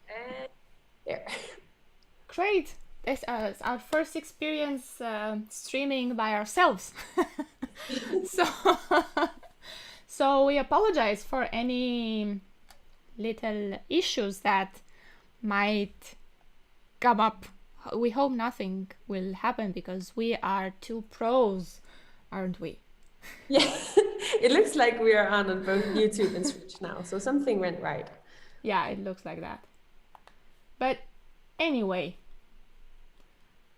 And there. Great. It's our first experience streaming by ourselves. So, so we apologize for any little issues that might come up. We hope nothing will happen because we are two pros, aren't we? Yeah, it looks like we are on both YouTube and Switch now, so something went right. Yeah, it looks like that. But anyway,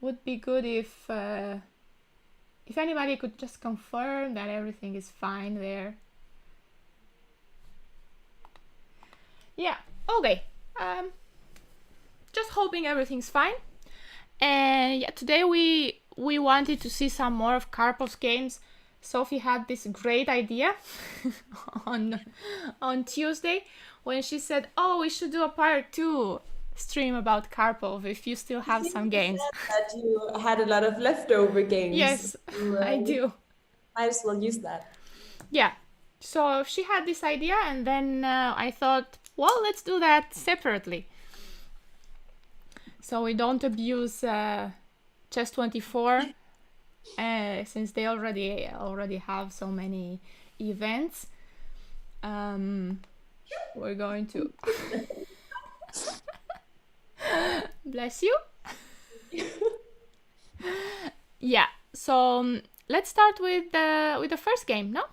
would be good if anybody could just confirm that everything is fine there. Yeah, okay. Um, just hoping everything's fine. And yeah, today we wanted to see some more of Karpov's games. Sofie had this great idea on Tuesday when she said, "Oh, we should do a part 2 stream about Karpov if you still I have think some you games." said that you had a lot of leftover games. Yes, So, I do. might as well use that. Yeah. So she had this idea, and then I thought, well, let's do that separately. So we don't abuse Chess 24 since they already have so many events. We're going to bless you. Yeah. So let's start with the first game. No,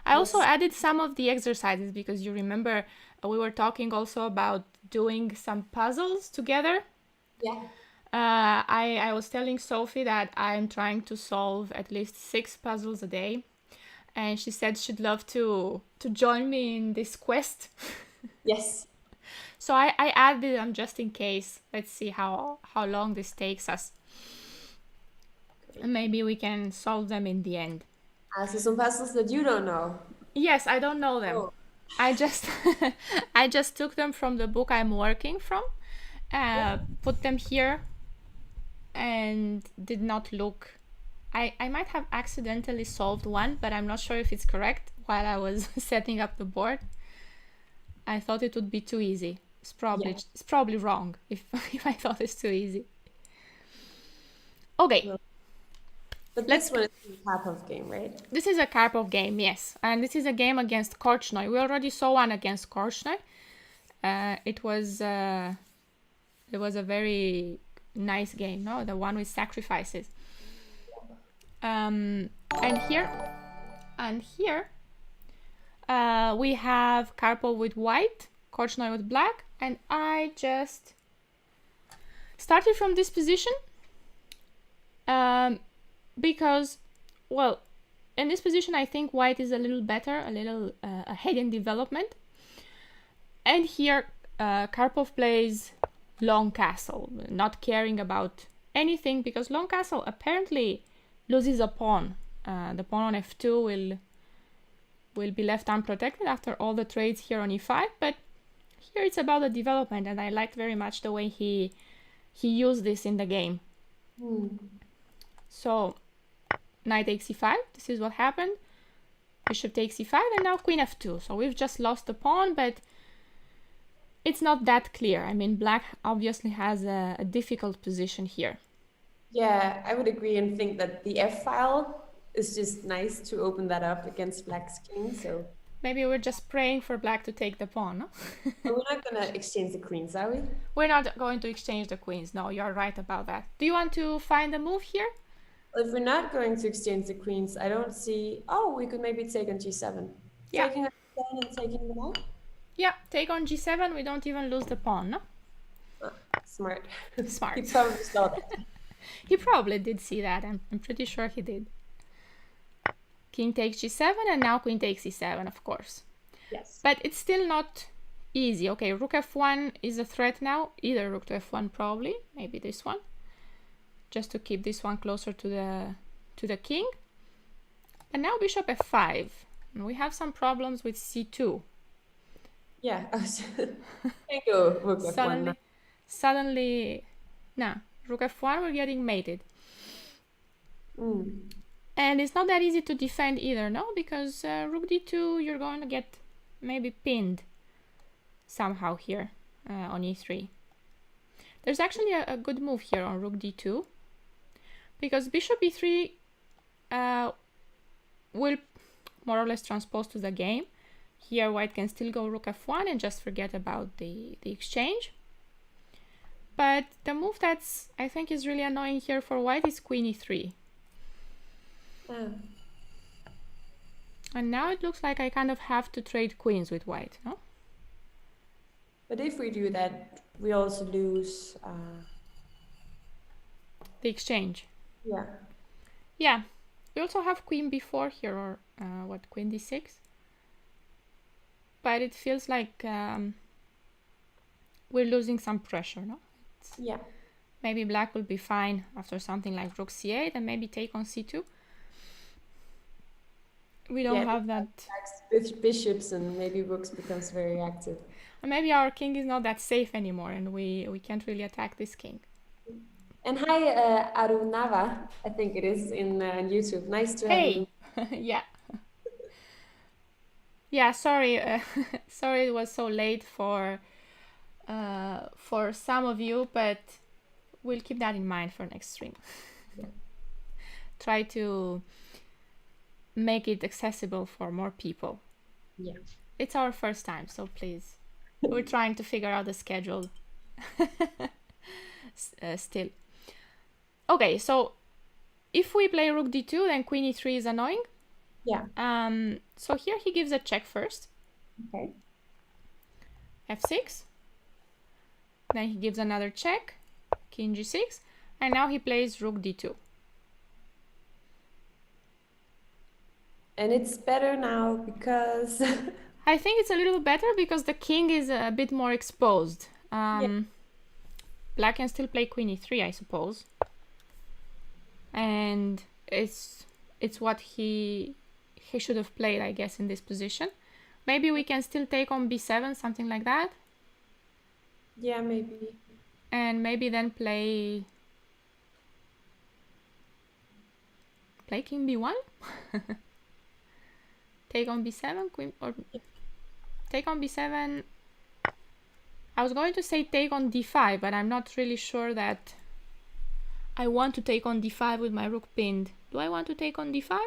I also Yes. added some of the exercises because you remember we were talking also about doing some puzzles together. Yeah. I was telling Sofie that I'm trying to solve at least 6 puzzles a day, and she said she'd love to join me in this quest. Yes. So I added them just in case. Let's see how long this takes us. And maybe we can solve them in the end. So some puzzles that you don't know. Yes, I don't know them. Oh, I just I just took them from the book I'm working from, yeah. put them here, and did not look. I might have accidentally solved one, but I'm not sure if it's correct while I was setting up the board. I thought it would be too easy. Yeah. It's probably wrong if if I thought it's too easy. Okay, Well, but let's. this one is a type of game, right? This is a Karpov game, yes, and this is a game against Korchnoi. We already saw one against Korchnoi. It was a very nice game, no, the one with sacrifices. Um, and here we have Karpov with white, Korchnoi with black, and I just started from this position because, well, in this position I think white is a little better, a little ahead in development. And here Karpov plays long castle, not caring about anything because long castle apparently loses a pawn. The pawn on f2 will be left unprotected after all the trades here on e5, but here it's about the development, and I liked very much the way he used this in the game. So knight takes e5, this is what happened. Bishop takes e5, and now queen f2. So we've just lost the pawn, but it's not that clear. I mean, black obviously has a difficult position here. Yeah, I would agree and think that the F file is just nice to open that up against black's king. So Maybe we're just praying for black to take the pawn, no? but we're not gonna exchange the queens, are we? We're not going to exchange the queens. No, you're right about that. Do you want to find a move here? Well, if we're not going to exchange the queens, I don't see. Oh, we could maybe take on g7. Yeah. Taking on g7 and taking them out. Yeah, take on g7. We don't even lose the pawn, no? Oh, smart. Smart. He probably saw that. He probably did see that. I'm pretty sure he did. King takes g7, and now queen takes e7, of course. Yes. But it's still not easy. Okay, rook f1 is a threat now. Either rook to f1 probably. Maybe this one. Just to keep this one closer to the king. And now bishop f5. And we have some problems with c2. Yeah. Can't go rook f1. Suddenly, nah, rook f1, we're getting mated. And it's not that easy to defend either, no? Because rook d2, you're going to get maybe pinned somehow here. on e3. There's actually a good move here on rook d2, because bishop e3 will more or less transpose to the game. Here white can still go rook f1 and just forget about the exchange. But the move that's, I think, is really annoying here for white is queen e3. And now it looks like I kind of have to trade queens with white, no? But if we do that, we also lose the exchange. Yeah. Yeah. We also have queen b4 here, or what, queen d6? But it feels like we're losing some pressure, no? Yeah. Maybe black will be fine after something like rook c8 and maybe take on c2. We don't have that. With bishops and maybe rooks becomes very active. And maybe our king is not that safe anymore and we can't really attack this king. And hi, Arunava, I think it is in YouTube. Nice to have you. Yeah. Yeah, sorry. Sorry it was so late for some of you, but we'll keep that in mind for next stream. Yeah. Try to make it accessible for more people. Yeah. It's our first time, so please. We're trying to figure out the schedule still. Okay, so if we play rook d2, then queen e3 is annoying. Yeah. So here he gives a check first. Okay. f6. Then he gives another check, king g6, and now he plays rook d2. And it's better now because... I think it's a little better because the king is a bit more exposed. Yeah. Black can still play queen e3, I suppose. And it's what he should have played, I guess, in this position. Maybe we can still take on b7, something like that. Yeah, maybe. And maybe then play king b1. Take on b7, queen, or take on b7. I was going to say take on d5, but I'm not really sure that I want to take on d5 with my rook pinned. Do I want to take on d5?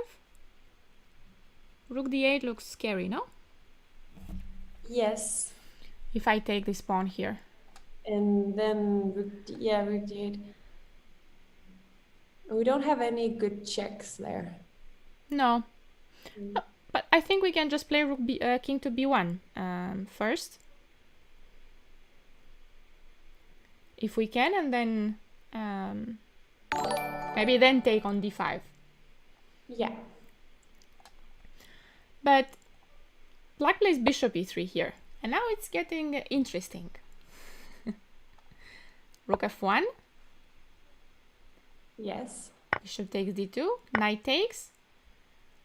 Rook d8 looks scary, no? Yes. If I take this pawn here. And then rook d8. We don't have any good checks there. No. But I think we can just play rook king to b1 first. If we can, and then maybe then take on d5. Yeah. But black plays bishop e3 here. And now it's getting interesting. Rook f1. Yes. Bishop takes d2. Knight takes.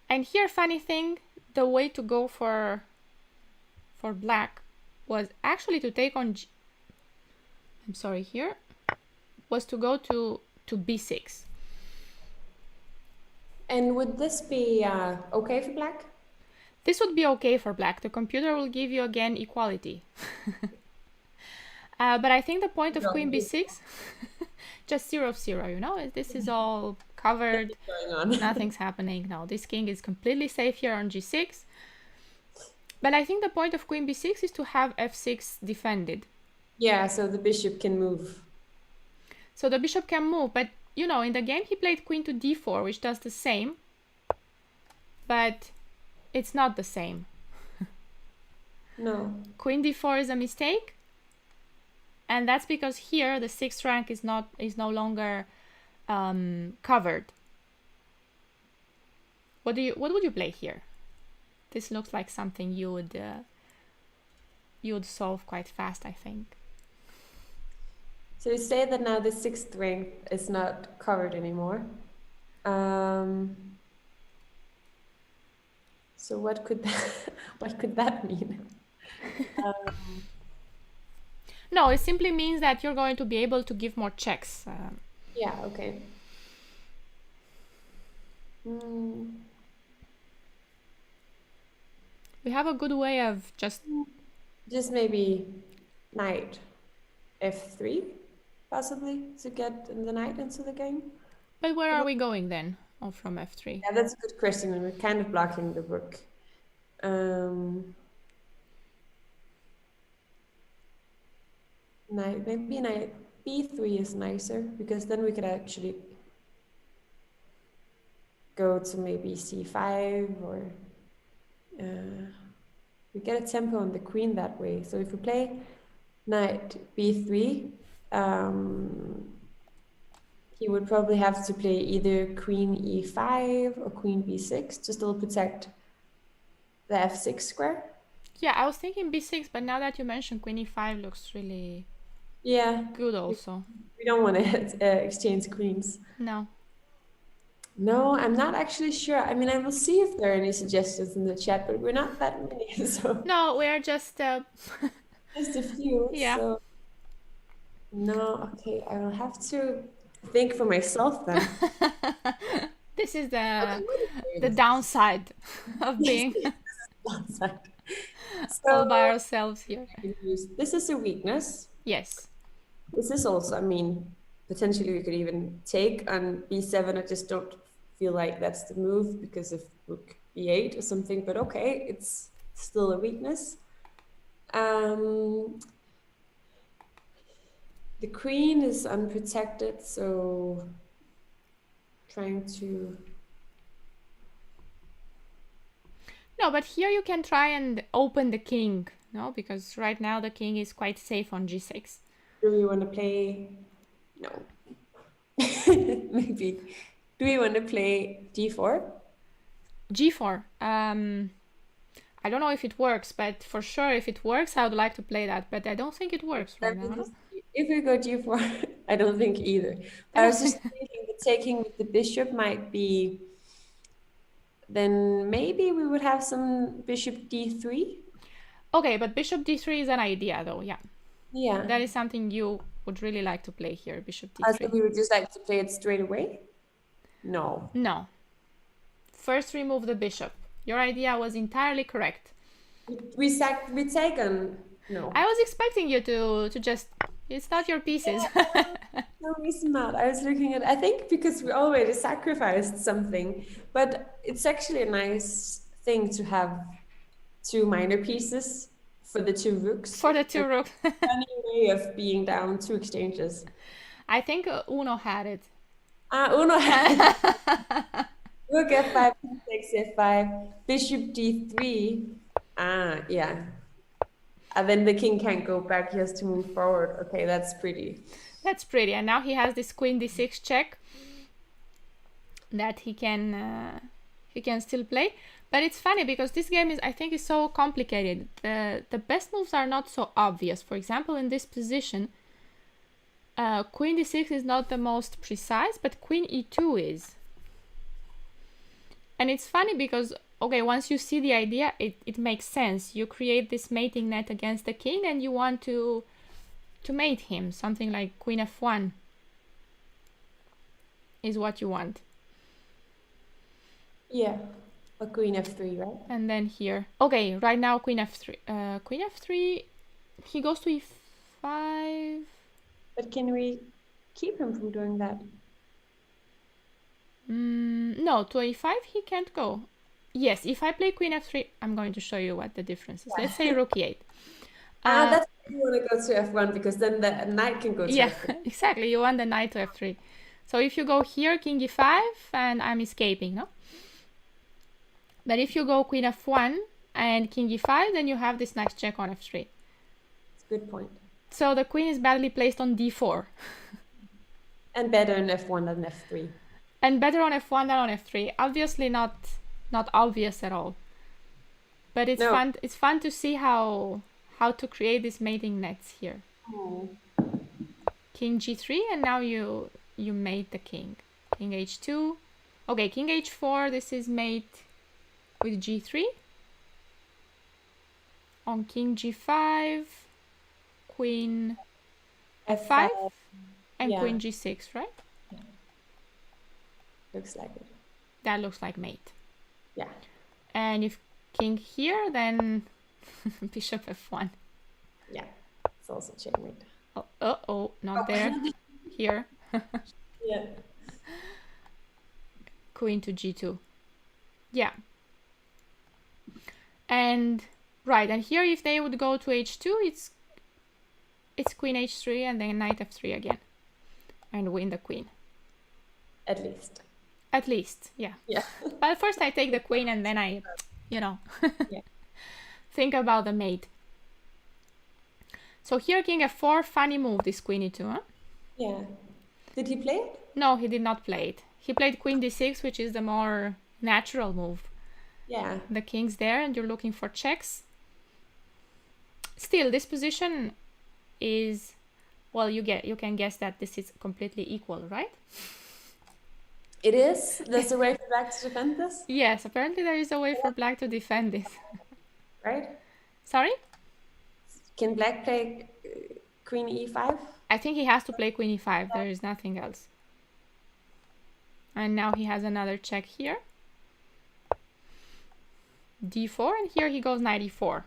And here, funny thing, the way to go for black was actually to take on was to go to b6. And would this be okay for black? This would be okay for black. The computer will give you again equality. But I think the point of queen b6, just 0-0, you know, this is all covered, nothing's happening. No, this king is completely safe here on g6. But I think the point of queen b6 is to have f6 defended. Yeah, so the bishop can move. So the bishop can move, but you know, in the game he played queen to d4, which does the same, but it's not the same. No. Queen d4 is a mistake, and that's because here the sixth rank is no longer covered. What would you play here? This looks like something you would solve quite fast, I think. So you say that now the sixth rank is not covered anymore. So what could that mean? No, it simply means that you're going to be able to give more checks. Yeah, okay. We have a good way of just maybe knight f3, possibly, to get the knight into the game. But where are we going then? Oh, from f3. Yeah, that's a good question, and we're kind of blocking the rook. Maybe knight b3 is nicer, because then we could actually go to maybe c5, or we get a tempo on the queen that way. So if we play knight b3, he would probably have to play either queen e5 or queen b6 to still protect the f6 square. Yeah, I was thinking b6, but now that you mentioned queen e5 looks really good also. We don't want to exchange queens. No. No, I'm not actually sure. I mean, I will see if there are any suggestions in the chat, but we're not that many, so. No, we are just... just a few. Yeah. So. No, okay, I will have to think for myself then. This is the downside of being downside. all by ourselves here. This is a weakness. Yes. This is also, I mean, potentially we could even take on b7. I just don't feel like that's the move because of rook b8 or something, but okay, it's still a weakness. The queen is unprotected, so trying to... No, but here you can try and open the king, no? Because right now the king is quite safe on g6. Do we want to play... No. Maybe. Do we want to play d4? g4. I don't know if it works, but for sure if it works, I would like to play that. But I don't think it works right now. If we go g4, I don't think either. I was just thinking that taking with the bishop might be... Then maybe we would have some bishop d3. Okay, but bishop d3 is an idea though, yeah. Yeah. That is something you would really like to play here, bishop d3. So we would just like to play it straight away? No. No. First remove the bishop. Your idea was entirely correct. We take on... No. I was expecting you to just... It's not your pieces. No, it's not. I was looking at... I think because we already sacrificed something, but it's actually a nice thing to have two minor pieces for the two rooks. For the two rooks. Funny way of being down two exchanges. I think Uno had it. Uno had it. Rook f5, king6, f5, bishop d3. Yeah. And then the king can't go back, he has to move forward. Okay, that's pretty. That's pretty. And now he has this queen d6 check that he can still play. But it's funny because this game is, I think, is so complicated. The best moves are not so obvious. For example, in this position, queen d6 is not the most precise, but queen e2 is. And it's funny because, okay, once you see the idea, it makes sense. You create this mating net against the king and you want to mate him. Something like queen f1 is what you want. Yeah, a queen f3, right? And then here, okay, right now queen f3. Queen f3, he goes to e5. But can we keep him from doing that? No, to e5 he can't go. Yes, if I play queen f3, I'm going to show you what the difference is. Let's say rook e8. That's why you want to go to f1, because then the knight can go to yeah, f3. Exactly. You want the knight to f3. So if you go here, king e5, and I'm escaping, no? But if you go queen f1 and king e5, then you have this nice check on f3. That's a good point. So the queen is badly placed on d4. And better on f1 than f3. And better on f1 than on f3. Obviously not obvious at all. But it's fun. It's fun to see how to create these mating nets here. Oh. King g3, and now you mate the king. King h2. Okay, king h4. This is mate with g3. On king g5, queen f5, and queen g6, right? Yeah. Looks like it. That looks like mate. Yeah. And if king here, then bishop f1. Yeah. It's also checkmate. Oh, not there. Here. Yeah. Queen to g2. Yeah. And right, and here if they would go to h2, it's queen h3 and then knight f3 again. And win the queen. At least. At least, yeah. Yeah. But first I take the queen and then I, Yeah. think about the mate. So here king f4, funny move, this queen e2, huh? Yeah. Did he play it? No, he did not play it. He played queen d6, which is the more natural move. Yeah. The king's there and you're looking for checks. Still, this position is, well, you can guess that this is completely equal, right? It is? There's a way for black to defend this? Yes, apparently there is a way for black to defend this. Right? Sorry? Can black play queen e5? I think he has to play queen e5. There is nothing else. And now he has another check here. d4, and here he goes knight e4.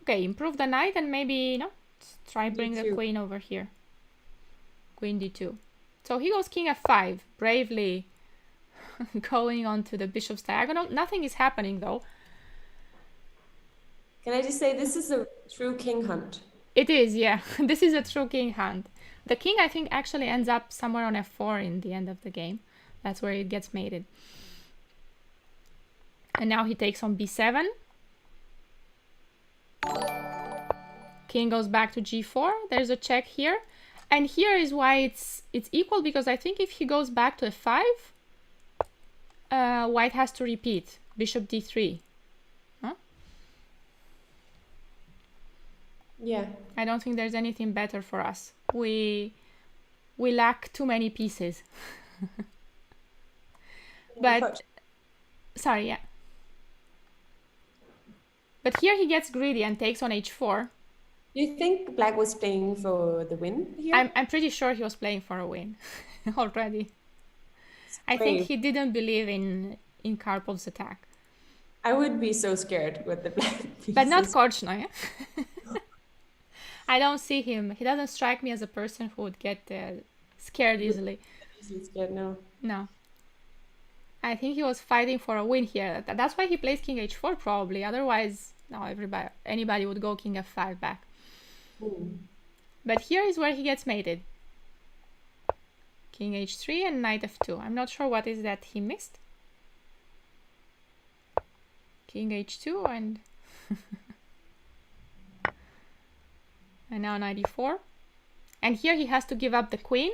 Okay, improve the knight and maybe, try bring the D2. queen over here. Queen d2. So he goes king f5, bravely going on to the bishop's diagonal. Nothing is happening though. Can I just say this is a true king hunt? It is, yeah. This is a true king hunt. The king, I think, actually ends up somewhere on f4 in the end of the game. That's where it gets mated. And now he takes on b7. King goes back to g4. There's a check here. And here is why it's equal, because I think if he goes back to f5, white has to repeat. Bishop d3. Yeah. I don't think there's anything better for us. We lack too many pieces. But sorry, yeah. But here he gets greedy and takes on h4. Do you think black was playing for the win here? I'm pretty sure he was playing for a win already. I think he didn't believe in Karpov's attack. I would be so scared with the black pieces. But not Korchnoi. Yeah? I don't see him. He doesn't strike me as a person who would get scared easily. Easily scared, no. No. I think he was fighting for a win here. That's why he plays king h4 probably. Otherwise, no, anybody would go king f5 back. But here is where he gets mated. King h3 and knight f2. I'm not sure what is that he missed. King h2 and and now knight e4. And here he has to give up the queen.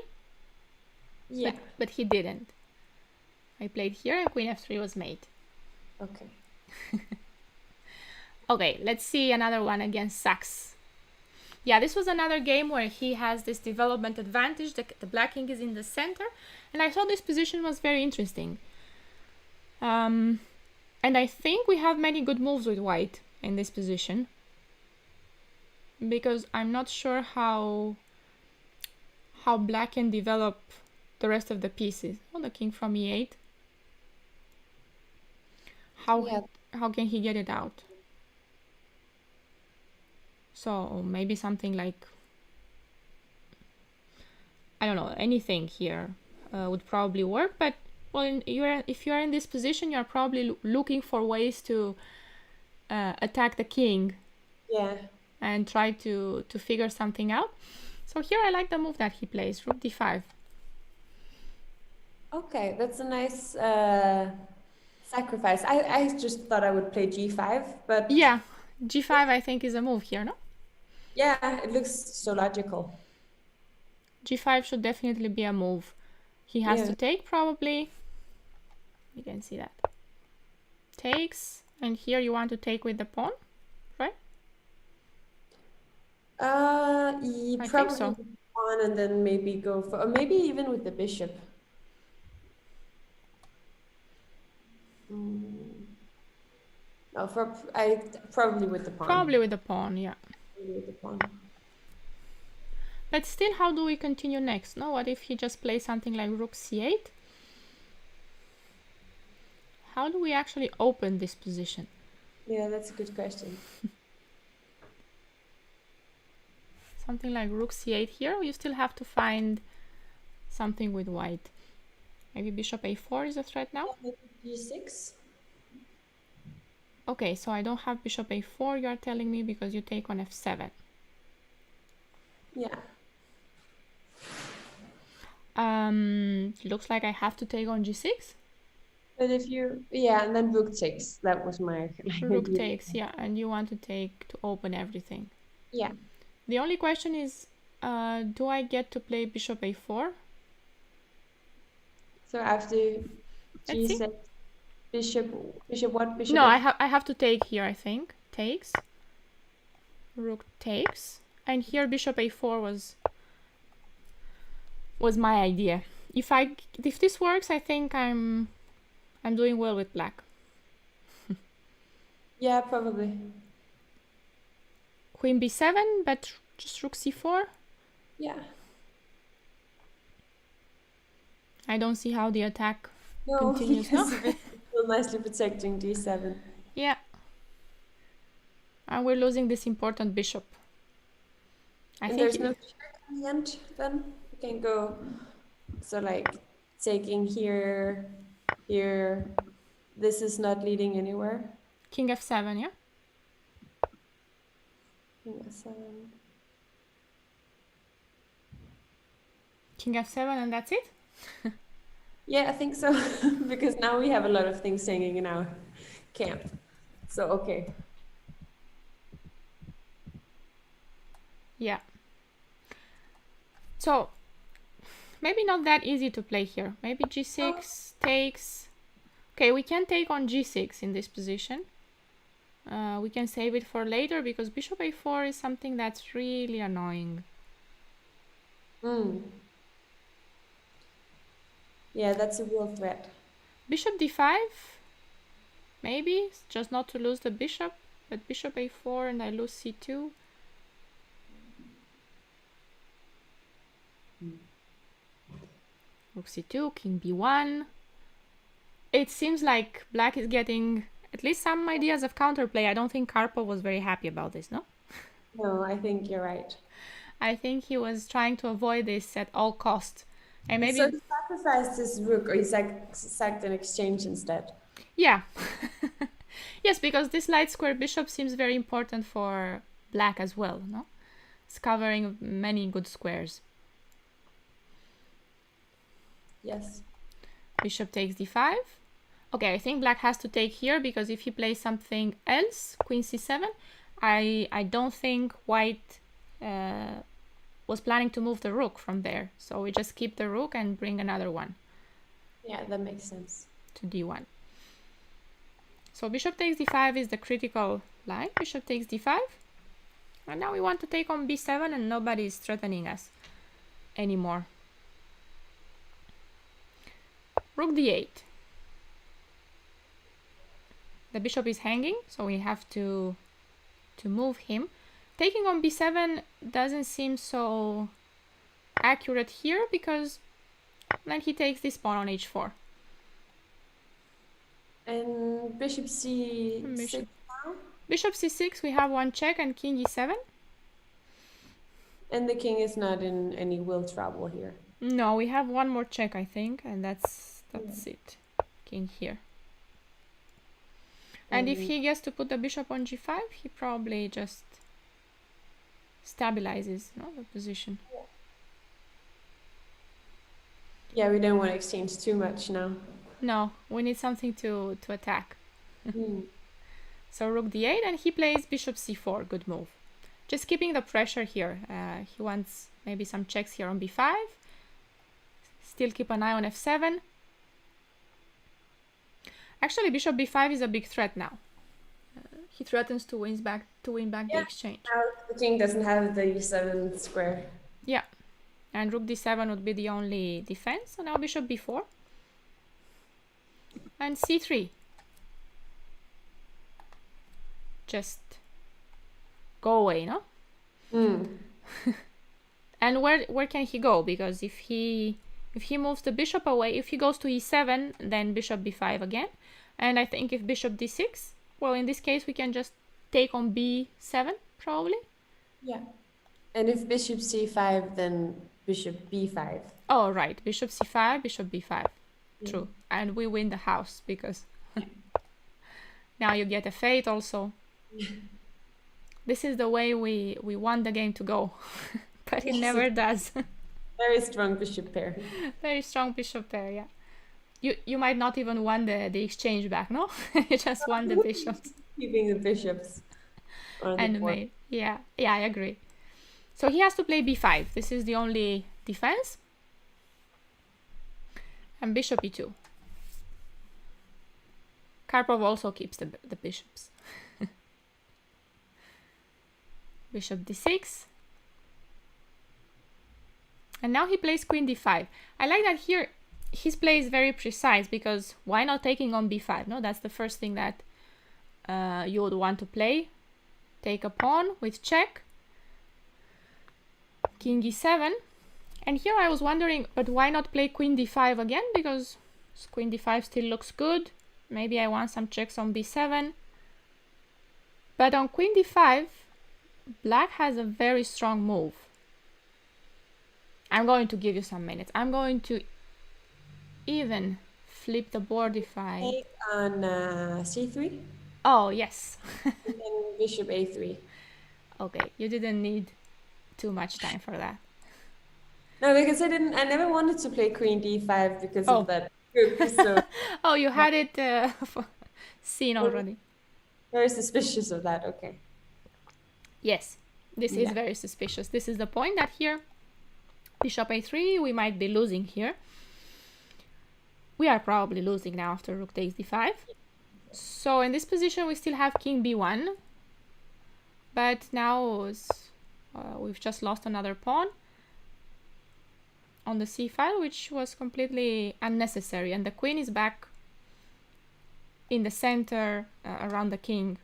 Yeah. But he didn't. I played here and queen f3 was made. Okay. Okay, let's see another one against Sachs. Yeah, this was another game where he has this development advantage. The black king is in the center. And I thought this position was very interesting. And I think we have many good moves with white in this position. Because I'm not sure how black can develop the rest of the pieces. Oh, the king from e8. How can he get it out? So maybe something like, I don't know, anything here would probably work. But well, if you're in this position, you're probably looking for ways to attack the king. Yeah. And try to figure something out. So here I like the move that he plays, rook d5. Okay, that's a nice sacrifice. I just thought I would play g5, but... Yeah, g5 I think is a move here, no? Yeah, it looks so logical. g5 should definitely be a move. He has to take probably. You can see that. Takes, and here you want to take with the pawn, right? I probably so. the pawn and then maybe go for, or maybe even with the bishop. No, probably with the pawn. Probably with the pawn, yeah. Probably with the pawn. But still, how do we continue next? No, what if he just plays something like rook c8? How do we actually open this position? Yeah, that's a good question. something like rook c8 here, or you still have to find something with white? Maybe bishop a4 is a threat now? Maybe g6. Okay, so I don't have bishop a4, you are telling me, because you take on f7. Yeah. Looks like I have to take on g6. But if you, yeah, and then rook takes. That was my Rook idea. takes, yeah, and you want to take to open everything. Yeah. The only question is, do I get to play bishop a4? So after Let's see. g6, bishop what? Bishop No, f. I have to take here, I think. Takes. Rook takes. And here bishop a4 was my idea. If this works, I think I'm doing well with black. Yeah, probably. Queen b7, but just rook c4. Yeah. I don't see how the attack No, continues, no? because it's still nicely protecting d7. Yeah. And we're losing this important bishop. And there's no check on the end then? You can go, so like taking here, here. This is not leading anywhere. King f7, yeah? King f7. King f7 and that's it? Yeah, I think so. Because now we have a lot of things hanging in our camp. So, okay. Yeah. So, maybe not that easy to play here. Maybe g6 takes... Okay, we can take on g6 in this position. We can save it for later because bishop a4 is something that's really annoying. Yeah, that's a real threat. Bishop d5, maybe, just not to lose the bishop, but bishop a4 and I lose c2. Rook c2, king b1. It seems like black is getting at least some ideas of counterplay. I don't think Karpov was very happy about this, no? No, I think you're right. I think he was trying to avoid this at all cost. And maybe... So he sacrificed his rook, or he sacked an exchange instead. Yeah. Yes, because this light square bishop seems very important for black as well, no? It's covering many good squares. Yes. Bishop takes d5. Okay, I think black has to take here because if he plays something else, queen c7, I don't think white was planning to move the rook from there. So we just keep the rook and bring another one. Yeah, that makes sense. To d1. So bishop takes d5 is the critical line. Bishop takes d5. And now we want to take on b7 and nobody is threatening us anymore. Rook d8. The bishop is hanging, so we have to move him. Taking on b7 doesn't seem so accurate here because then he takes this pawn on h4. And bishop c6 now? Bishop c6, we have one check and king e7. And the king is not in any will trouble here. No, we have one more check, I think, and that's it. King here. And if he gets to put the bishop on g5, he probably just stabilizes, no, the position. Yeah, we don't want to exchange too much now. No, we need something to attack. So rook d8 and he plays bishop c4, good move. Just keeping the pressure here. He wants maybe some checks here on b5. Still keep an eye on f7. Actually, bishop b5 is a big threat now. He threatens to win back the exchange. Now the king doesn't have the e7 square. Yeah, and rook d7 would be the only defense. So now bishop b4 and c3. Just go away, no? And where can he go? Because if he moves the bishop away, if he goes to e7, then bishop b5 again. And I think if bishop d6, well, in this case, we can just take on b7, probably. Yeah. And if bishop c5, then bishop b5. Oh, right. Bishop c5, bishop b5. Yeah. True. And we win the house because now you get a fate also. This is the way we want the game to go. But it Yes, never does. very strong bishop pair. Very strong bishop pair, yeah. You might not even want the exchange back, no? You just want the bishops Keeping the bishops on and the the board. mate. Yeah, I agree. So he has to play b5. This is the only defense. And bishop e2. Karpov also keeps the bishops. Bishop d6. And now he plays queen d5. I like that here his play is very precise because why not taking on b5? No, that's the first thing that you would want to play. Take a pawn with check. King e7. And here I was wondering, but why not play queen d5 again? Because queen d5 still looks good. Maybe I want some checks on b7. But on queen d5, black has a very strong move. I'm going to give you some minutes. I'm going to even flip the board if I... Take on c3. Oh, yes. And then bishop a3. Okay, you didn't need too much time for that. No, because I never wanted to play queen d5 because Oh. of that group. So Oh, you had it seen already. very suspicious of that. Okay. Yes, this is very suspicious. This is the point that here, bishop a3, we might be losing here. We are probably losing now after rook takes d5. So in this position, we still have king b1. But now we've just lost another pawn on the c file, which was completely unnecessary. And the queen is back in the center around the king.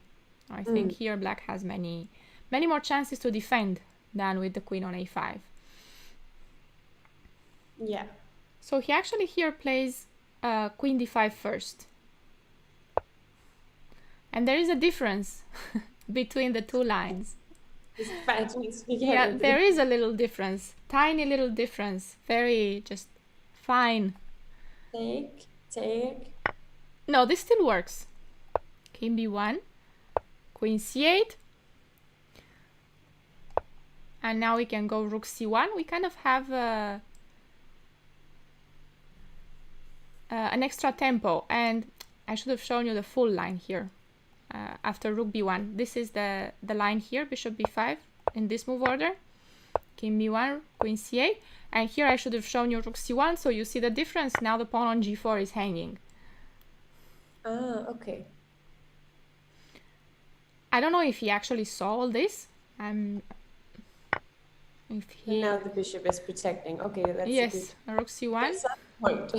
I think here black has many more chances to defend than with the queen on a5. Yeah. So he actually here plays queen d5 first. And there is a difference between the two lines. Yeah, there is a little difference. Tiny little difference. Very just fine. Take. No, this still works. King b1, queen c8. And now we can go rook c1. We kind of have an extra tempo. And I should have shown you the full line here. After rook b1. This is the line here, bishop b5 in this move order. King b1, queen c8. And here I should have shown you rook c1, so you see the difference. Now the pawn on g4 is hanging. Ah, okay. I don't know if he actually saw all this. If he... Now the bishop is protecting. Okay, that's yes, rook c1. That's a point.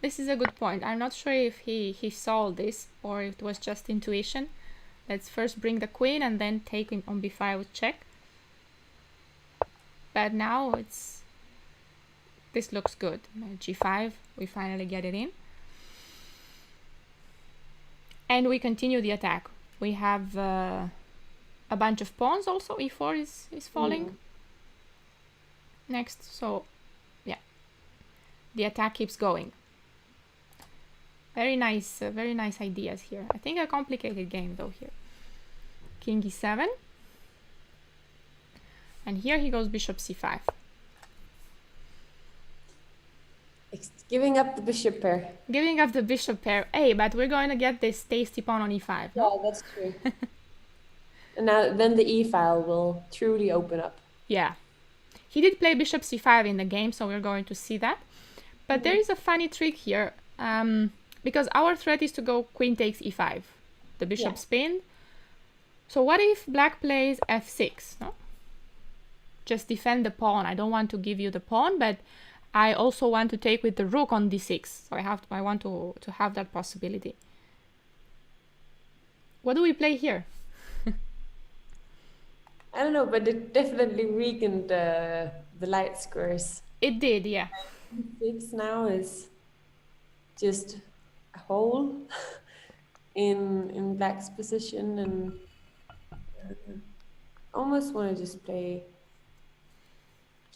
This is a good point. I'm not sure if he saw all this or it was just intuition. Let's first bring the queen and then take him on b5 with check. But now this looks good. G5, we finally get it in. And we continue the attack. We have a bunch of pawns also. e4 is falling. Next, so yeah. The attack keeps going. Very nice ideas here. I think a complicated game though here. King e7. And here he goes bishop c5. Giving up the bishop pair. Giving up the bishop pair. Hey, but we're going to get this tasty pawn on e5. No? Yeah, that's true. And now then the e file will truly open up. Yeah. He did play bishop c5 in the game, so we're going to see that. But there is a funny trick here. Because our threat is to go queen takes e5. The bishop spin. So what if black plays f6? No? Just defend the pawn. I don't want to give you the pawn, but I also want to take with the rook on d6. So I want to have that possibility. What do we play here? I don't know, but it definitely weakened the light squares. It did, yeah. 6 now is just a hole in black's position, and almost want to just play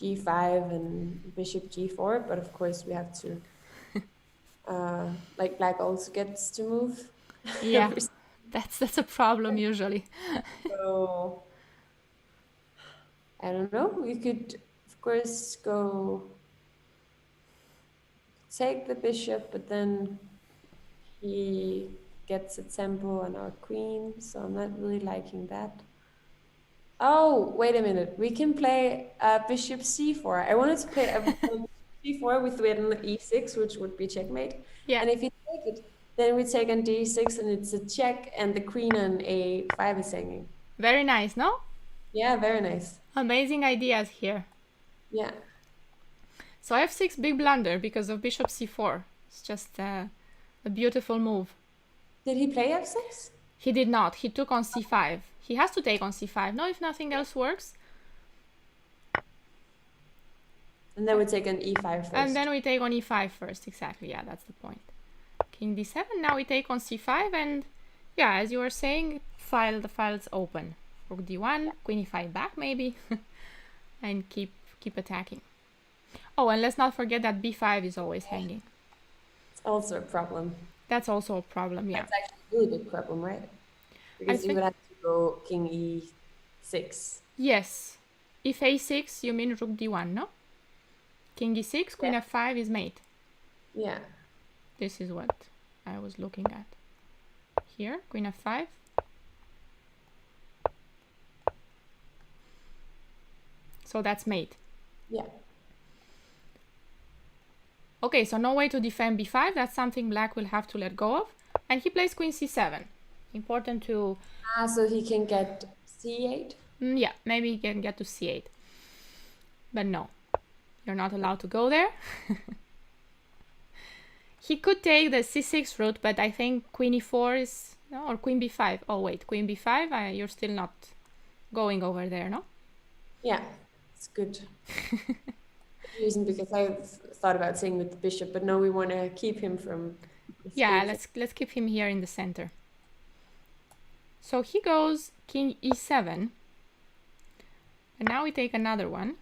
g5 and bishop g4, but of course we have to, like black also gets to move. Yeah, that's a problem usually. So I don't know. We could, of course, go take the bishop, but then he gets a tempo on our queen, so I'm not really liking that. Oh, wait a minute. We can play bishop c4. I wanted to play a c4 with win e6, which would be checkmate. Yeah, And if you take it, then we take on d6 and it's a check, and the queen on a5 is hanging. very nice, no? Yeah, very nice. Amazing ideas here. Yeah. So f6 big blunder because of bishop c4. It's just a beautiful move. Did he play f6? He did not. He took on c5. He has to take on c5. No, if nothing else works. And then we take on e5 first. And then we take on e5 first. Exactly. Yeah, that's the point. King d7. Now we take on c5. And yeah, as you were saying, the file's open. Rook d1, queen e5 back maybe. And keep attacking. Oh, and let's not forget that b5 is always hanging. It's also a problem. That's also a problem, yeah. That's actually a really big problem, right? Because you would have to go king e6. Yes. If a6, you mean rook d1, no? King e6, queen f5 is mate. Yeah. This is what I was looking at. Here, queen f5. So that's mate. Yeah. Okay, so no way to defend b5. That's something black will have to let go of. And he plays queen c7. Important to... So he can get c8? Yeah, maybe he can get to c8. But no, you're not allowed to go there. He could take the c6 route, but I think queen e4 is... No, or queen b5. Oh, wait, queen b5, you're still not going over there, no? Yeah, it's good. Reason because I thought about saying with the bishop, but no, we want to keep him from... Yeah, let's keep him here in the center. So he goes king e7. And now we take another one.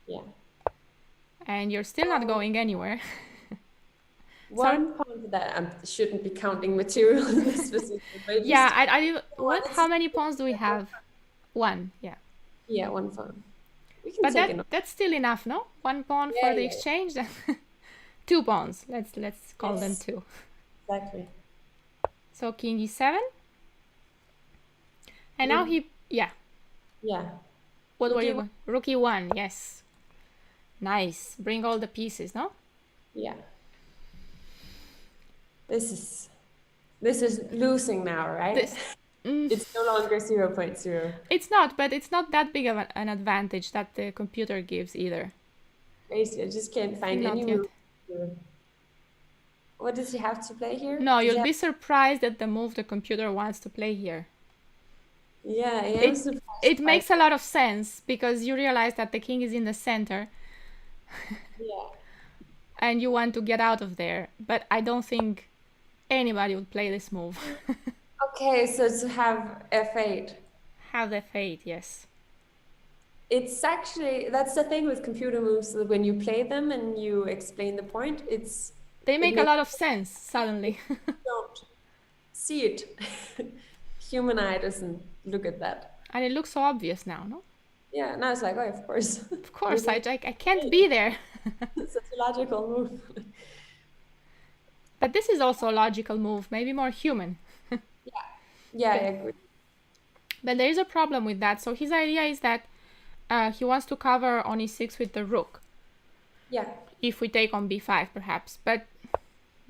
Yeah. And you're still not going anywhere. One point that I shouldn't be counting material in this position. Yeah, how many pawns do we have? One, yeah. Yeah, one pawn. But that's still enough, no? One pawn for the exchange. 2 pawns. Let's call them 2. Exactly. So king e7. And now he... Yeah. Yeah. What were you... Rook e1, yes. Nice. Bring all the pieces, no? Yeah. This is losing now, right? It's no longer 0.0. It's not, but it's not that big of an advantage that the computer gives either. Crazy, I just can't find any move. What does he have to play here? No, you'll be surprised at the move the computer wants to play here. Yeah, I am surprised. It makes a lot of sense because you realize that the king is in the center. Yeah. And you want to get out of there. But I don't think anybody would play this move. Okay, so to have f8. Have f8, yes. It's actually, that's the thing with computer moves, that when you play them and you explain the point, they make a lot of sense suddenly. You don't see it. Human eye doesn't look at that. And it looks so obvious now, no? Yeah, now it's like, oh, of course. Of course, I can't be there. It's such a logical move. But this is also a logical move, maybe more human. Yeah, I agree. But there is a problem with that. So his idea is that he wants to cover on e6 with the rook. Yeah. If we take on b5, perhaps. But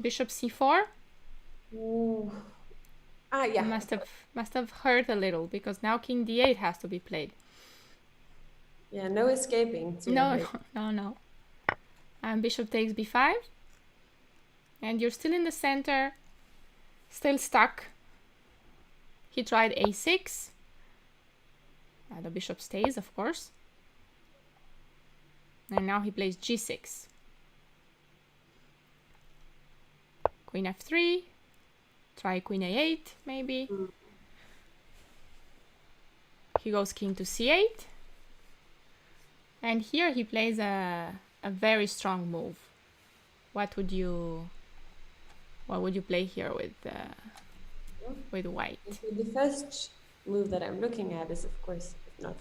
bishop c4 yeah. must have hurt a little because now king d8 has to be played. Yeah, no escaping. No. And bishop takes b5. And you're still in the center, still stuck. He tried a6. The bishop stays, of course. And now he plays g6. Queen f3. Try queen a8, maybe. He goes king to c8. And here he plays a very strong move. What would you play here with white? So the first move that I'm looking at is, of course, not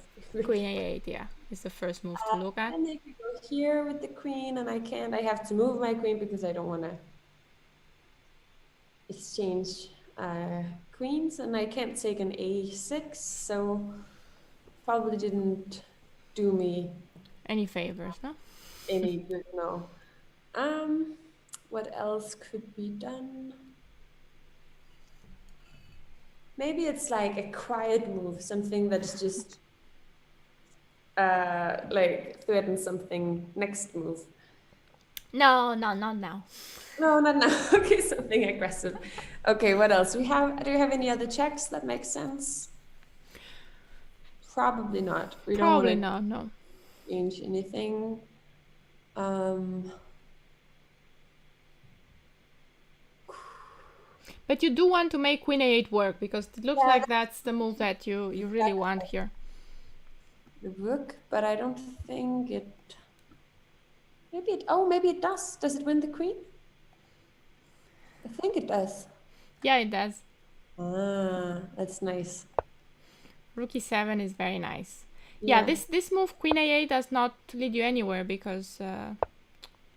Queen a8, yeah, is the first move to look at. And I could go here with the queen, and I can't. I have to move my queen because I don't want to exchange queens, and I can't take an a6, so probably didn't do me Any favors, no? any good. No. What else could be done? Maybe it's like a quiet move, something that's just like threaten something next move. No, not now. No, not now. Okay, something aggressive. Okay, what else? Do you have any other checks that make sense? Probably not. We Probably don't not, want no. to change anything. But you do want to make Queen a8 work because it looks like that's the move that you really want here. The rook, but I don't think it. Maybe it does. Does it win the queen? I think it does. Yeah, it does. Ah, that's nice. Rook e7 is very nice. Yeah, this move Queen a8 does not lead you anywhere because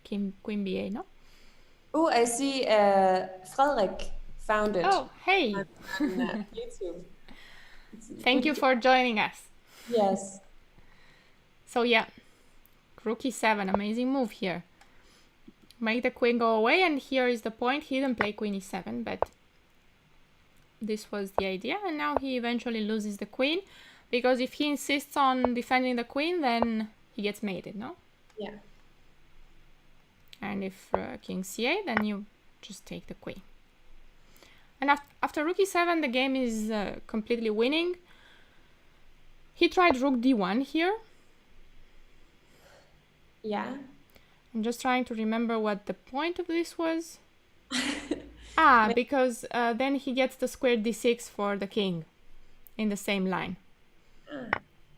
Queen b8, no? Oh, I see. Frederick found it. Oh, hey! On YouTube. Thank you for joining us. Yes. So yeah, Rook e7, amazing move here. Make the queen go away, and here is the point. He didn't play Queen e7, but this was the idea, and now he eventually loses the queen, because if he insists on defending the queen, then he gets mated, no? Yeah. And if King c8, then you just take the queen. And after Rook e7, the game is completely winning. He tried Rook d1 here. Yeah. I'm just trying to remember what the point of this was. Because then he gets the square d6 for the king in the same line.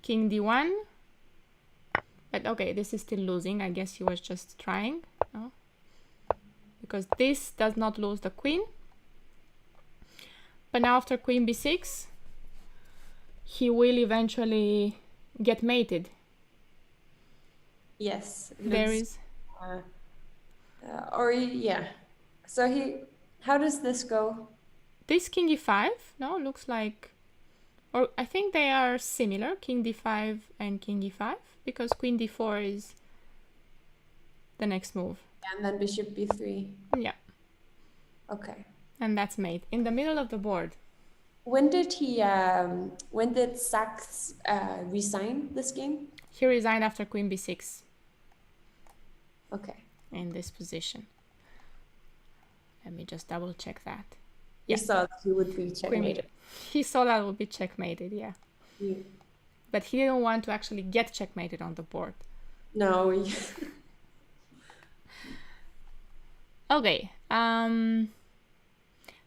King d1. But okay, this is still losing. I guess he was just trying. No? Because this does not lose the queen. But now after queen b6, he will eventually get mated. Yes. There is. So how does this go? This king e5, no, looks like, or I think they are similar, king d5 and king e5, because queen d4 is the next move. And then bishop b3. Yeah. Okay. And that's mate in the middle of the board. When did Sachs resign this game? He resigned after queen b6. Okay. In this position. Let me just double check that. He saw that he would be checkmated. He saw that would be checkmated, yeah. But he didn't want to actually get checkmated on the board. No. Okay.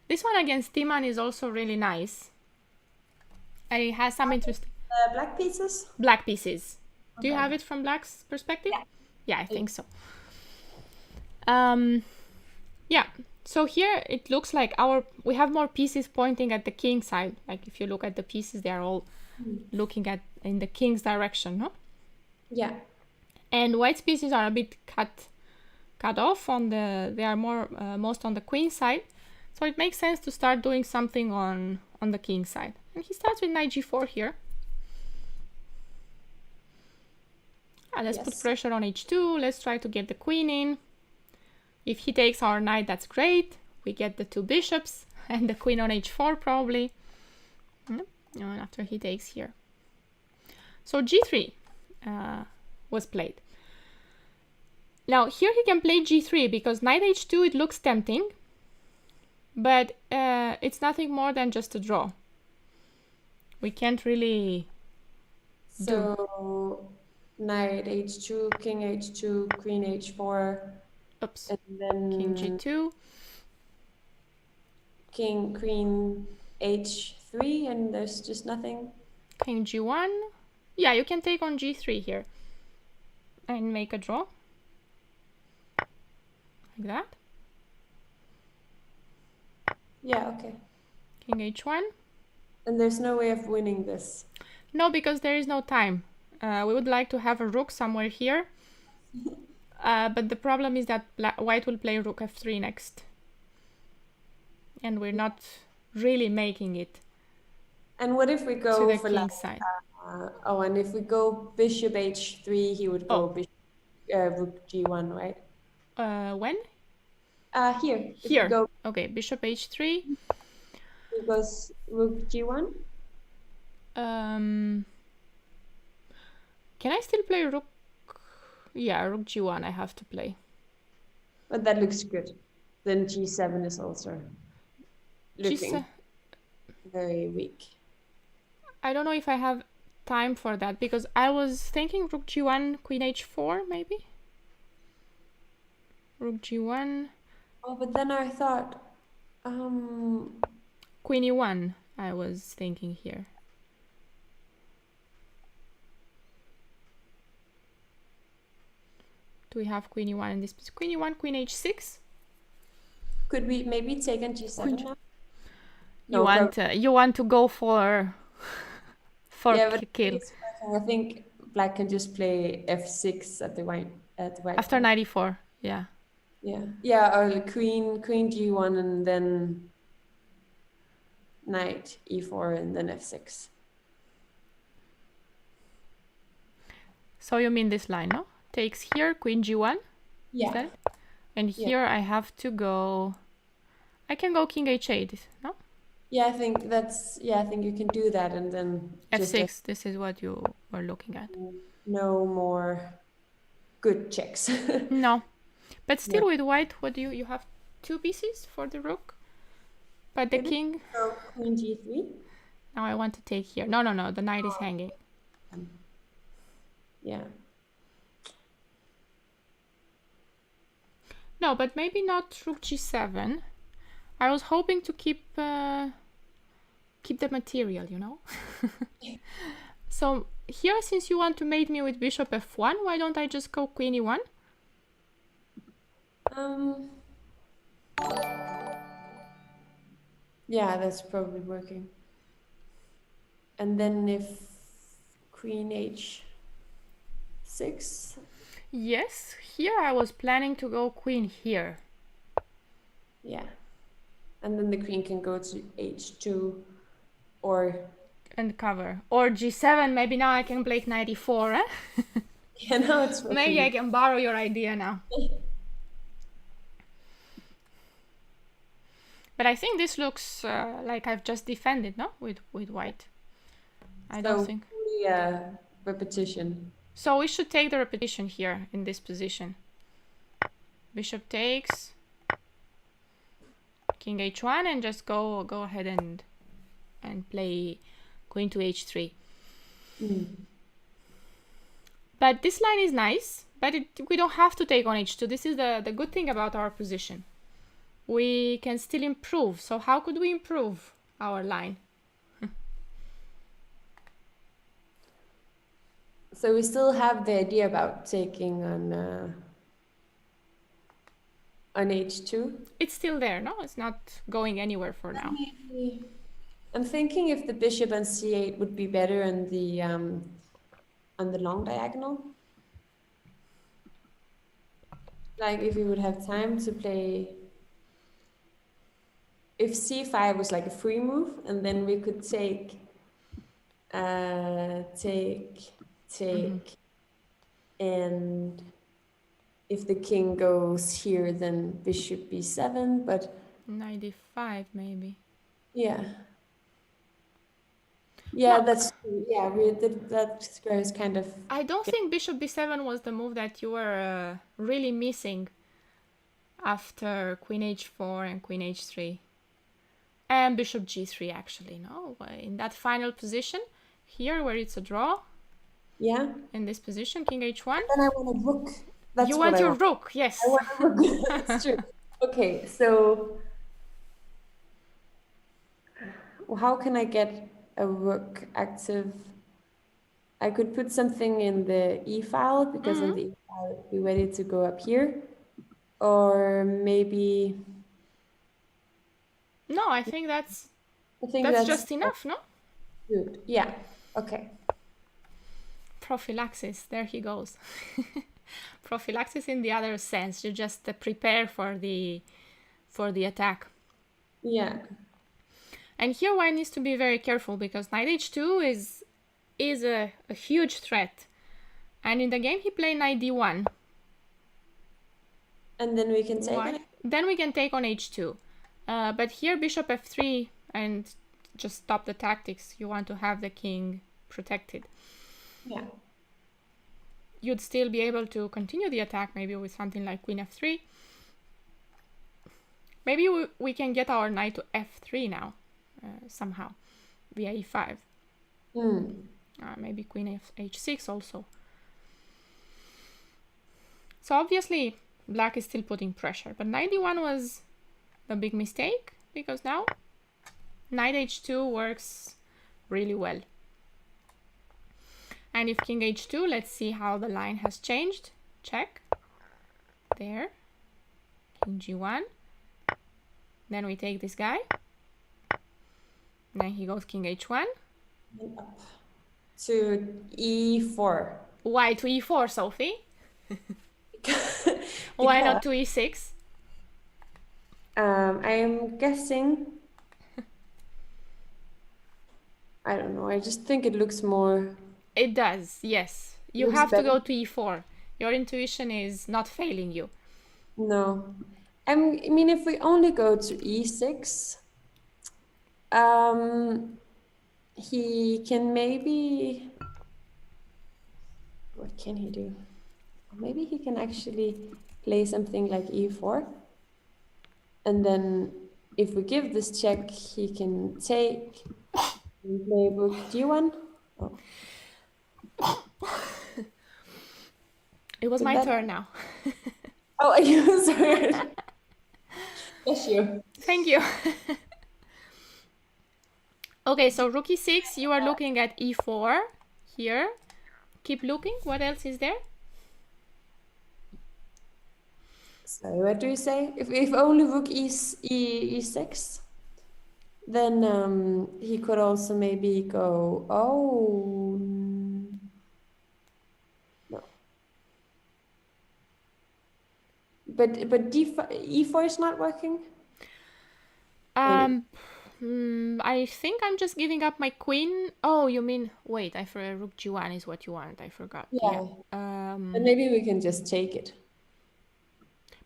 This one against Timan is also really nice. And it has some interesting... black pieces? Black pieces. Okay. Do you have it from Black's perspective? Yeah. Yeah, I think so. Yeah. So here it looks like we have more pieces pointing at the king side. Like if you look at the pieces, they are all looking in the king's direction, no? Yeah. And white's pieces are a bit cut off they are more most on the queen side. So it makes sense to start doing something on the king side. And he starts with knight g4 here. Let's put pressure on h2. Let's try to get the queen in. If he takes our knight, that's great. We get the two bishops and the queen on h4 probably. And after he takes here. So g3 was played. Now here he can play g3 because knight h2, it looks tempting. But it's nothing more than just a draw. We can't really So knight h2, king h2, queen h4. Oops. And then King g2. King, queen h3, and there's just nothing. King g1. Yeah, you can take on g3 here. and make a draw. Like that. Yeah, okay. King h1. And there's no way of winning this. No, because there is no time. We would like to have a rook somewhere here. But the problem is that white will play rook f3 next. And we're not really making it. And what if we go to the for king side? And if we go bishop h3, he would go rook g1, right? When? Here. Here. Go, okay, bishop h3. He goes rook g1. Can I still play rook? Yeah, rook g1 I have to play. But that looks good. Then g7 is also looking very weak. I don't know if I have time for that, because I was thinking rook g1, queen h4 maybe? Rook g1. Oh, but then I thought... Queen e1 I was thinking here. Do we have queen e1 in this? Queen e1, queen h6? Could we maybe take on g7 now? You want to go for kill. I think black can just play f6 at the white after 94. Yeah. Yeah, or queen g1 and then knight e4 and then f6. So you mean this line, no? Takes here, queen g1. Yeah. And here I have to go. I can go king h8, no? Yeah, I think you can do that, and then f6. This is what you were looking at. No more good checks. No, but still with white, what do you have? 2 pieces for the rook, but the king. So queen g3. Now I want to take here. No. The knight is hanging. Yeah. No, but maybe not rook g7. I was hoping to keep the material, you know. So here, since you want to mate me with bishop f1, why don't I just go queen e1? Yeah, that's probably working. And then if queen h6. Yes, here I was planning to go queen here. Yeah. And then the queen can go to h2 and cover. Or g7, maybe now I can play knight e4, eh? Yeah, now it's working. Maybe I can borrow your idea now. But I think this looks like I've just defended, no? With white. I don't think. Yeah, repetition. So we should take the repetition here in this position. Bishop takes. King h1 and just go ahead and play queen to h3. But this line is nice, but we don't have to take on h2. This is the good thing about our position. We can still improve. So how could we improve our line? So we still have the idea about taking on h2. It's still there, no? It's not going anywhere for now. I'm thinking if the bishop on c8 would be better on the long diagonal. Like if we would have time to play. If c5 was like a free move, and then we could take, and if the king goes here, then bishop b7, but 95 maybe. Yeah. Yeah, no. That's true. Yeah, that square is kind of... I don't think bishop b7 was the move that you were really missing after queen h4 and queen h3. And bishop g3 actually, no? In that final position, here where it's a draw. Yeah. In this position, king h1. Then I want a rook. That's you want your rook, yes. I want a rook. That's true. Okay, so how can I get a rook active? I could put something in the E file because then the E file would be ready to go up here. Or maybe No, I think that's that's just enough, no? good. Yeah. Okay. Prophylaxis, there he goes. Prophylaxis in the other sense, you just prepare for the attack. Yeah. And here one needs to be very careful because knight h2 is a huge threat. And in the game he played knight d1. And then we can take it. Then we can take on h2. But here bishop f3 and just stop the tactics. You want to have the king protected. Yeah. You'd still be able to continue the attack maybe with something like queen f3. Maybe we can get our knight to f3 now, somehow, via e5. Maybe queen h6 also. So obviously, black is still putting pressure, but knight d1 was a big mistake, because now knight h2 works really well. And if king h2, let's see how the line has changed. Check. There. King g1. Then we take this guy. Then he goes king h1. And up to e4. Why to e4, Sophie? Why not to e6? I'm guessing. I don't know. I just think it looks more. It does, yes. You have to go to e4. Your intuition is not failing you. No. I mean, if we only go to e6, he can maybe. What can he do? Maybe he can actually play something like e4. And then if we give this check, he can take and play rook d1. Oh. It was my turn now. Oh, are you sorry? Bless you. Thank you. Okay, so rook e6, you are looking at e4 here. Keep looking. What else is there? Sorry, what do you say? If only rook e6, then he could also maybe go. Oh no. But e4 is not working. I think I'm just giving up my queen. Oh, you mean wait? I forgot. Rook g1 is what you want. I forgot. Yeah. And maybe we can just take it.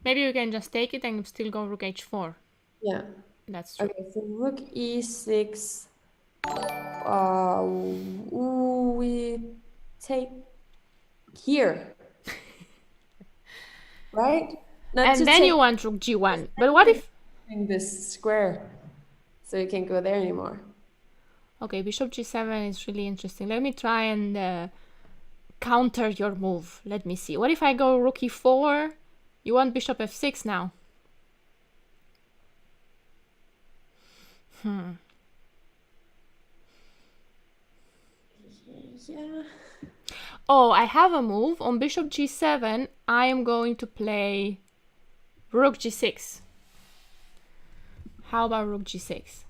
Maybe we can just take it and still go rook h4. Yeah, that's true. Okay, so rook e6. We take here, right? Not and then you want rook g1. But what if this square, so you can't go there anymore? Okay, bishop g7 is really interesting. Let me try and counter your move. Let me see. What if I go rook e4? You want bishop f6 now. Yeah. Oh, I have a move. On bishop g7, I am going to play rook g6. How about rook g6?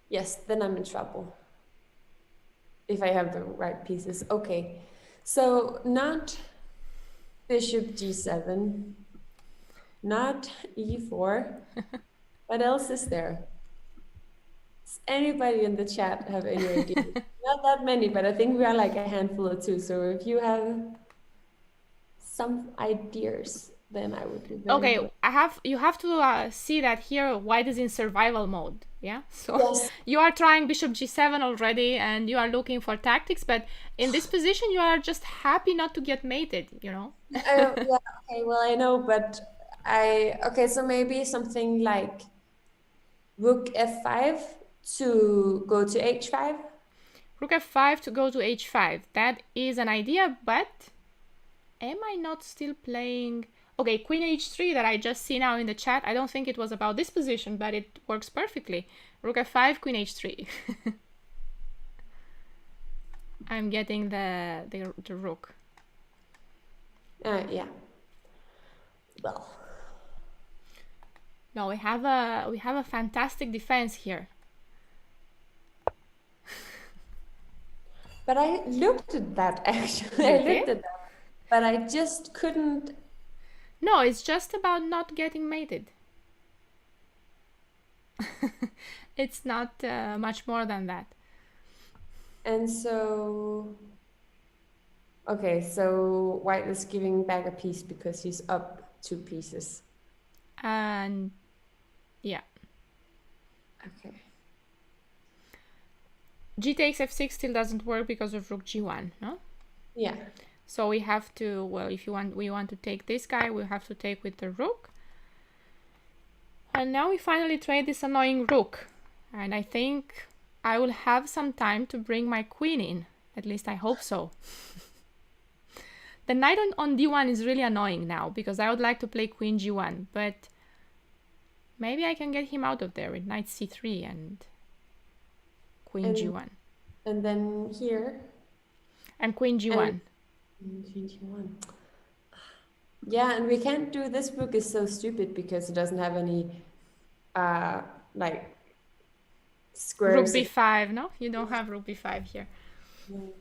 Yes, then I'm in trouble. If I have the right pieces. Okay. So not bishop g7, not e4. What else is there? Does anybody in the chat have any idea? Not that many, but I think we are like a handful or two. So if you have some ideas, then I would be very happy. You have to see that here white is in survival mode. Yeah, so yes. You are trying bishop g7 already and you are looking for tactics, but in this position you are just happy not to get mated, you know. Yeah, okay, well I know, but so maybe something like rook f5 to go to h5. Rook f5 to go to h5. That is an idea, but am I not still playing? Okay, queen h3 that I just see now in the chat. I don't think it was about this position, but it works perfectly. Rook f5, queen h3. I'm getting the rook. Yeah. Well. No, we have a fantastic defense here. But I looked at that actually. You I looked did? at that, but I just couldn't. No, it's just about not getting mated. It's not much more than that. And so, okay, so white is giving back a piece because he's up 2 pieces. And yeah, Okay. g takes f6 still doesn't work because of rook g1, no? Yeah. So we have to, well, if we want to take this guy, we have to take with the rook. And now we finally trade this annoying rook. And I think I will have some time to bring my queen in. At least I hope so. The knight on d1 is really annoying now, because I would like to play queen g1, but maybe I can get him out of there with knight c3 and queen g1. And then here. And queen g1. And queen g1. Yeah, and we can't do this book is so stupid because it doesn't have any like squares. Rook b5, no? You don't have rook b5 here. Mm.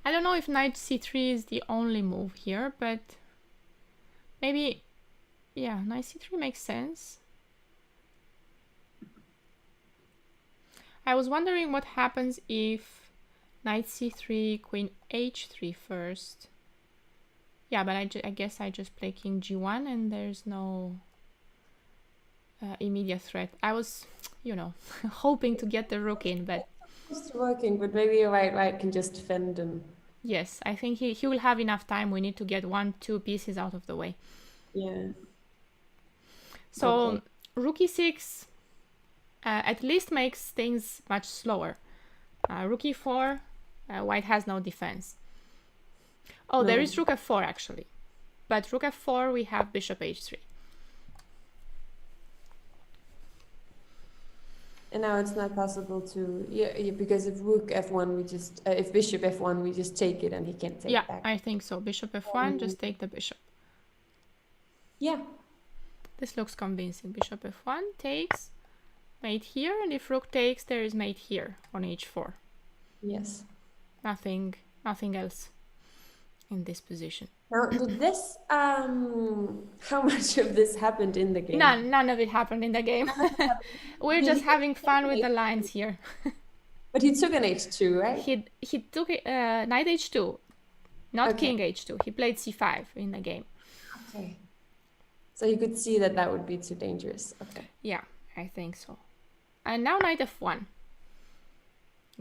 I don't know if knight c3 is the only move here, but maybe, yeah, knight c3 makes sense. I was wondering what happens if knight c3, queen h3 first. Yeah, but I guess I just play king g1 and there's no immediate threat. I was, you know, hoping to get the rook in, but It's working, but maybe white can just defend and. yes, I think he will have enough time. We need to get 1-2 pieces out of the way. Yeah. So Okay. rook e6 at least makes things much slower. Rook e4, white has no defense. Oh, there is rook f4 actually. But rook f4, we have bishop h3. And now it's not possible to, because if rook f1, we just, if bishop f1, we just take it and he can't take Yeah, back. I think so. Bishop f1, just take the bishop. Yeah. This looks convincing. Bishop f1 takes, mate here, and if rook takes, there is mate here on h4. Yes. Nothing else in this position. Now, did this, how much of this happened in the game? None of it happened in the game. We're just having fun with the lines here. But he took an h2, right? He took knight h2, not Okay. king h2. He played c5 in the game. Okay. So you could see that would be too dangerous. Okay. Yeah, I think so. And now knight f1.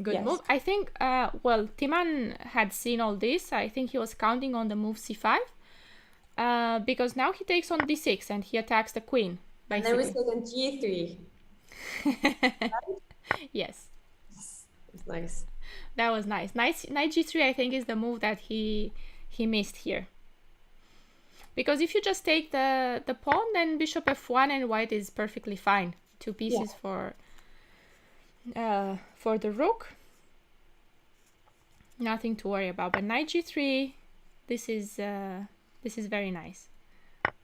Good Yes. move. I think, well, Timan had seen all this. I think he was counting on the move c5. Because now he takes on d6 and he attacks the queen, And then basically. we took on g3. Yes, It's nice. that was nice. Knight g3, I think, is the move that he missed here. Because if you just take the pawn, then bishop f1 and white is perfectly fine. 2 pieces for the rook. Nothing to worry about. But knight g3, this is very nice.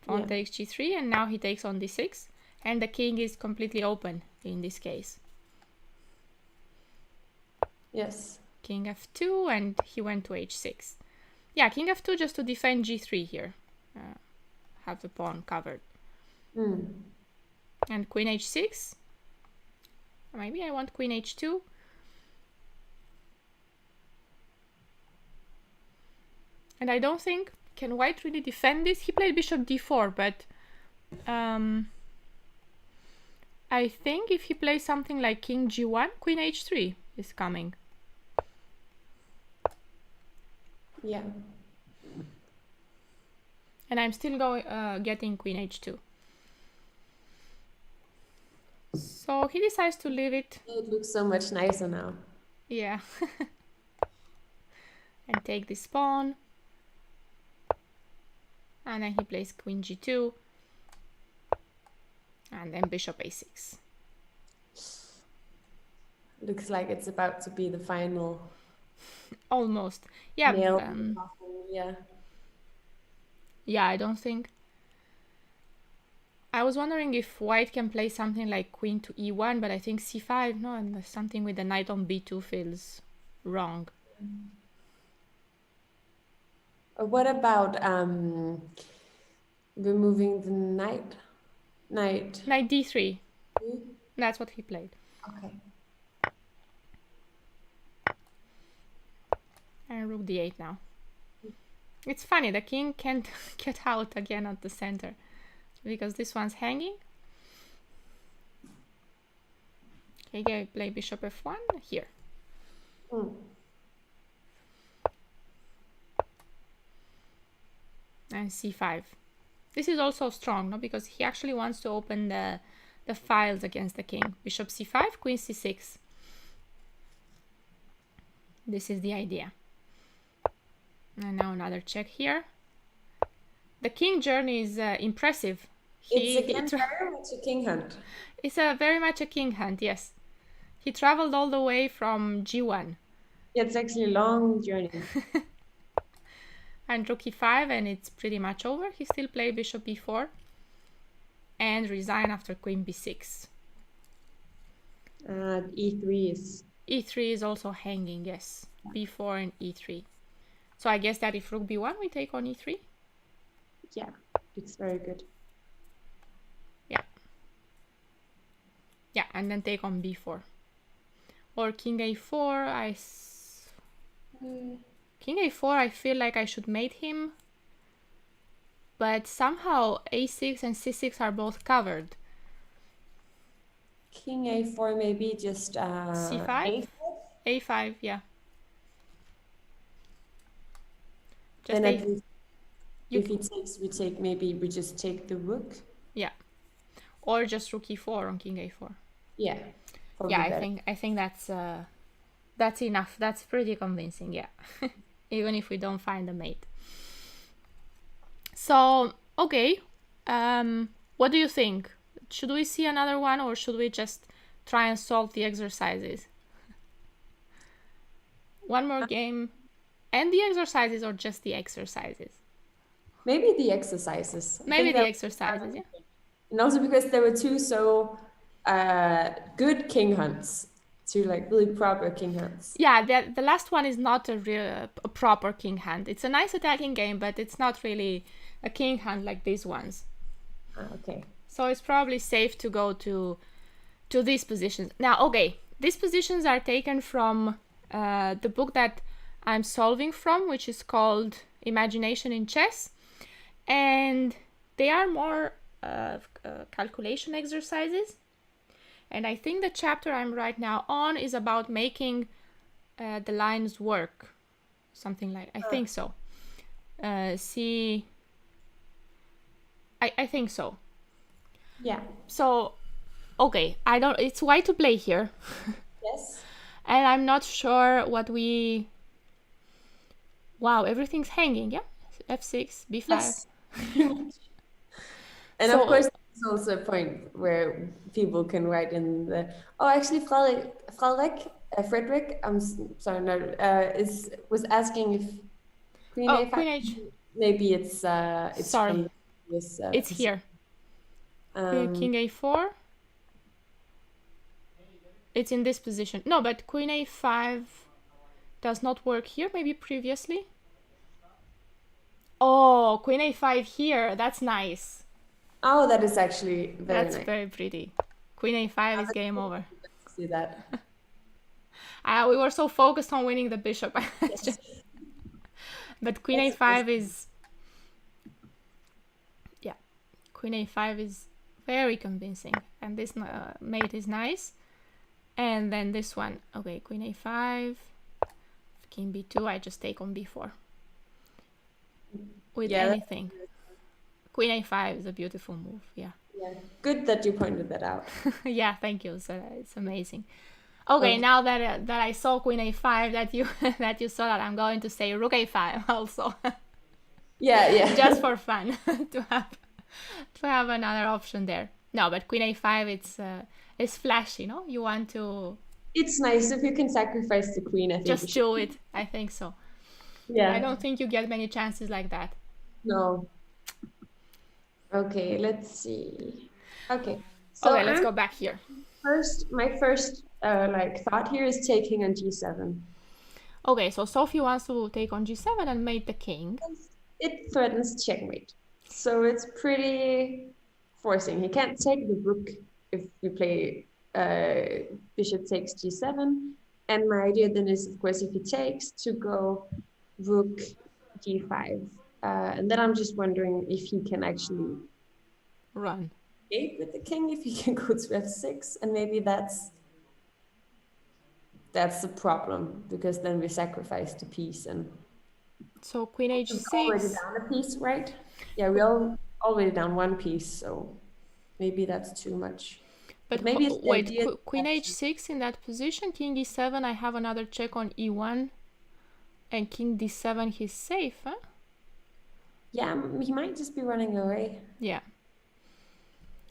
Pawn takes g3, and now he takes on d6, and the king is completely open in this case. Yes. King f2, and he went to h6. Yeah, king f2 just to defend g3 here. Have the pawn covered. And queen h6. Maybe I want queen h2. And I don't think, can white really defend this? He played bishop d4, but I think if he plays something like king g1, queen h3 is coming. Yeah. And I'm still getting queen h2. So he decides to leave it. It looks so much nicer now. Yeah. And take this pawn. And then he plays queen g2. And then bishop a6. Looks like it's about to be the final. almost. Yeah, nail in the coffin. Yeah. yeah, I don't think. I was wondering if white can play something like queen to e1, but I think c5, no, and something with the knight on b2 feels wrong. What about removing the knight? Knight. Knight d3. Hmm? That's what he played. Okay. And rook d8 now. It's funny, the king can't get out again at the center because this one's hanging. Okay, play bishop f1 here. Mm. And c5. This is also strong, no? Because he actually wants to open the files against the king. Bishop c5, queen c6. This is the idea. And now another check here. The king journey is impressive. It's again very much a king hunt. It's very much a king hunt, yes. He traveled all the way from g1. Yeah, it's actually a long journey. And rook e5, and it's pretty much over. He still played bishop b4 and resign after queen b6. E3 is... E3 is also hanging, yes. B4 and e3. So I guess that if rook b1, we take on e3? Yeah, it's very good. Yeah. Yeah, and then take on b4. Or king a4, King a4, I feel like I should mate him. But somehow a6 and c6 are both covered. King a4, maybe just c5? a5? a5, yeah. Just then at least if he takes, we just take the rook. Yeah. Or just rook e4 on king a4. Yeah. Yeah, I think that's enough. That's pretty convincing, yeah. Even if we don't find a mate. So, okay. What do you think? Should we see another one, or should we just try and solve the exercises? One more game. And the exercises, or just the exercises? Maybe the exercises. Maybe the exercises, yeah. And also because there were two so good king hunts. Two like really proper king hunts. Yeah, the last one is not a proper king hunt. It's a nice attacking game, but it's not really a king hunt like these ones. Okay. So it's probably safe to go to these positions. Now, okay, these positions are taken from the book that I'm solving from, which is called Imagination in Chess. And they are more calculation exercises. And I think the chapter I'm right now on is about making the lines work. Something like, I think so. I think so. Yeah. So, okay, it's white to play here. Yes. And I'm not sure what wow, everything's hanging, yeah? F6, B5. Yes. And so, of course, there's also a point where people can write in the... Oh, actually, Frederick, I'm sorry, no, was asking if Queen A5... Queen H. Maybe it's sorry. This, it's here. King A4. It's in this position. No, but Queen A5 does not work here, maybe previously. Oh, Queen A5 here. That's nice. Oh, that is actually very nice. That's very pretty. Queen A5 is game over. See that. We were so focused on winning the bishop. Yes. But Queen A5 is... Yeah. Queen A5 is very convincing. And this mate is nice. And then this one. Okay, Queen A5. King B2. I just take on B4. With anything. Queen A5 is a beautiful move. Yeah. Yeah. Good that you pointed that out. Yeah, thank you. So it's amazing. Okay, now that I saw Queen A5, that you saw that, I'm going to say Rook A5 also. Yeah. Just for fun to have another option there. No, but Queen A5, it's flashy, no? You want to It's nice if you can sacrifice the queen. I think we Just should. do it. I think so. I Yeah. don't think you get many chances like that. No. Okay, let's see. Okay. So Okay, let's go back here. my first like thought here is taking on g7. Okay, so Sofie wants to take on g7 and mate the king. It threatens checkmate. So it's pretty forcing. He can't take the rook if we play bishop takes g7. And my idea then is, of course, if he takes, to go rook g5. And then I'm just wondering if he can actually Run. escape with the king, if he can go to f6. And maybe that's the problem, because then we sacrifice the piece and So queen we're already h6. down a piece, right? Yeah, we're already down one piece, so maybe that's too much. But maybe it's the wait, idea queen that, h6 in that position, king e7, I have another check on e1, and king d7, he's safe, huh? yeah, he might just be running away. Yeah.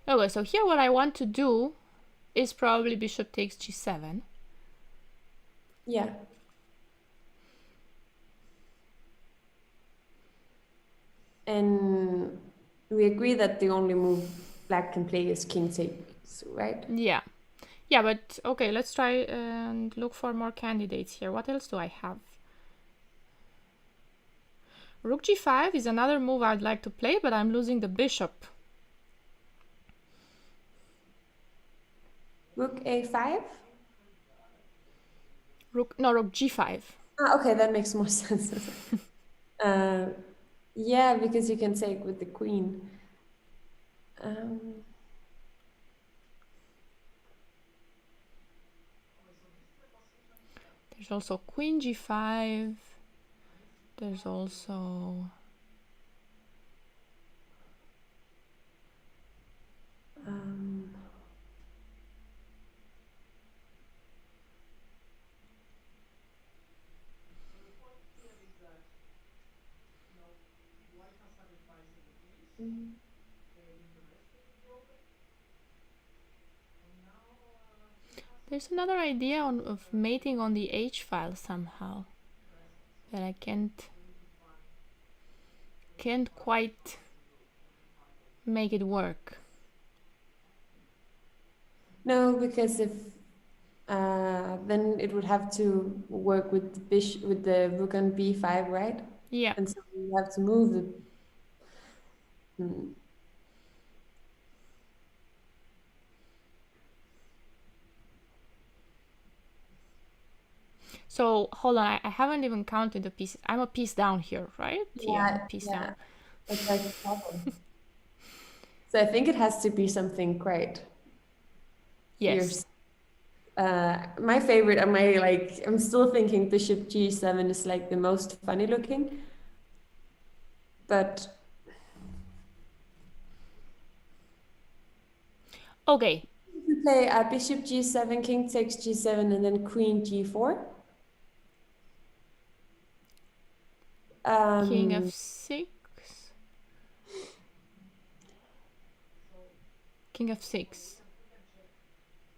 Okay, so here what I want to do is probably bishop takes g7. Yeah. And we agree that the only move black can play is king takes, right? Yeah. Yeah, but okay, let's try and look for more candidates here. What else do I have? Rook g5 is another move I'd like to play, but I'm losing the bishop. Rook a5? Rook g5. Ah, okay, that makes more sense. Yeah, because you can take with the queen. There's also queen g5. There's also there's another idea of mating on the H file somehow that I can't quite make it work. No, because if then it would have to work with the bishop, with the rook on b5, right? Yeah. And so you have to move the. So hold on, I haven't even counted the pieces. I'm a piece down here, right? Yeah, I'm a piece down. That's like a problem. So I think it has to be something quite Yes. fierce. My favorite, I'm still thinking bishop g7 is like the most funny looking, but okay. you play bishop g7, king takes g7, and then queen g4. King f6. King f6.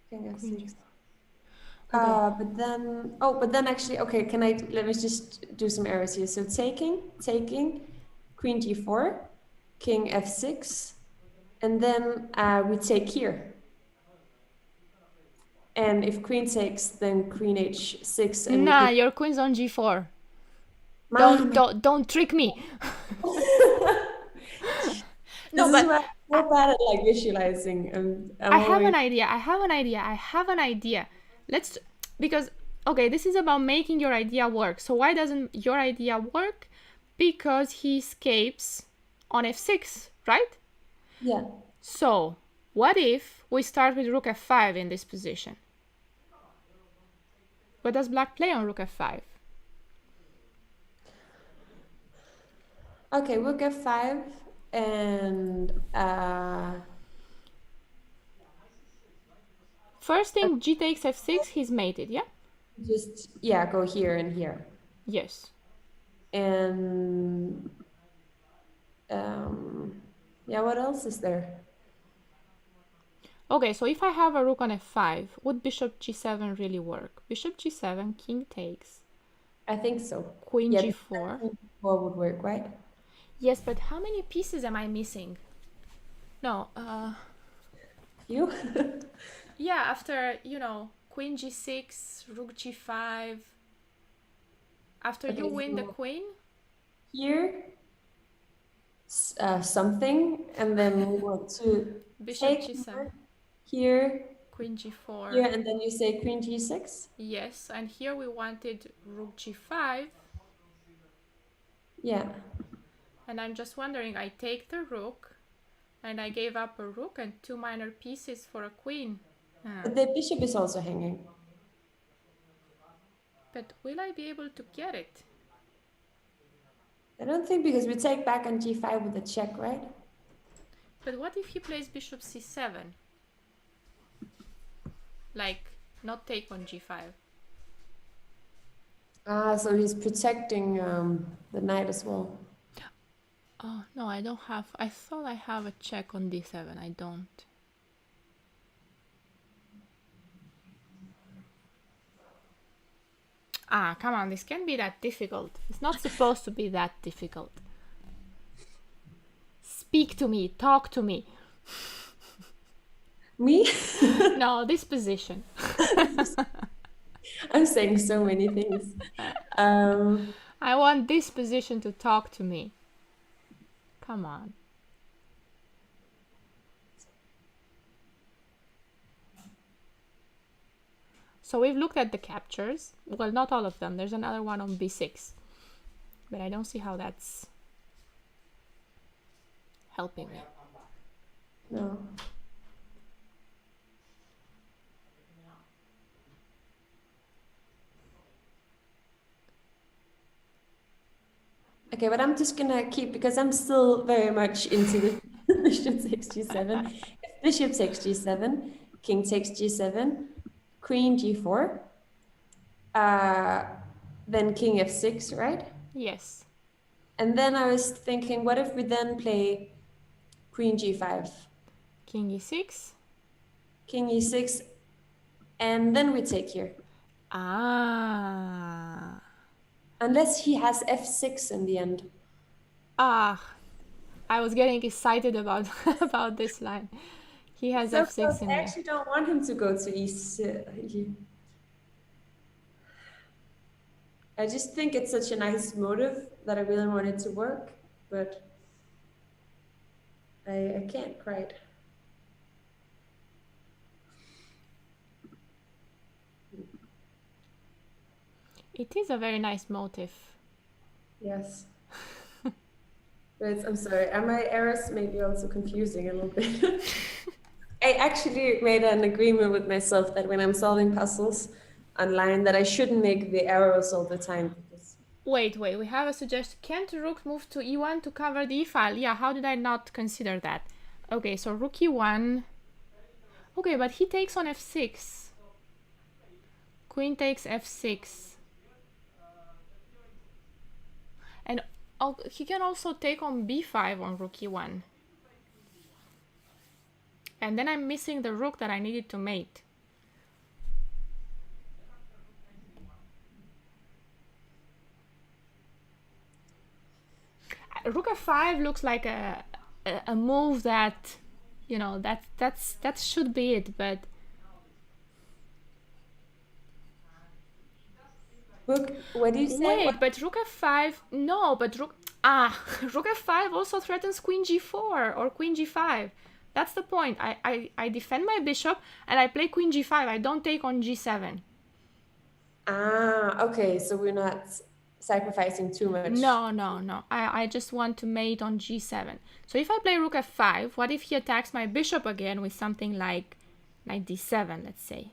King f6. Okay. But then actually, okay, let me just do some errors here. So taking, queen g4, king f6, and then we take here. And if queen takes, then queen h6. And nah, your queen's on g4. Don't trick me. No, but I'm so bad at like visualizing. I have an idea. Because okay, this is about making your idea work. So why doesn't your idea work? Because he escapes on f6, right? Yeah. So what if we start with rook f5 in this position? What does black play on rook f5? Okay, rook f5 and first thing, g takes f6, he's mated, yeah? just go here and here. Yes. And what else is there? Okay, so if I have a rook on f5, would bishop g7 really work? Bishop g7, king takes, I think so. queen Yeah, g4. queen g4 would work, right? Yes, but how many pieces am I missing? No, You? yeah, after, queen g6, rook g5, after you Okay, win the so queen, here, something, and then we want to bishop take g7, here, queen g4. here, and then you say queen g6? Yes, and here we wanted rook g5, Yeah. and I'm just wondering, I take the rook, and I gave up a rook and 2 minor pieces for a queen. But the bishop is also hanging. But will I be able to get it? I don't think, because we take back on g5 with a check, right? But what if he plays bishop c7? Like, not take on g5. Ah, so he's protecting the knight as well. Oh, no, I don't have... I thought I have a check on d7. I don't. Ah, come on, this can't be that difficult. It's not supposed to be that difficult. Speak to me, talk to me. Me? No, this position. I'm saying so many things. I want this position to talk to me. Come on. So we've looked at the captures. Well, not all of them. There's another one on b6. But I don't see how that's helping me. No. Okay, but I'm just gonna keep, because I'm still very much into the bishop takes g7. If bishop takes g7, king takes g7, queen g4, then king f6, right? Yes. And then I was thinking, what if we then play queen g5, King e6. king e6, and then we take here. Ah. Unless he has f6 in the end. Ah. I was getting excited about about this line. He has So f6 close. in I there. actually don't want him to go to e6. I just think it's such a nice motive that I really want it to work, but I can't quite. It is a very nice motif. Yes. But I'm sorry, are my errors maybe also confusing a little bit? I actually made an agreement with myself that when I'm solving puzzles online, that I shouldn't make the errors all the time. Because Wait, we have a suggestion. Can't rook move to e1 to cover the e-file? Yeah, how did I not consider that? Okay, so rook e1. Okay, but he takes on f6. Queen takes f6. And he can also take on b5 on rook e1. And then I'm missing the rook that I needed to mate. Rook f5 looks like a move that, that should be it, but Rook, what do you say? wait, but rook f5, no, but rook rook f5 also threatens queen g4 or queen g5. That's the point. I defend my bishop and I play queen g5. I don't take on g7. Ah, okay, so we're not sacrificing too much. No. I just want to mate on g7. So if I play rook f5, what if he attacks my bishop again with something like knight d7, let's say?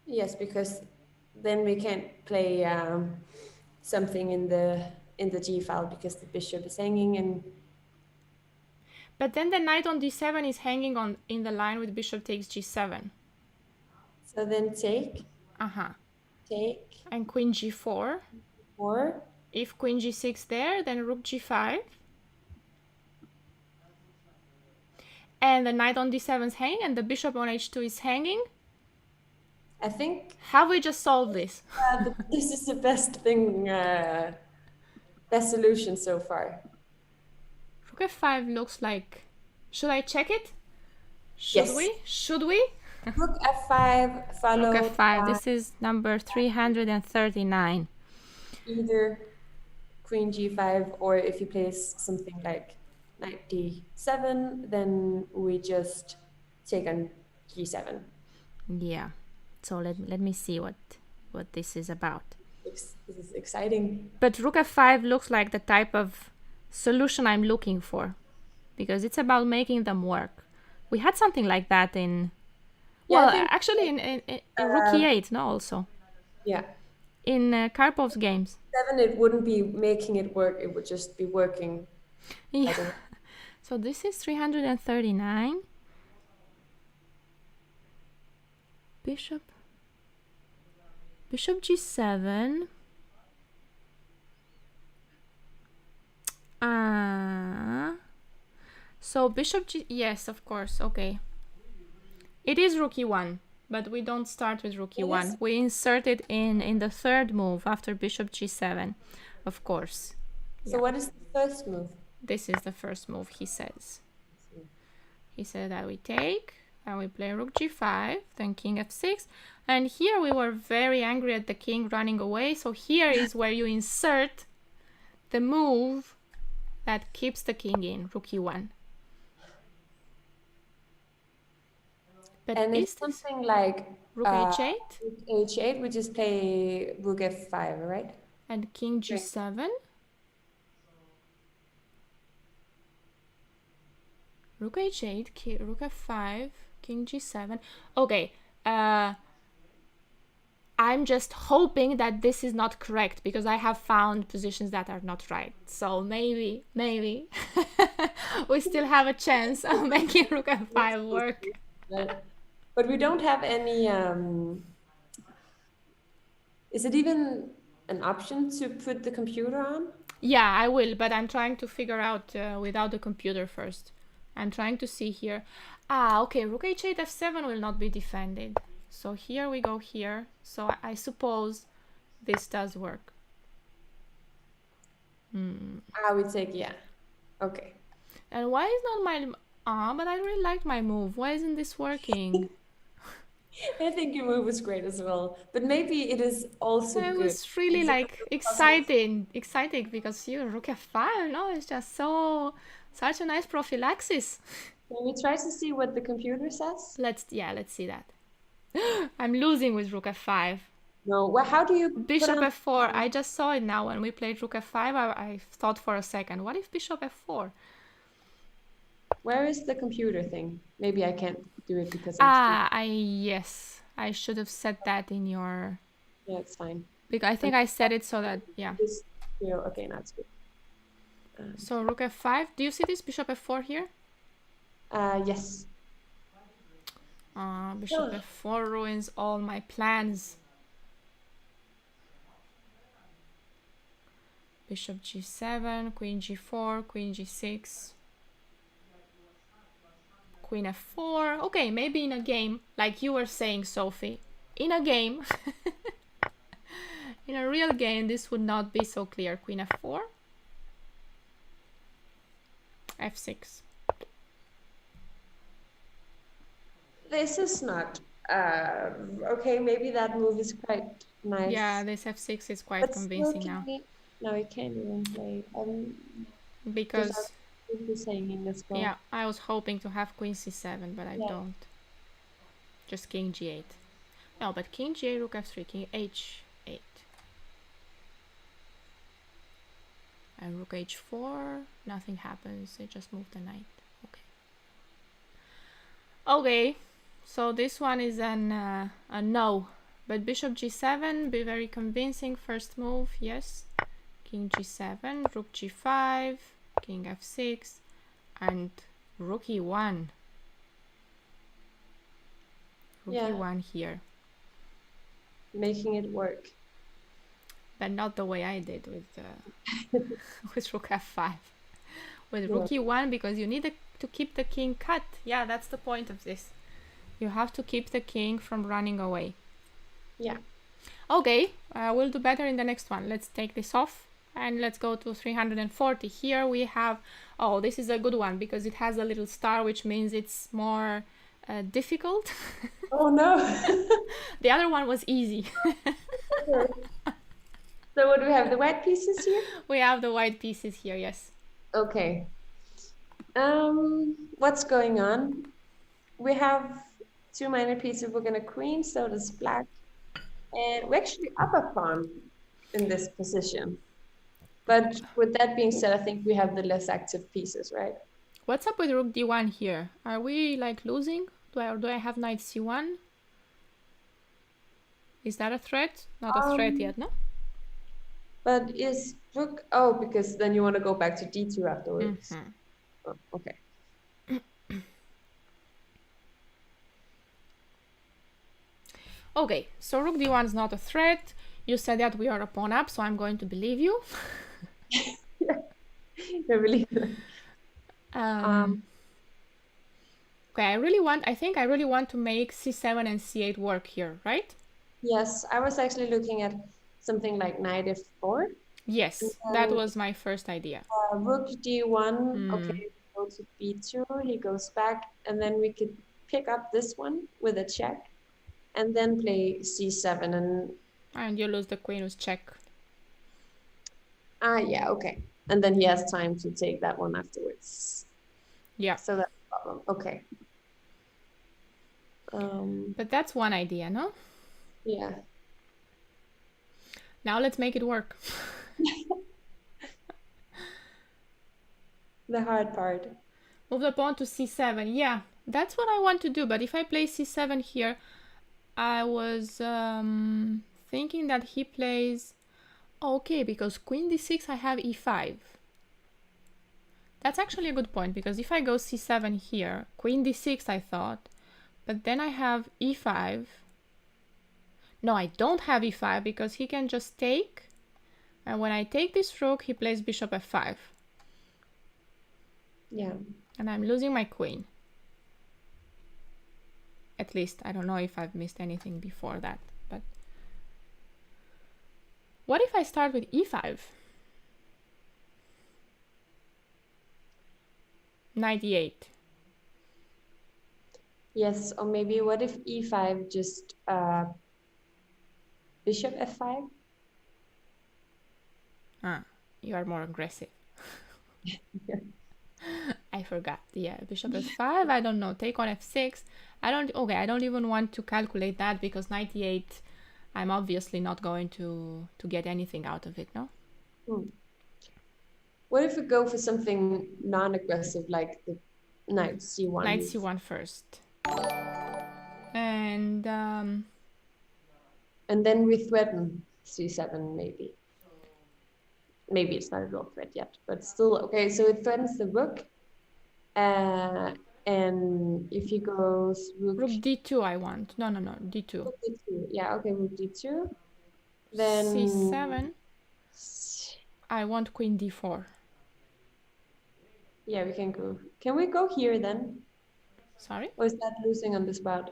Yes, because then we can't play something in the G file because the bishop is hanging and. But then the knight on d7 is hanging on in the line with bishop takes g7. So then take, Uh-huh. take, And queen g4. 4. If queen g6 there, then rook g5. And the knight on d7 is hanging, and the bishop on h2 is hanging. I think Have we just solved this? this is the best thing, best solution so far. Rook f5 looks like... Should I check it? Should Yes. we? Should we? Rook f5 followed Rook f5. by This is number 339. either queen g5, or if you place something like knight d7, then we just take on g7. Yeah. So let me see what this is about. This is exciting. But rook f5 looks like the type of solution I'm looking for, because it's about making them work. We had something like that in... Yeah, well, I think, actually in rook e8, no, also. yeah. In Karpov's games. 7, it wouldn't be making it work, it would just be working. Yeah. So this is 339. Bishop g7. So bishop g... yes, of course, okay. It is rook e1, but we don't start with rook e1. We insert it in the third move after bishop g7, of course. So what is the first move? This is the first move, he says. He said that we take, and we play rook g5, then king f6. And here we were very angry at the king running away. So here is where you insert the move that keeps the king in, rook e1. But And is it's something like rook h8? Rook h8, we just play rook f5, right? And king g7? Rook h8, rook f5, king g7. Okay, I'm just hoping that this is not correct, because I have found positions that are not right. So maybe we still have a chance of making rook f5 work. But we don't have any... is it even an option to put the computer on? Yeah, I will, but I'm trying to figure out without the computer first. I'm trying to see here. Okay, rook h8, f7 will not be defended. So here we go here. So I suppose this does work. We take, yeah. Okay. And why is not my... but I really liked my move. Why isn't this working? I think your move was great as well. But maybe it is also good. It was really like exciting because you rook f5, no? It's just such a nice prophylaxis. Can we try to see what the computer says? Let's see that. I'm losing with rook f5. No, well, how do you... Bishop f4. I just saw it now when we played rook f5. I thought for a second, what if bishop f4? Where is the computer thing? Maybe I can't do it because yes. I should have said that in your... Yeah, it's fine. Because I think I said it so that, yeah. Okay, that's good. So rook f5. Do you see this bishop f4 here? Yes. Bishop f4 ruins all my plans. Bishop g7, queen g4, queen g6, queen f4. Okay, maybe in a game, like you were saying, Sophie. In a game, in a real game, this would not be so clear. Queen f4, f6. This is not... okay, maybe that move is quite nice. Yeah, this f6 is quite convincing now. No, you can't even play. Because hanging as well. yeah, I was hoping to have queen c7, but I don't. Just king g8. No, but king g8, rook f3, king h8. And rook h4, nothing happens. They just move the knight. Okay, so this one is a no. But bishop g7, be very convincing. First move, yes. King g7, rook g5, king f6, and rook e1. Rook e1 here. making it work. But not the way I did with with rook f5. With Yeah. rook e1, because you need to keep the king cut. Yeah, that's the point of this. You have to keep the king from running away. Yeah. Okay, we'll do better in the next one. Let's take this off and let's go to 340. Here we have, oh, this is a good one because it has a little star, which means it's more difficult. Oh no. The other one was easy. Okay. So what do we have? The white pieces here? We have the white pieces here, yes. Okay. What's going on? We have two minor pieces. We're gonna queen, so does black. And we actually up a pawn in this position. But with that being said, I think we have the less active pieces, right? What's up with rook d1 here? Are we like losing? Do I have knight c1? Is that a threat? Not a threat yet, no? But is rook, oh, because then you want to go back to d2 afterwards. Mm-hmm. Oh, okay. Okay, so rook d1 is not a threat. You said that we are a pawn up, so I'm going to believe you. I really. Okay, I think I really want to make c7 and c8 work here, right? Yes, I was actually looking at something like knight f4. Yes, that was my first idea. Rook d1, okay, go to b2, he goes back, and then we could pick up this one with a check, and then play c7 and you lose the queen with check. Yeah, okay. And then he has time to take that one afterwards. Yeah. So that's the problem. Okay. But that's one idea, no? Yeah. Now let's make it work. The hard part. Move the pawn to c7. Yeah, that's what I want to do. But if I play c7 here, I was thinking that he plays... Okay, because queen d6, I have e5. That's actually a good point, because if I go c7 here, queen d6 I thought, but then I have e5. No, I don't have e5 because he can just take, and when I take this rook, he plays bishop f5. Yeah. And I'm losing my queen. At least, I don't know if I've missed anything before that, but... What if I start with e5? Knight e8. Yes, or maybe what if e5 just bishop f5? Ah, you are more aggressive. Yeah. I forgot. Yeah, bishop f5, I don't know. Take on f6. I don't even want to calculate that because knight e8, I'm obviously not going to get anything out of it, no? What if we go for something non-aggressive like the knight c1? Knight c1 first. And then we threaten c7 maybe. Maybe it's not a real threat yet, but still, okay, so it threatens the rook. And if he goes rook d2 I want. No, d2. Rook d2. Yeah, okay, rook d2. Then c7. I want queen d4. Yeah, we can go. Can we go here then? Sorry? Or is that losing on the spot?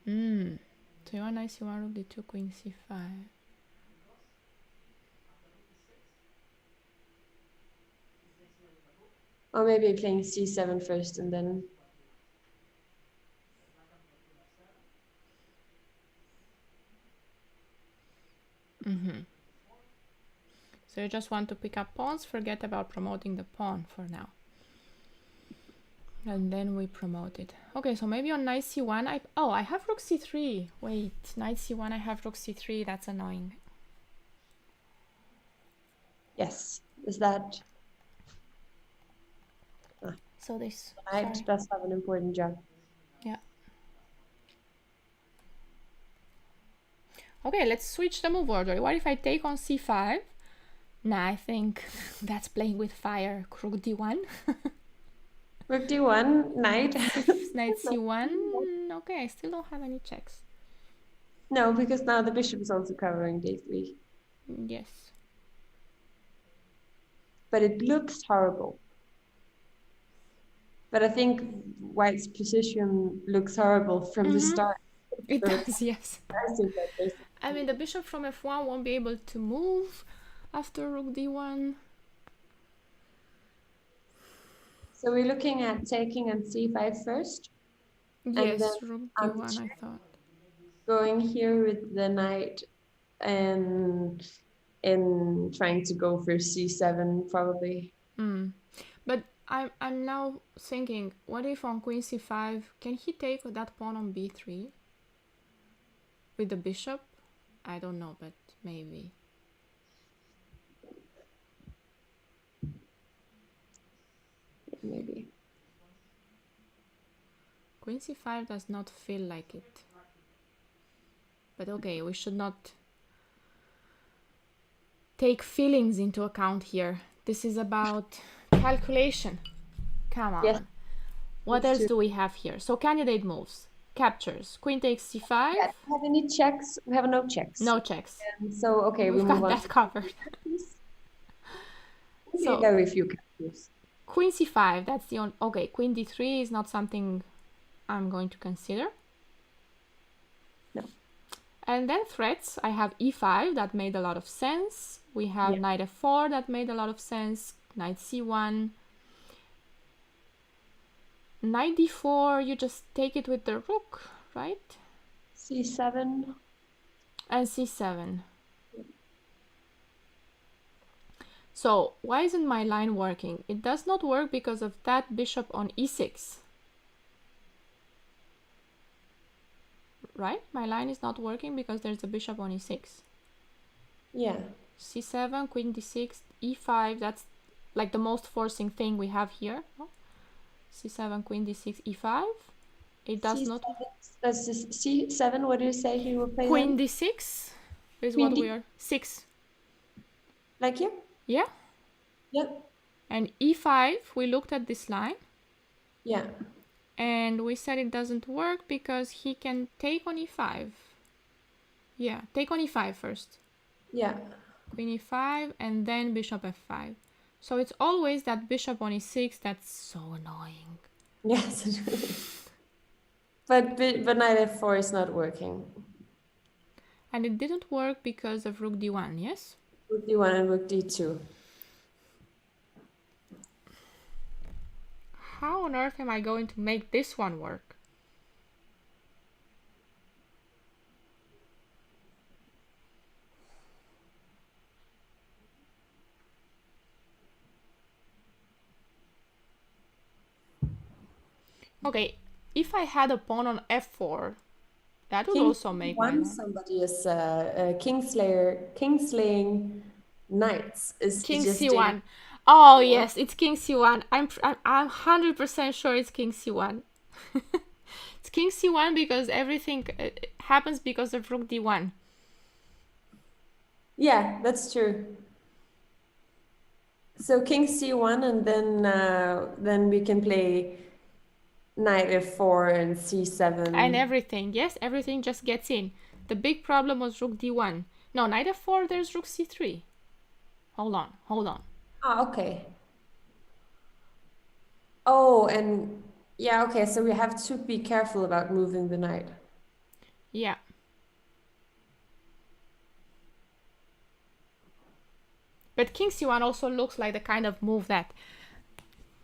So you want knight c1, rook d2, queen c5. Or maybe playing c7 first and then... So you just want to pick up pawns, forget about promoting the pawn for now. And then we promote it. Okay, so maybe on knight c1, I have rook c3. Wait, knight c1, I have rook c3. That's annoying. Yes, is that... So this... Knight does have an important job. Yeah. Okay, let's switch the move order. What if I take on c5? Nah, I think that's playing with fire. Rook d1. Rook d1, knight. Knight c1. Okay, I still don't have any checks. No, because now the bishop is also covering d3. Yes. But it looks horrible. But I think white's position looks horrible from the start. It So does, yes. basically. I mean, the bishop from f1 won't be able to move after rook d1. So we're looking at taking on c5 first. And then Yes, rook d1, I thought. going here with the knight and trying to go for c7 probably. But I'm now thinking, what if on queen c5, can he take that pawn on b3 with the bishop? I don't know, but maybe. Maybe. Queen c5 does not feel like it. But okay, we should not take feelings into account here. This is about calculation. Come on. Yes. What else do we have here? So candidate moves. Captures. Queen takes c5. Yeah, do we have any checks? We have no checks. No checks. So okay, We've we got move on. that covered. So very few captures. Queen c5, that's the only... Okay, queen d3 is not something I'm going to consider. No. And then threats. I have e5, that made a lot of sense. We have knight f4, that made a lot of sense. Knight c1. Knight d4, you just take it with the rook, right? c7. And c7. So why isn't my line working? It does not work because of that bishop on e6. Right? My line is not working because there's a bishop on e6. Yeah. c7, queen d6, e5, that's like the most forcing thing we have here. No? c7, queen d6, e5. It does C7, not... That's c7, what do you say he will play Queen then? d6 is Queen what D? we are... 6. Like here? Yeah? Yep. And e5, we looked at this line. Yeah. And we said it doesn't work because he can take on e5. Yeah, take on e5 first. Yeah. Queen e5 and then bishop f5. So it's always that bishop on e6 that's so annoying. Yes, it is. But knight f4 is not working. And it didn't work because of rook d1, yes? Rook d1 and rook d2. How on earth am I going to make this one work? Okay, if I had a pawn on f4, that would also make my line. Somebody is kingslaying knights is King just c1. Oh yes, it's king c1. I'm 100% sure it's king c1. It's king c1 because everything happens because of rook d1. Yeah, that's true. So king c1 and then we can play knight f4 and c7. And everything, yes, everything just gets in. The big problem was rook d1. No, knight f4, there's rook c3. Hold on. Ah, okay. Oh, and yeah, okay, so we have to be careful about moving the knight. Yeah. But king c1 also looks like the kind of move that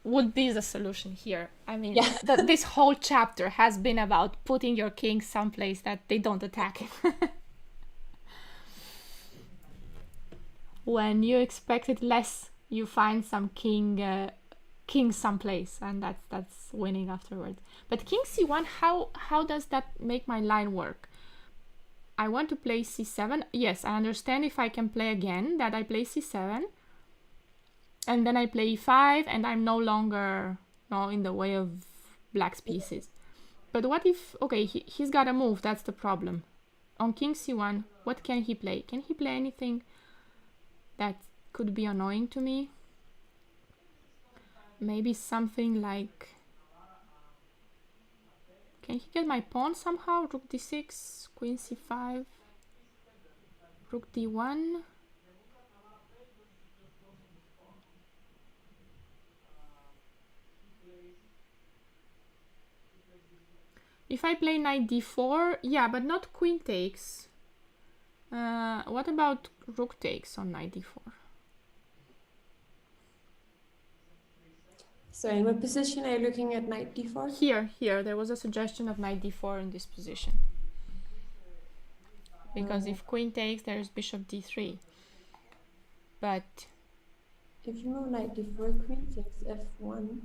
would be the solution here. I mean, this whole chapter has been about putting your king someplace that they don't attack him. When you expect it less, you find some king someplace, and that's winning afterwards. But king c1, how does that make my line work? I want to play c7. Yes, I understand if I can play again that I play c7 and then I play e5 and I'm no longer in the way of black's pieces. But what if, okay, he's got a move, that's the problem. On king c1, what can he play? Can he play anything that could be annoying to me? maybe something like... Can he get my pawn somehow? Rook d6, queen c5, rook d1. If I play knight d4, yeah, but not queen takes. What about rook takes on knight d4? So in what position are you looking at knight d4? Here. There was a suggestion of knight d4 in this position. Because if queen takes, there's bishop d3. But... if you move knight d4, queen takes f1.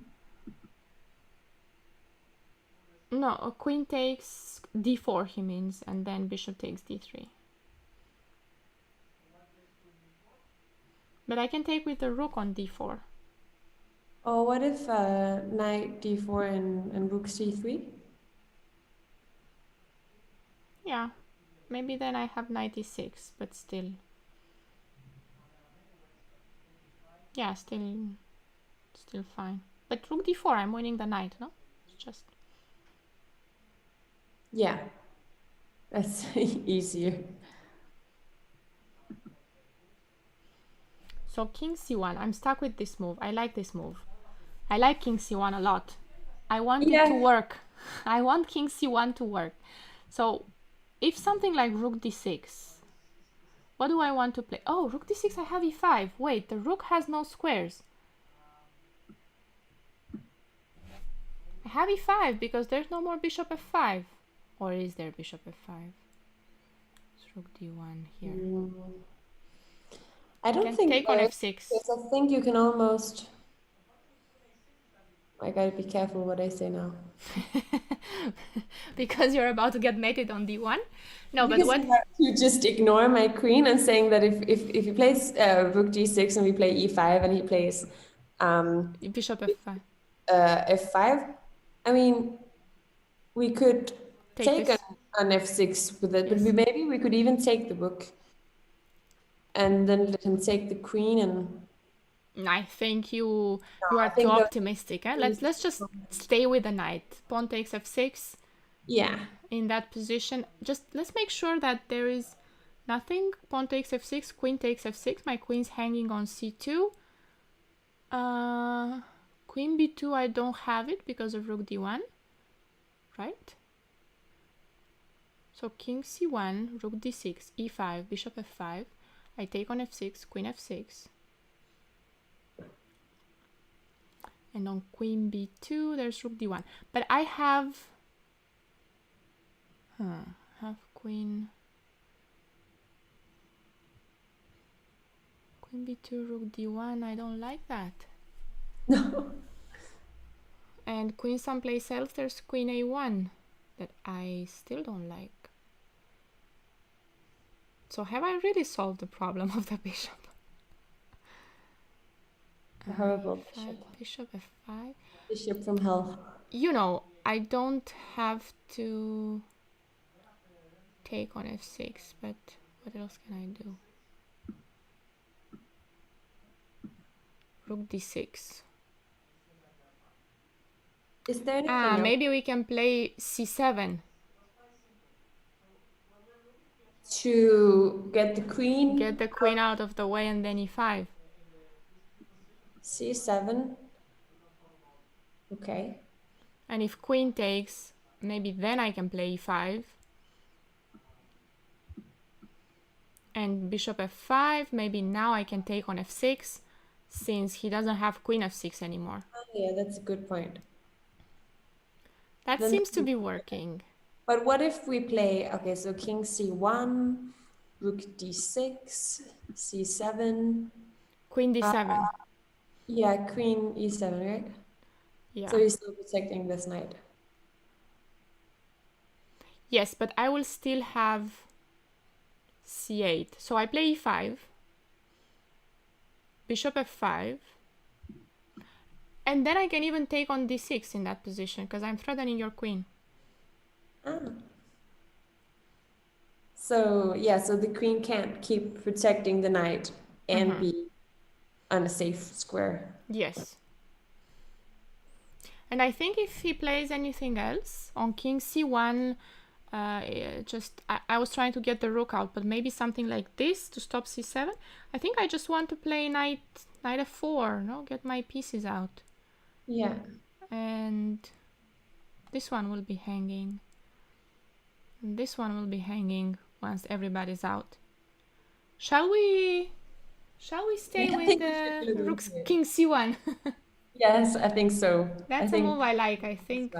No, a queen takes d4, he means, and then bishop takes d3. But I can take with the rook on d4. Or what if knight d4 and rook c3? Yeah, maybe then I have knight e6, but still. Yeah, still fine. But rook d4, I'm winning the knight, no? It's just... Yeah, that's easier. So king c1, I'm stuck with this move. I like this move. I like king c1 a lot. I want it to work. I want king c1 to work. So if something like rook d6, what do I want to play? Oh, rook d6, I have e5. Wait, the rook has no squares. I have e5 because there's no more bishop f5. Or is there bishop f5? It's rook d1 here. I don't think take on f6. Because I think you can almost... I gotta be careful what I say now. Because you're about to get mated on d1? No, because but what... you just ignore my queen and saying that if he plays rook d6 and we play e5 and he plays bishop f5. F5, I mean, we could take an f6 with it, but maybe we could even take the rook and then let him take the queen. And I think you are too optimistic. Let's just stay with the knight. Pawn takes f6. Yeah. In that position, just let's make sure that there is nothing. Pawn takes f6, queen takes f6. My queen's hanging on c2. Queen b2, I don't have it because of rook d1, right? So king c1, rook d6, e5, bishop f5. I take on f6, queen f6. And on queen b2, there's rook d1. But I have... queen b2, rook d1. I don't like that. No. And queen someplace else, there's queen a1 that I still don't like. So have I really solved the problem of the bishop? A horrible bishop. Bishop f5. Bishop from hell. You know, I don't have to take on f6, but what else can I do? Rook d6. Is there anything else? Maybe we can play c7. To get the queen? Get the queen out of the way and then e5. c7. Okay. And if queen takes, maybe then I can play e5. And bishop f5, maybe now I can take on f6, since he doesn't have queen f6 anymore. Oh, yeah, that's a good point. That seems to be working. But what if we play, okay, so king c1, rook d6, c7. Queen d7. Yeah, queen e7, right? Yeah. So he's still protecting this knight. Yes, but I will still have c8. So I play e5, bishop f5, and then I can even take on d6 in that position, because I'm threatening your queen. So, yeah, so the queen can't keep protecting the knight and be on a safe square. Yes. And I think if he plays anything else on king c1, I was trying to get the rook out, but maybe something like this to stop c7. I think I just want to play knight f4, no? Get my pieces out. Yeah. And this one will be hanging. And this one will be hanging once everybody's out. Shall we stay I with think we should do rook this here. king c1? Yes, I think so. That's a move I like, I think.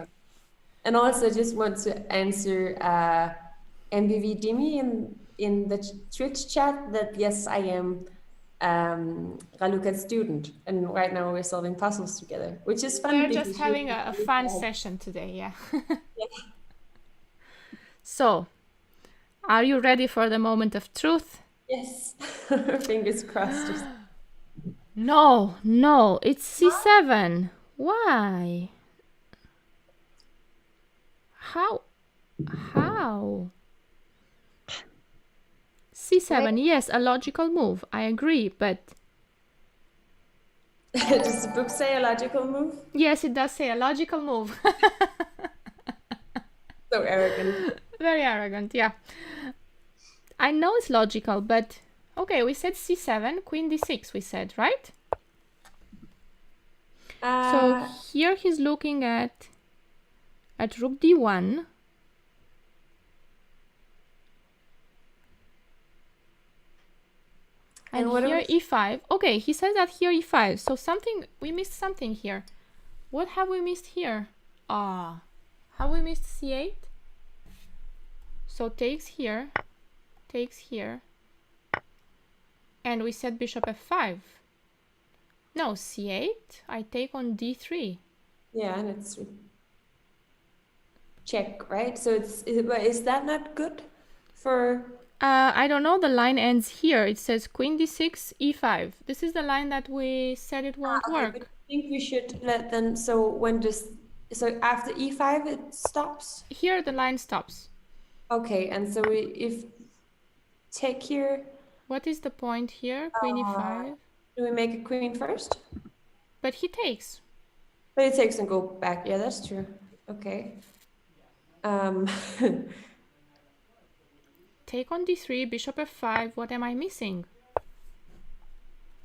And also, just want to answer MBV Dimi in the Twitch chat that yes, I am Raluca's student, and right now we're solving puzzles together, which is fun. We're because just having a fun session today, yeah. So, are you ready for the moment of truth? Yes, fingers crossed. No, it's c7. Why? How? c7, yes, a logical move. I agree, but... Does the book say a logical move? Yes, it does say a logical move. So arrogant. Very arrogant, yeah. I know it's logical, but... Okay, we said c7, queen d6, we said, right? So here he's looking at rook d1. And here e5. Okay, he says that here e5. So we missed something here. What have we missed here? Have we missed c8? So takes here. And we said bishop f5. No, c8. I take on d3. Yeah, and it's check, right? So is that not good for... I don't know, the line ends here. It says queen d6, e5. This is the line that we said it won't work. But I think we should let them, so after e5 it stops? Here the line stops. Okay, and so if take here... What is the point here? Queen e5. Do we make a queen first? But he takes. But he takes and go back. Yeah, that's true. Okay. Take on d3, bishop f5. What am I missing?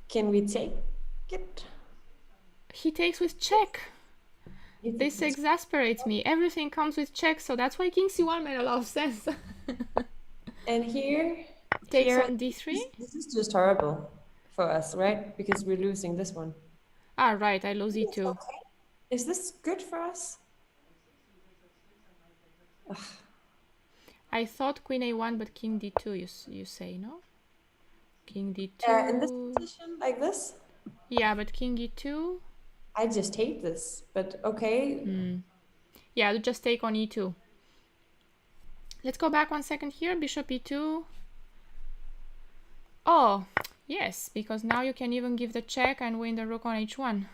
Can we take it? He takes with check. This exasperates me. Everything comes with check, so that's why king c1 made a lot of sense. And here? Takes on d3? This is just horrible for us, right? Because we're losing this one. Right, I lose e2. Okay. Is this good for us? Ugh. I thought queen a1, but king d2, you say, no? King d2. In this position, like this? Yeah, but king e2. I just hate this, but okay. Yeah, I'll just take on e2. Let's go back 1 second here. Bishop e2. Oh, yes, because now you can even give the check and win the rook on h1.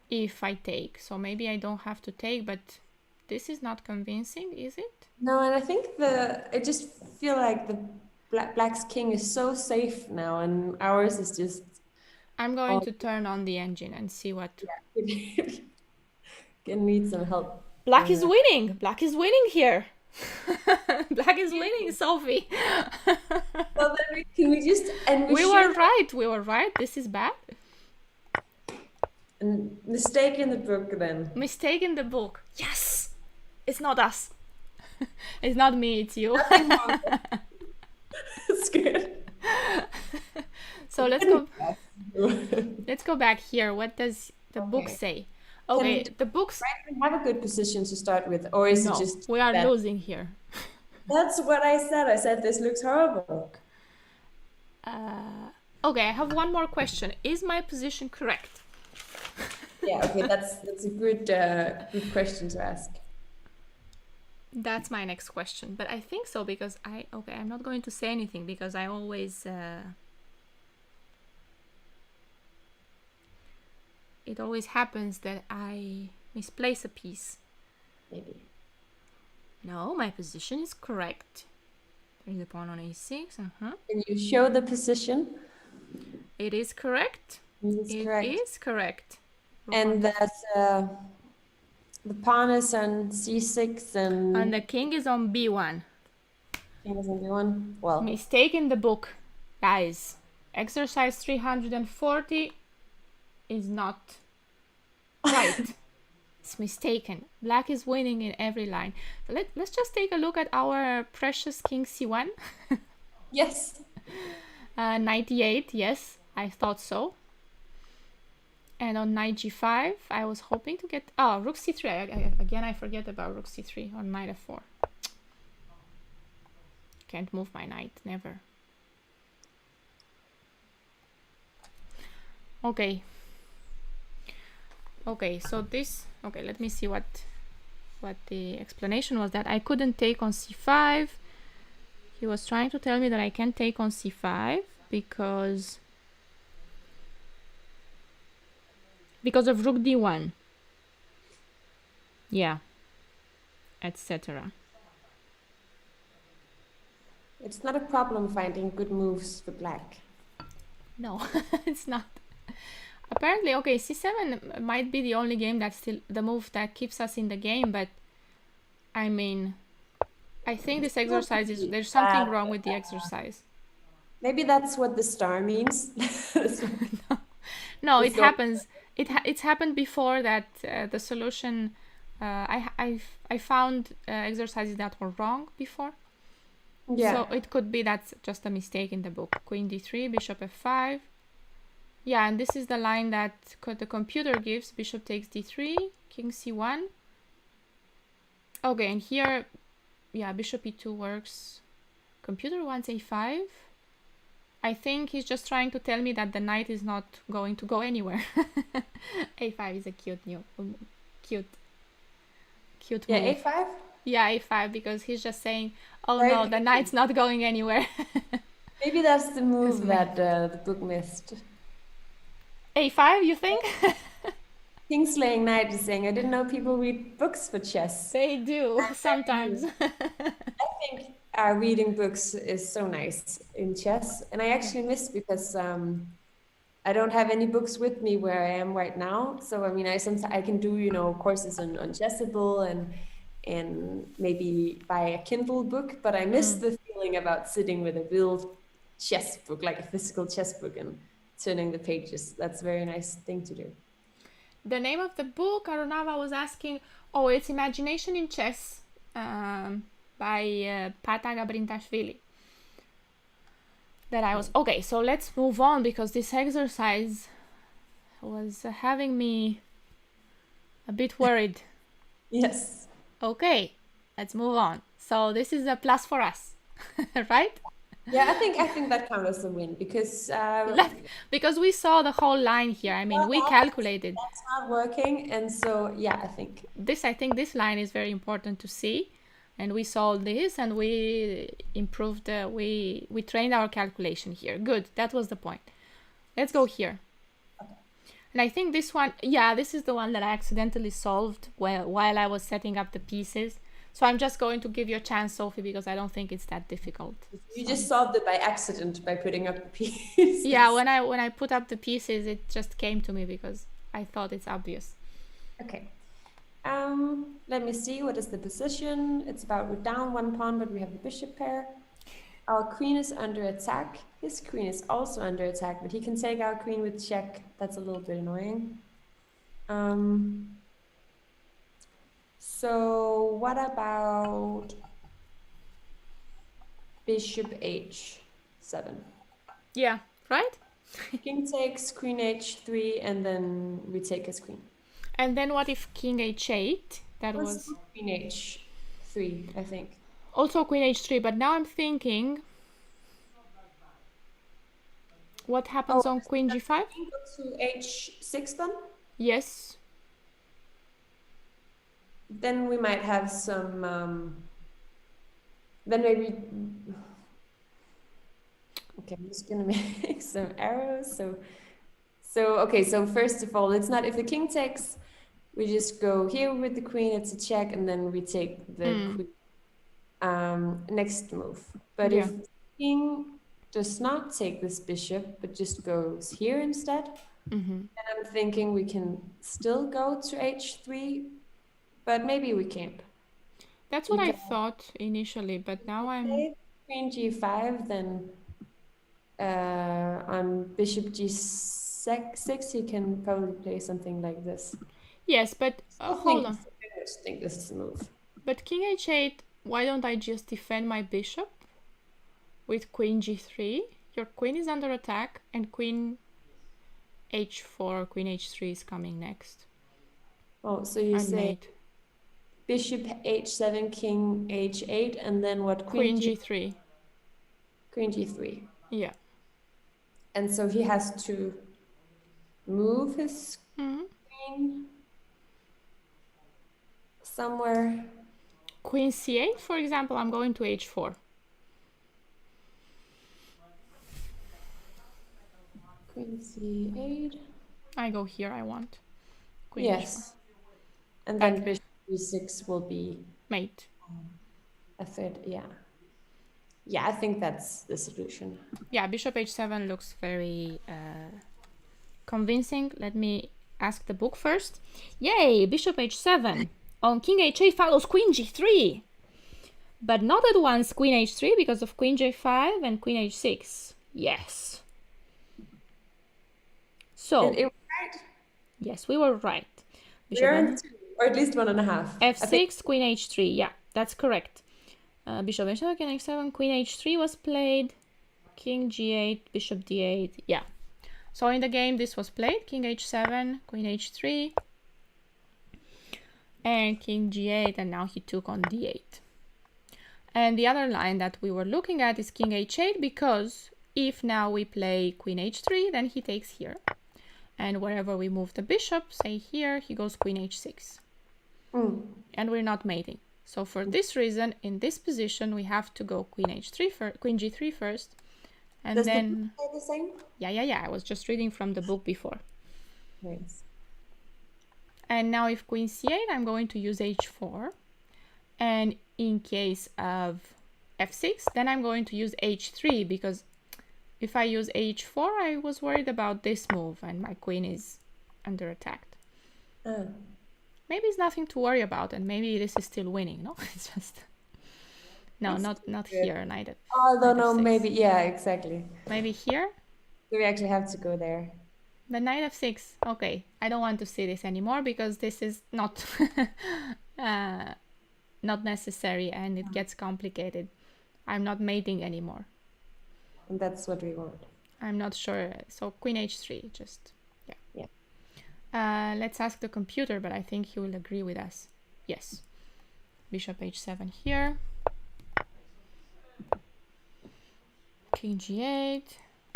If I take. So maybe I don't have to take, but this is not convincing, is it? No, and I think I just feel like the Black's king is so safe now, and ours is just... I'm going to turn on the engine and see what... Yeah. Can need some help. Black is winning! Black is winning here! Black is winning, Sophie! Well, then can we just... We were right. This is bad. And mistake in the book, then. Mistake in the book. Yes! It's not us. It's not me, it's you. It's good. So let's go back here. What does the book say? Okay, the books... We have a good position to start with, or is it just... we are losing here. That's what I said. I said this looks horrible. Okay, I have one more question. Is my position correct? Yeah, okay, that's a good question to ask. That's my next question, but I think so because I'm not going to say anything because I always it always happens that I misplace a piece. Maybe. No, my position is correct. There is a pawn on a6. Can you show the position? It is correct. It's It correct. is correct. And there's the pawn is on c6 And the and king is on b1. king is on b1. Well, Mistake in the book, guys. Exercise 340 is not right. It's mistaken. Black is winning in every line. So let's just take a look at our precious king c1. yes. 98, yes, I thought so. And on knight g5, I was hoping to get... Oh, rook c3. Again, I forget about rook c3 on knight f4. Can't move my knight, never. Okay. Okay, so this... Okay, let me see what the explanation was. That I couldn't take on c5. He was trying to tell me that I can't take on c5 because of rook d1. Yeah, etc. It's not a problem finding good moves for black. No, it's not. Apparently, okay, c7 might be the only game that's still the move that keeps us in the game, but I mean, I think this exercise is... There's something wrong with the exercise. Maybe that's what the star means. No, it happens. It's happened before that the solution. I found exercises that were wrong before. Yeah. So it could be that's just a mistake in the book. Queen d3, bishop f5. Yeah, and this is the line that the computer gives. Bishop takes d3, king c1. Okay, and here, yeah, bishop e2 works. Computer wants a5. I think he's just trying to tell me that the knight is not going to go anywhere. a5 is a cute move. Yeah, a5? Yeah, a5, because he's just saying, oh no, the knight's not going anywhere. Maybe that's the move that the book missed. a5, you think? Kingslaying Knight is saying, I didn't know people read books for chess. They do, sometimes. I think reading books is so nice in chess. And I actually miss because I don't have any books with me where I am right now. So, I mean, I can do, courses on Chessable and maybe buy a Kindle book, but I miss the feeling about sitting with a real chess book, like a physical chess book, and turning the pages. That's a very nice thing to do. The name of the book, Arunava was asking, oh, it's Imagination in Chess by Pata Gabrintashvili. That I was... Okay, so let's move on because this exercise was having me a bit worried. Yes. Okay, let's move on. So this is a plus for us, right? Yeah, I think that counts as a win because because we saw the whole line here. I mean, we calculated. That's not working, and so yeah, I think this line is very important to see, and we saw this, and we improved. We trained our calculation here. Good, that was the point. Let's go here. Okay. And I think this one, yeah, this is the one that I accidentally solved while I was setting up the pieces. So I'm just going to give you a chance, Sophie, because I don't think it's that difficult. You just solved it by accident by putting up the pieces. Yeah, when I put up the pieces, it just came to me because I thought it's obvious. Okay. Let me see. What is the position? It's about we're down one pawn, but we have the bishop pair. Our queen is under attack. His queen is also under attack, but he can take our queen with check. That's a little bit annoying. So what about bishop h7? Yeah, right? King takes queen h3, and then we take his queen. And then what if king h8? That was queen h3, I think. Also queen h3, but now I'm thinking, what happens on queen g5? Queen go to h6 then? Yes. Then we might have some, then maybe, okay, I'm just gonna make some arrows. So okay, so first of all, it's not, if the king takes, we just go here with the queen, it's a check, and then we take the queen. Next move. But if king does not take this bishop, but just goes here instead. And I'm thinking we can still go to h3, but maybe we can't. That's what I thought initially, but now I'm... Queen g5, then on bishop g6, you can probably play something like this. Yes, but hold on. I just think this is a move. But king h8, why don't I just defend my bishop with queen g3? Your queen is under attack, and queen h4, queen h3 is coming next. Oh, so you say bishop h7, king h8, and then what? Queen g3. Queen g3. Yeah. And so he has to move his queen somewhere. Queen c8, for example, I'm going to h4. Queen c8. I go here, I want. Queen yes. H4. And then bishop g6 will be mate. A third, yeah. Yeah, I think that's the solution. Yeah, bishop h7 looks very convincing. Let me ask the book first. Yay, bishop h7. On king h8 follows queen g3. But not at once queen h3 because of queen j5 and queen h6. Yes. So, it was right? Yes, we were right. Bishop we are 2, or at least 1.5. f6, queen h3. Yeah, that's correct. Bishop h7, king h7, queen h3 was played. King g8, bishop d8. Yeah. So in the game, this was played. King h7, queen h3. And king g8, and now he took on d8. And the other line that we were looking at is king h8, because if now we play queen h3, then he takes here. And wherever we move the bishop, say here, he goes queen h6. And we're not mating. So for this reason, in this position, we have to go queen h3 queen g3 first. And does then the book say the same? Yeah. I was just reading from the book before. Nice. And now if queen c8, I'm going to use h4. And in case of f6, then I'm going to use h3, because if I use h4, I was worried about this move and my queen is under attack. Maybe it's nothing to worry about, and maybe this is still winning, no? It's just... No, not here, neither. Although, no, maybe, yeah, exactly. Maybe here? Do we actually have to go there? The knight f6. Okay, I don't want to see this anymore, because this is not not necessary, and it gets complicated. I'm not mating anymore. And that's what we want. I'm not sure. So queen h3, just, yeah. Let's ask the computer, but I think he will agree with us. Yes. Bishop h7 here. King g8,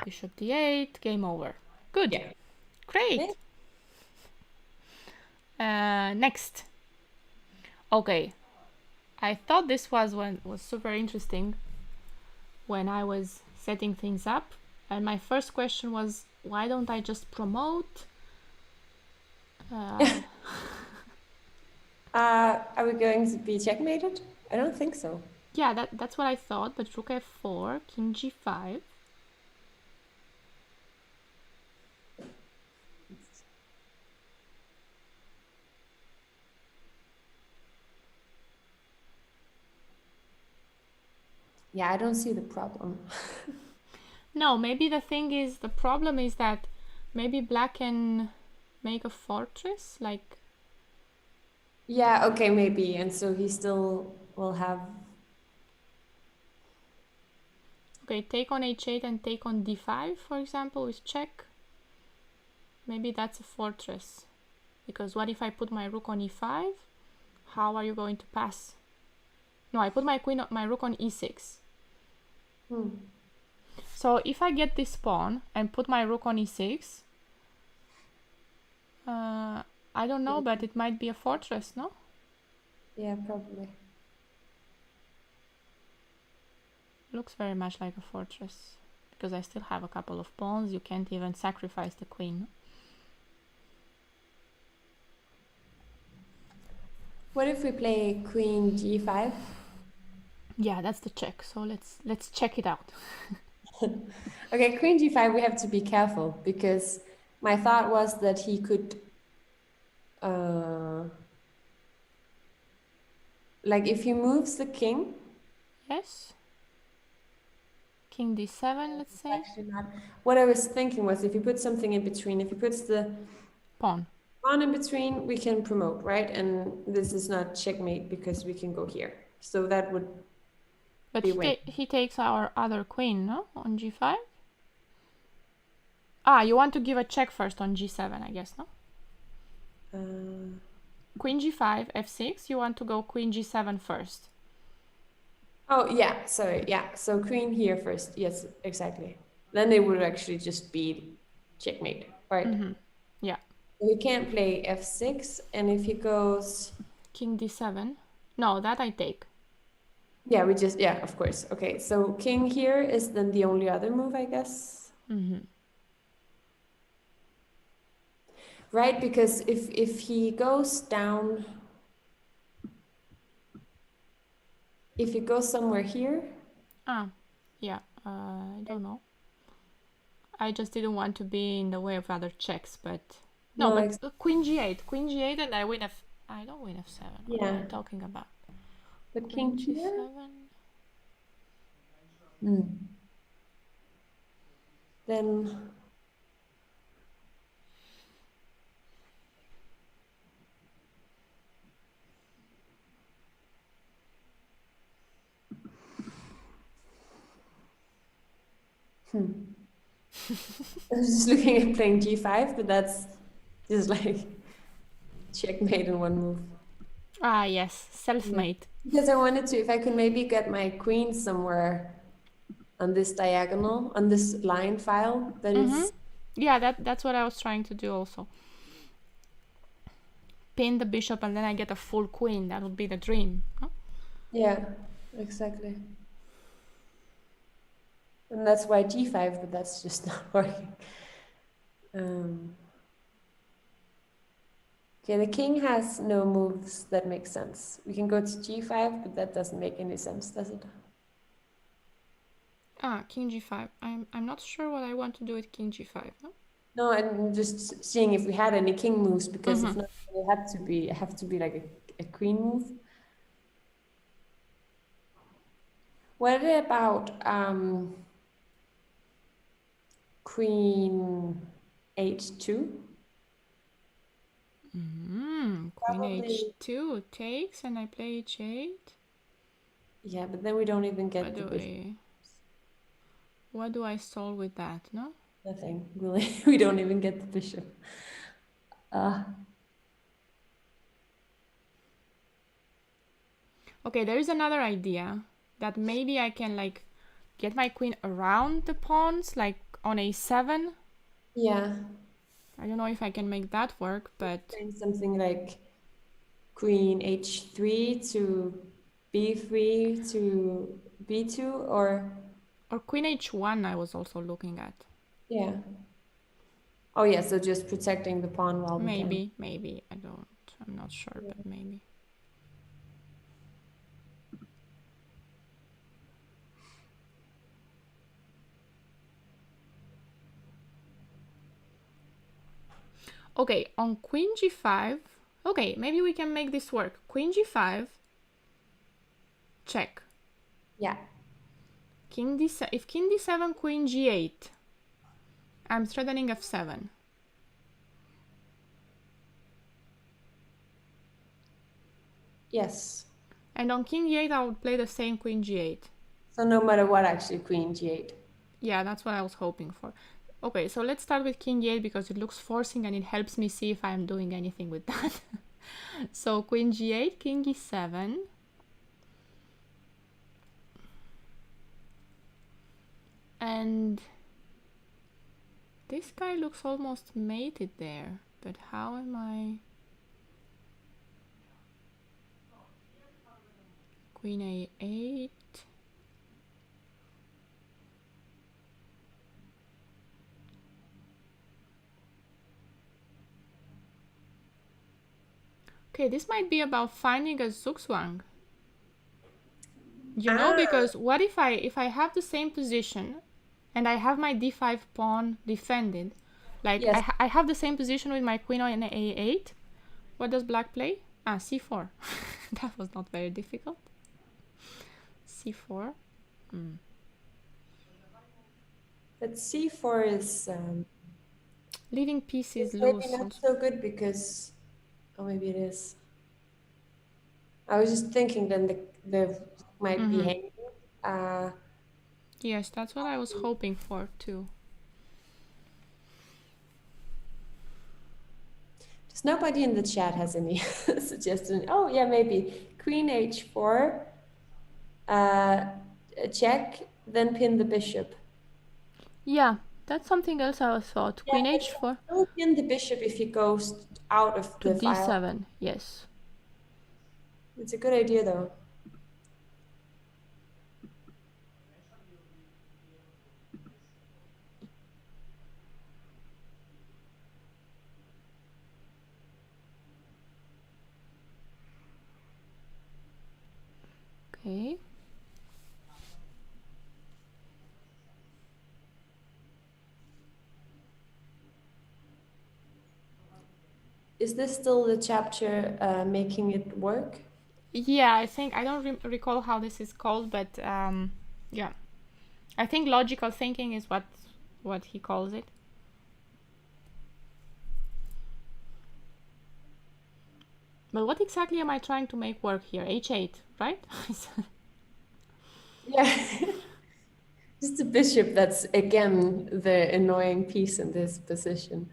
bishop d8, game over. Good. Yeah. Great. Next. Okay. I thought this was super interesting when I was setting things up. And my first question was, why don't I just promote? Are we going to be checkmated? I don't think so. Yeah, that's what I thought, but rook f4, king g5. Yeah, I don't see the problem. No, maybe the problem is that maybe black can make a fortress, like... Yeah, okay, maybe. And so he still will have... Okay, take on h8 and take on d5, for example, with check. Maybe that's a fortress. Because what if I put my rook on e5? How are you going to pass? No, I put my rook on e6. So if I get this pawn and put my rook on e6, I don't know, but it might be a fortress, no? Yeah, probably. Looks very much like a fortress, because I still have a couple of pawns. You can't even sacrifice the queen. What if we play queen g5? Yeah, that's the check. So let's check it out. Okay, queen g5, we have to be careful because my thought was that he could, like if he moves the king, Yes. King d7, let's it's say. actually not. What I was thinking was if he puts something in between, if he puts the Pawn. pawn in between, we can promote, right? And this is not checkmate because we can go here. So that would But be win. he takes our other queen, no? On g5? Ah, you want to give a check first on g7, I guess, no? Queen g5, f6, you want to go queen g7 first. Oh, yeah, sorry. Yeah, so queen here first. Yes, exactly. Then it would actually just be checkmate, right? Yeah. So he can't play f6, and if he goes... King d7. No, that I take. Yeah, we just... Yeah, of course. Okay, so king here is then the only other move, I guess. Right, because if he goes down... If he goes somewhere here... Ah, yeah, I don't know. I just didn't want to be in the way of other checks, but... No, No, but queen g8. Queen g8 and I win f... I don't win f7. What am yeah. I talking about? But Queen king here? g7. Then... I was just looking at playing g5, but that's just like checkmate in one move. Ah, yes, self-made. Because I wanted to, if I could maybe get my queen somewhere on this diagonal, on this line file, that it's... Yeah, that's what I was trying to do also. Pin the bishop and then I get a full queen. That would be the dream. Huh? Yeah, exactly. And that's why g5, but that's just not working. Okay, the king has no moves that make sense. We can go to g5, but that doesn't make any sense, does it? Ah, king g5. I'm not sure what I want to do with king g5. No? No, I'm just seeing if we had any king moves, because if not, it have to be like a queen move. What about queen h2? Queen Probably. h2 takes and I play h8. Yeah, but then we don't even get the bishop. What do I stall with that, no? Nothing. We don't even get the bishop. Okay, there is another idea that maybe I can like get my queen around the pawns, like on a7. Yeah. I don't know if I can make that work, but... Playing something like queen h3 to b3 to b2, or... Or queen h1 I was also looking at. Yeah. Oh yeah, so just protecting the pawn while we can. Maybe. I'm not sure, but maybe. Okay, on queen g5. Okay, maybe we can make this work. Queen g5. Check. Yeah. King d7. If king d7, queen g8. I'm threatening f7. Yes. And on king e8, I would play the same queen g8. So no matter what, actually, queen g8. Yeah, that's what I was hoping for. Okay, so let's start with king e8 because it looks forcing and it helps me see if I'm doing anything with that. So queen g8, king e7. And this guy looks almost mated there, but how am I? Queen a8. Okay, this might be about finding a zugzwang. You know, because what if I have the same position and I have my d5 pawn defended. Like, Yes. I have the same position with my queen on a8. What does black play? Ah, c4. That was not very difficult. c4. But c4 is Leaving pieces maybe loose. not so good because, oh, maybe it is. I was just thinking then the might be hanging. Yes, that's what I was hoping for too. Does nobody in the chat has any suggestion? Oh yeah, maybe queen h4, check, then pin the bishop. Yeah, that's something else I thought. Queen h4 Don't pin the bishop if he goes out of to the file. d7. Yes. It's a good idea though. Okay. Is this still the chapter making it work? Yeah, I think I don't recall how this is called, but yeah, I think logical thinking is what he calls it. But what exactly am I trying to make work here? h8, right? Yeah. Just the bishop that's again the annoying piece in this position.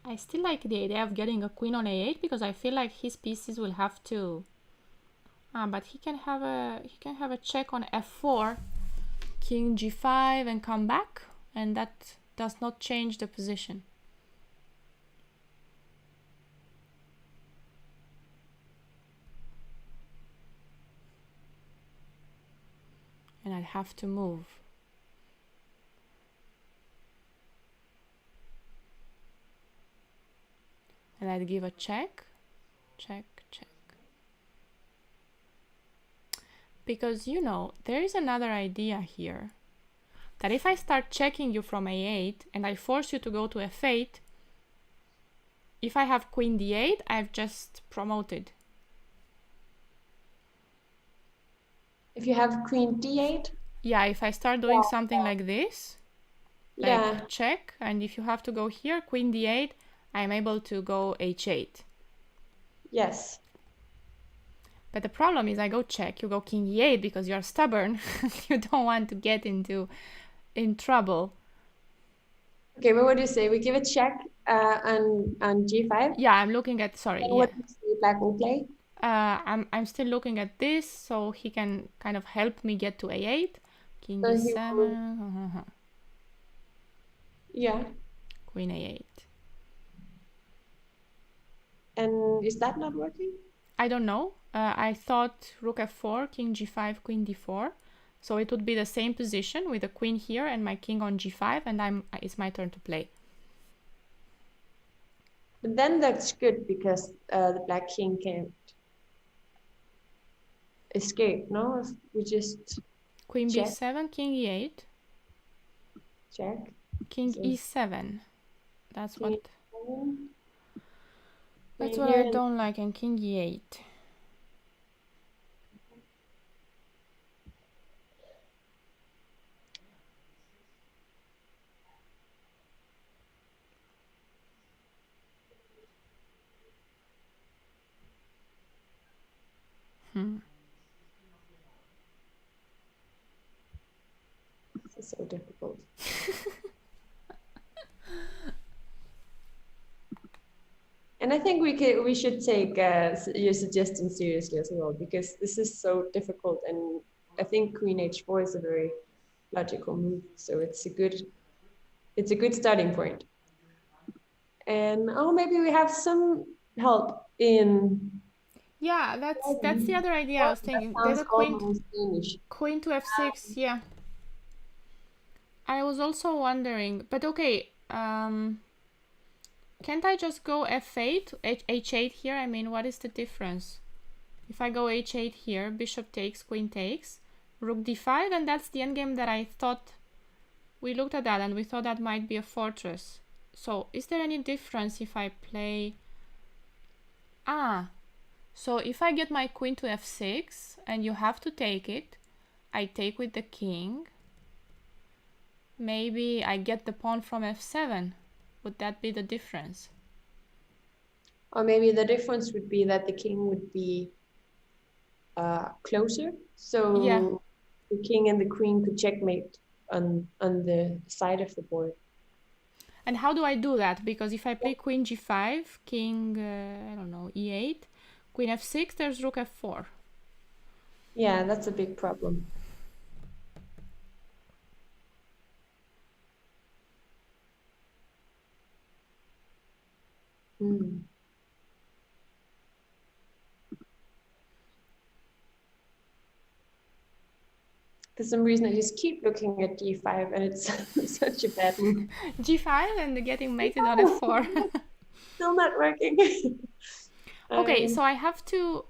I still like the idea of getting a queen on a8 because I feel like his pieces will have to. But he can have a check on f4, king g5, and come back, and that does not change the position. And I'd have to move. And I'd give a check, check, check. Because, you know, there is another idea here. That if I start checking you from a8 and I force you to go to f8, if I have queen d8, I've just promoted. If you have queen d8? Yeah, if I start doing something like this, like check, and if you have to go here, queen d8, I'm able to go h8. Yes. But the problem is I go check, you go king e8 because you're stubborn. You don't want to get in trouble. Okay, but what do you say? We give a check on g5? Yeah, I'm looking at, sorry, And yeah. what do you say black will play? I'm still looking at this, so he can kind of help me get to a8. King So d7. Yeah. Queen a8. And is that not working? I don't know. I thought rook f4, king g5, queen d4. So it would be the same position with the queen here and my king on g5, and it's my turn to play. But then that's good because the black king can't escape, no? If we just Queen check. b7, king e8. Check. King So e7. That's king what here I don't like, and king e8. This is so difficult. And I think we should take your suggestions seriously as well, because this is so difficult, and I think queen h4 is a very logical move. So it's a good starting point. And maybe we have some help in. Yeah, that's the other idea I was That thinking. Did sounds a almost Danish. queen to f6, yeah. I was also wondering, but okay, can't I just go f8, h8 here? I mean, what is the difference? If I go h8 here, bishop takes, queen takes, rook d5, and that's the endgame that I thought. We looked at that and we thought that might be a fortress. So is there any difference if I play... So if I get my queen to f6 and you have to take it, I take with the king. Maybe I get the pawn from f7. Would that be the difference? Or maybe the difference would be that the king would be closer. So Yeah. the king and the queen could checkmate on the side of the board. And how do I do that? Because if I play queen g5, king, I don't know, e8, queen f6, there's rook f4. Yeah, that's a big problem. For some reason, I just keep looking at d5, and it's such a bad move. g5 and getting mated on f4. Still not working. Okay, so I have to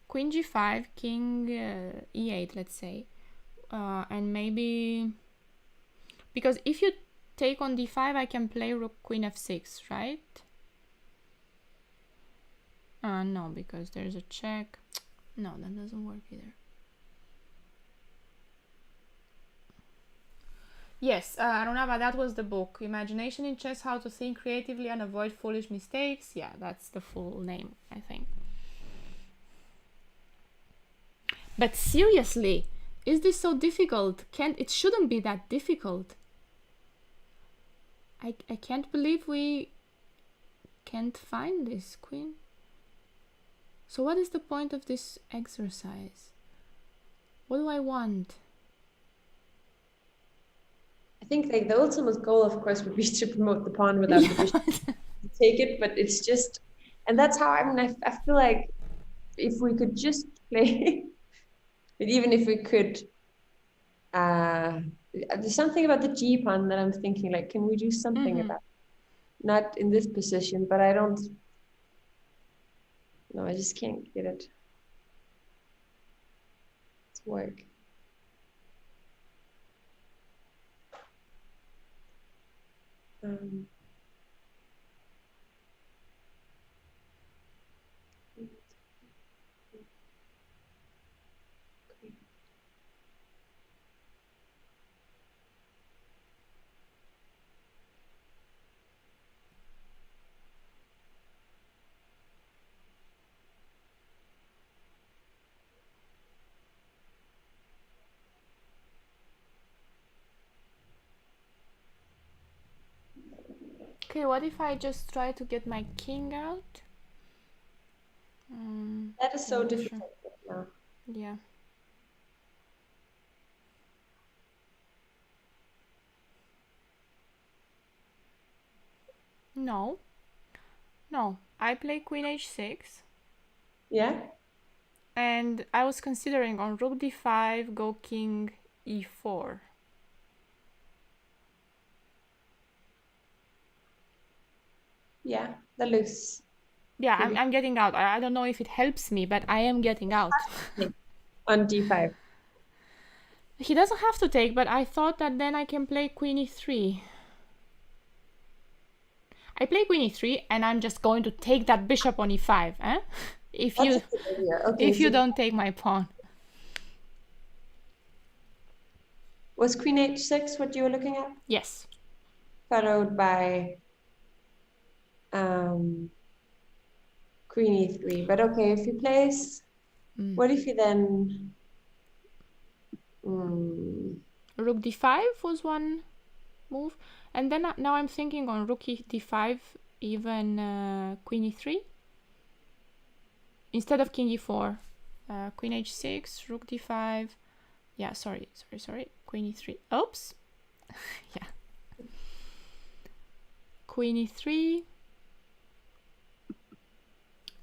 queen g5, king e8, let's say, and maybe because if you take on d5, I can play rook queen f6, right? No, because there's a check. No, that doesn't work either. Yes, Arunava, that was the book. Imagination in Chess, How to Think Creatively and Avoid Foolish Mistakes. Yeah, that's the full name, I think. But seriously, is this so difficult? It shouldn't be that difficult. I can't believe we can't find this queen. So what is the point of this exercise? What do I want? I think like the ultimate goal, of course, would be to promote the pawn without the bishop to take it, but it's just, and that's how I feel like if we could just play, but even if we could, there's something about the G pawn that I'm thinking like, can we do something about? Not in this position, but I just can't get it to work. Okay, what if I just try to get my king out? That is so difficult now. Yeah. No. I play queen h6. Yeah. And I was considering on rook d5, go king e4. Yeah, that looks. Yeah, I'm getting out. I don't know if it helps me, but I am getting out. On d5. He doesn't have to take, but I thought that then I can play queen e3. I play queen e3 and I'm just going to take that bishop on e5, eh? If you don't take my pawn. Was queen h6 what you were looking at? Yes. Followed by queen e3. But okay, if he plays, what if he then... Rook d5 was one move. And then now I'm thinking on rook d5, even queen e3. Instead of king e4. Queen h6, rook d5, Yeah, sorry. Queen e3. Oops. Yeah. Queen e3.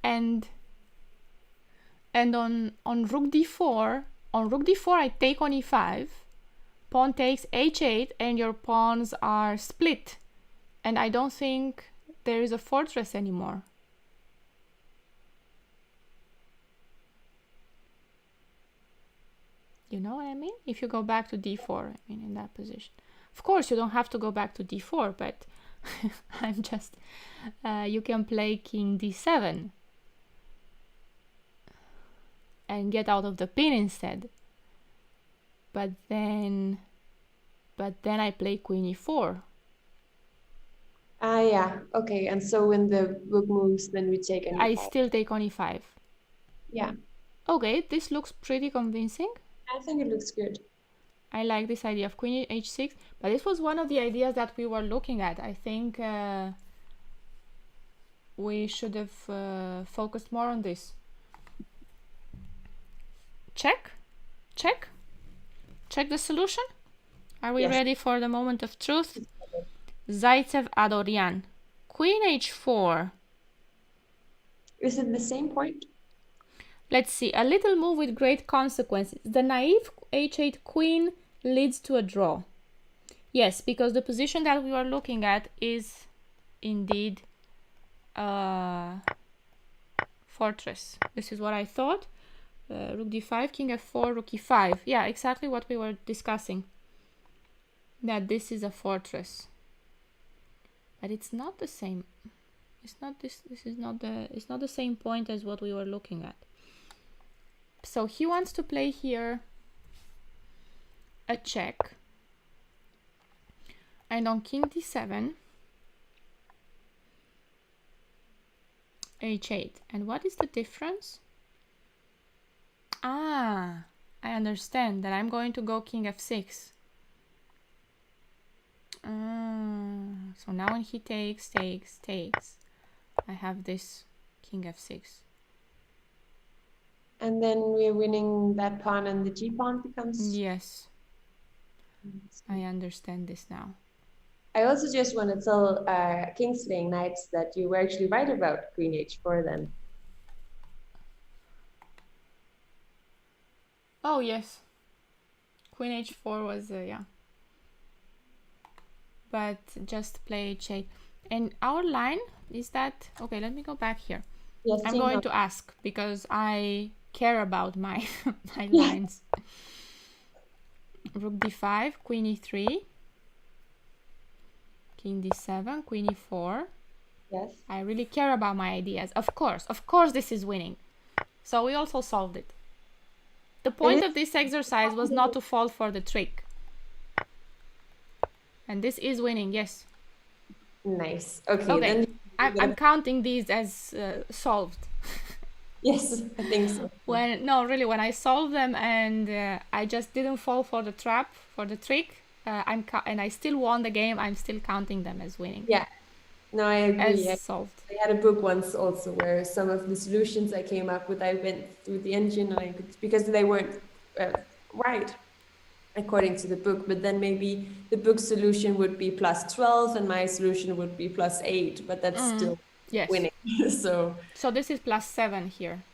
And on rook d4, I take on e5. Pawn takes h8, and your pawns are split. And I don't think there is a fortress anymore. You know what I mean? If you go back to d4, I mean, in that position. Of course, you don't have to go back to d4, but I'm just... you can play king d7 and get out of the pin instead. But then I play queen e4. Ah, yeah. Okay. And so when the rook moves, then we take on I e5. still take on e5. Yeah. Okay, this looks pretty convincing. I think it looks good. I like this idea of queen h6, but this was one of the ideas that we were looking at. I think we should have focused more on this. Check the solution. Are we ready for the moment of truth? Zaitsev Adorian. Queen h4. Is it the same point? Let's see. A little move with great consequences. The naive h8 queen leads to a draw. Yes, because the position that we were looking at is indeed fortress. This is what I thought. Rook d5, king f4, rook e5. Yeah, exactly what we were discussing. That this is a fortress. But it's not the same. It's not this. This is not the. It's not the same point as what we were looking at. So he wants to play here a check. And on king d7, h8. And what is the difference? Ah, I understand that I'm going to go king f6. So now when he takes, I have this king f6. And then we're winning that pawn and the g pawn becomes... Yes. I understand this now. I also just want to tell Kingslaying Knights that you were actually right about queen h4 then. Oh, yes. Queen h4 was, yeah. But just play h8. And our line is that... Okay, let me go back here. Yes, I'm going to ask because I care about my, my lines. Rook d5, queen e3. King d7, queen e4. Yes. I really care about my ideas. Of course this is winning. So we also solved it. The point of this exercise was not to fall for the trick. And this is winning, yes. Nice. Okay. Then I'm counting these as solved. Yes, I think so. When I solved them and I just didn't fall for the trap, for the trick, and I still won the game, I'm still counting them as winning. Yeah. No, I agree. As solved. I had a book once also where some of the solutions I came up with, I went through the engine and I could, because they weren't right according to the book, but then maybe the book solution would be +12 and my solution would be +8, but that's still winning. So this is +7 here.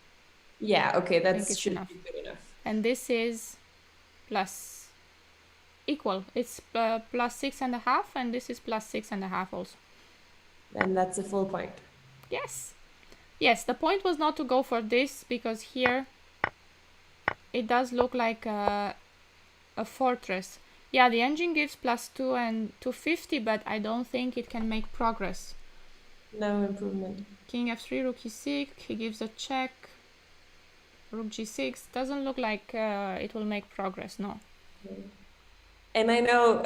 Yeah, okay, that should be good enough. And this is equal. It's +6.5, and this is +6.5 also. And that's a full point. Yes. Yes, the point was not to go for this because here it does look like a fortress. Yeah, the engine gives +2 and 250, but I don't think it can make progress. No improvement. King f3, rook e6, he gives a check. Rook g6, doesn't look like it will make progress, no. And I know,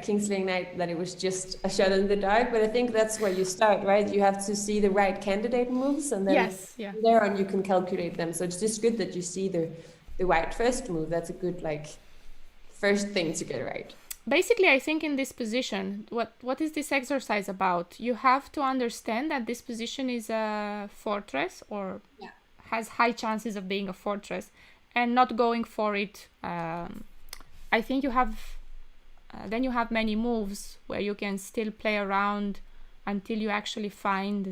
Kingslaying Knight, that it was just a shot in the dark, but I think that's where you start, right? You have to see the right candidate moves, and then from there on you can calculate them. So it's just good that you see the right first move. That's a good, first thing to get right. Basically, I think in this position, what is this exercise about? You have to understand that this position is a fortress, or has high chances of being a fortress, and not going for it I think you have then you have many moves where you can still play around until you actually find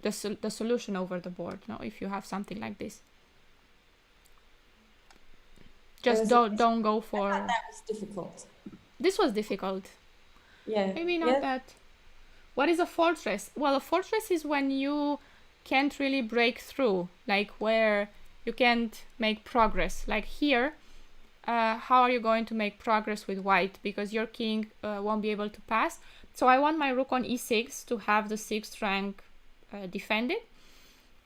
the solution over the board. No, if you have something like this, just don't go for. I thought that was difficult. This was difficult. Yeah. Maybe not that. What is a fortress? Well, a fortress is when you can't really break through, like where you can't make progress. Like here, how are you going to make progress with white? Because your king won't be able to pass. So I want my rook on e6 to have the 6th rank defended.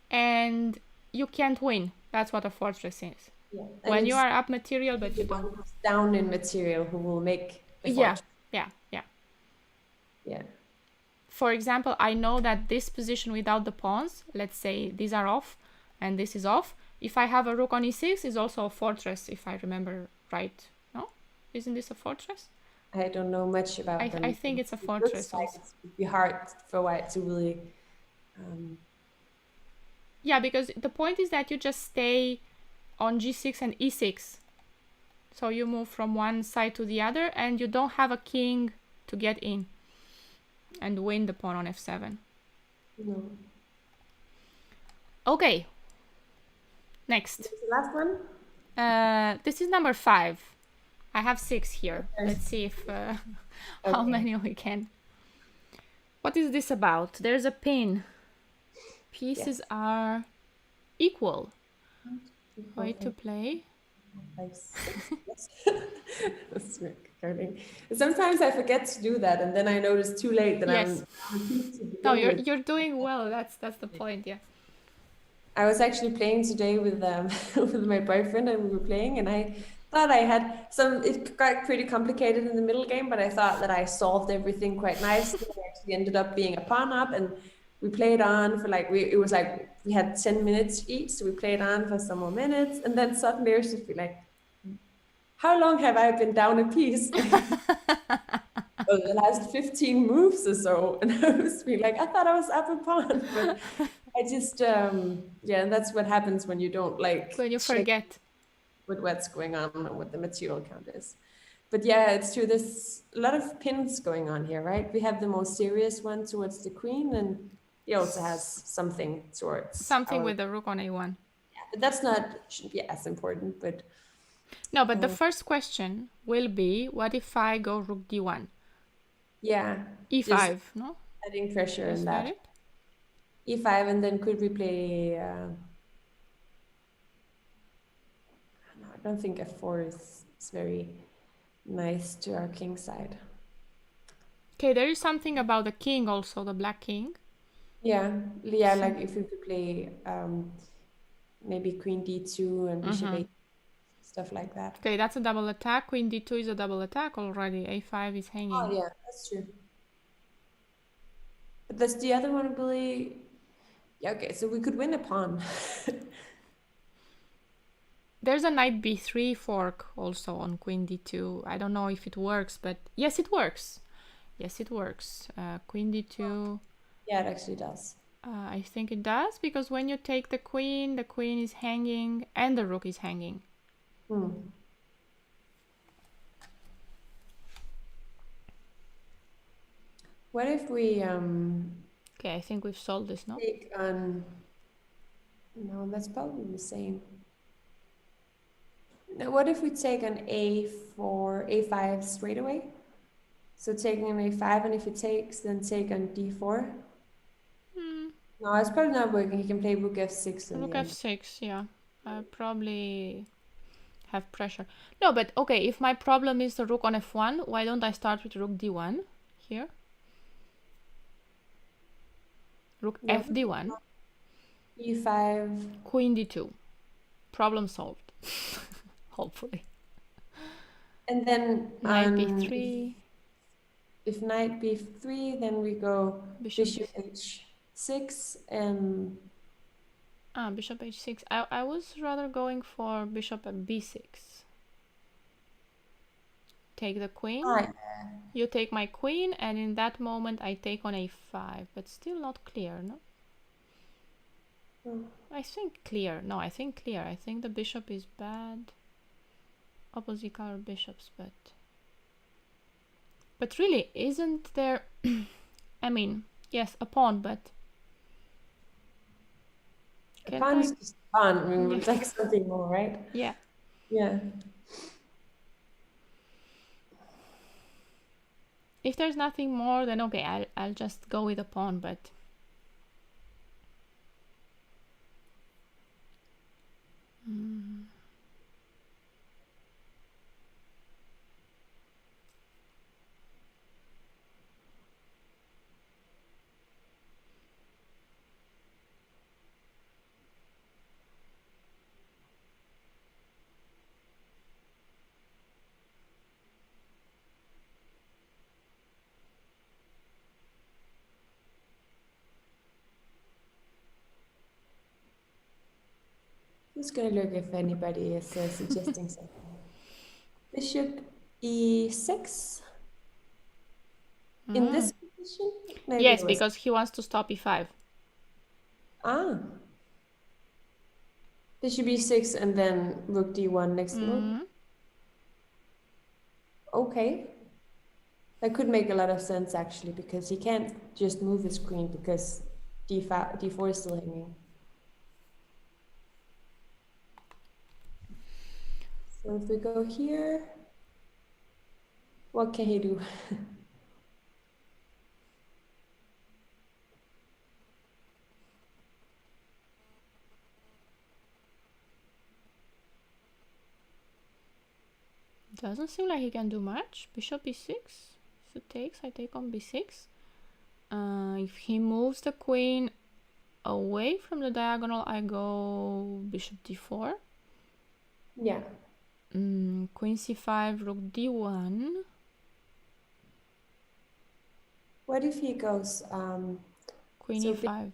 And you can't win. That's what a fortress is. Yeah. When you are up material, but you don't. Down in material who will make the Yeah, fortress. yeah. For example, I know that this position without the pawns, let's say these are off and this is off. If I have a rook on e6, is also a fortress, if I remember right. No? Isn't this a fortress? I don't know much about them. I think it's a fortress also. It would be hard for white to really... Yeah, because the point is that you just stay on g6 and e6. So you move from one side to the other and you don't have a king to get in and win the pawn on f7. No. Okay. Next. The last one? This is number 5. I have 6 here. Okay. Let's see if how many we can. What is this about? There's a pin. Pieces are equal. Way to play. 5, 6. Sometimes I forget to do that, and then I notice too late that yes. No, you're doing well. That's the point. Yeah. I was actually playing today with with my boyfriend, and we were playing, and I thought I had some. It got pretty complicated in the middle game, but I thought that I solved everything quite nicely. I actually ended up being a pawn up, and we played on for like we had 10 minutes each, so we played on for some more minutes, and then suddenly I was just like, how long have I been down a piece? Well, the last 15 moves or so, and I was like, I thought I was up a pawn, but I just and that's what happens when you don't when you forget what's going on and what the material count is. But yeah, it's true. There's a lot of pins going on here, right? We have the most serious one towards the queen, and he also has something towards with the rook on a1. Yeah, but that's shouldn't be as important. But no, but the first question will be, what if I go rook d1? Yeah, e5, no? Adding pressure in that. e5, and then could we play? No, I don't think f4 is very nice to our king side. Okay, there is something about the king also, the black king. Yeah, like if we could play maybe queen d2 and bishop a, stuff like that. Okay, that's a double attack. Queen d2 is a double attack already. a5 is hanging. Oh yeah, that's true. But that's the other one, really. Yeah, okay, so we could win a pawn. There's a knight b3 fork also on queen d2. I don't know if it works, but yes, it works. Yes, it works. Queen d2. Yeah, it actually does. I think it does, because when you take the queen is hanging and the rook is hanging. What if we okay, I think we've solved this, no? Take on... No, that's probably the same. Now, what if we take on a5 straight away? So taking on a5, and if it takes, then take on d4. No, it's probably not working. You can play rook f6. Rook f6, yeah. I probably have pressure. No, but okay, if my problem is the rook on f1, why don't I start with rook d1 here? Rook f d1. e5. Queen d2. Problem solved. Hopefully. And then knight b3. If knight b3, then we go bishop h6 and... bishop h6. I was rather going for bishop at b6. Take the queen. You take my queen, and in that moment I take on a5, but still not clear, no? I think clear. No, I think clear. I think the bishop is bad. opposite color bishops, but really, isn't there? I mean, yes, a pawn, but A can't pawn I? is just a pawn. I mean, Yeah. it's like something more, right? Yeah. Yeah. If there's nothing more, then okay, I'll just go with a pawn, but Just gonna look if anybody is suggesting something. Bishop e6 in this position? Maybe yes, it was. because he wants to stop e5. Ah. Bishop e6 and then rook d1 next move. Okay. That could make a lot of sense actually, because he can't just move his queen because d4 is still hanging. So if we go here, what can he do? Doesn't seem like he can do much. Bishop e6. If it takes, I take on b6. If he moves the queen away from the diagonal, I go bishop d4. Yeah. Queen c5, rook d1. What if he goes Queen so e5.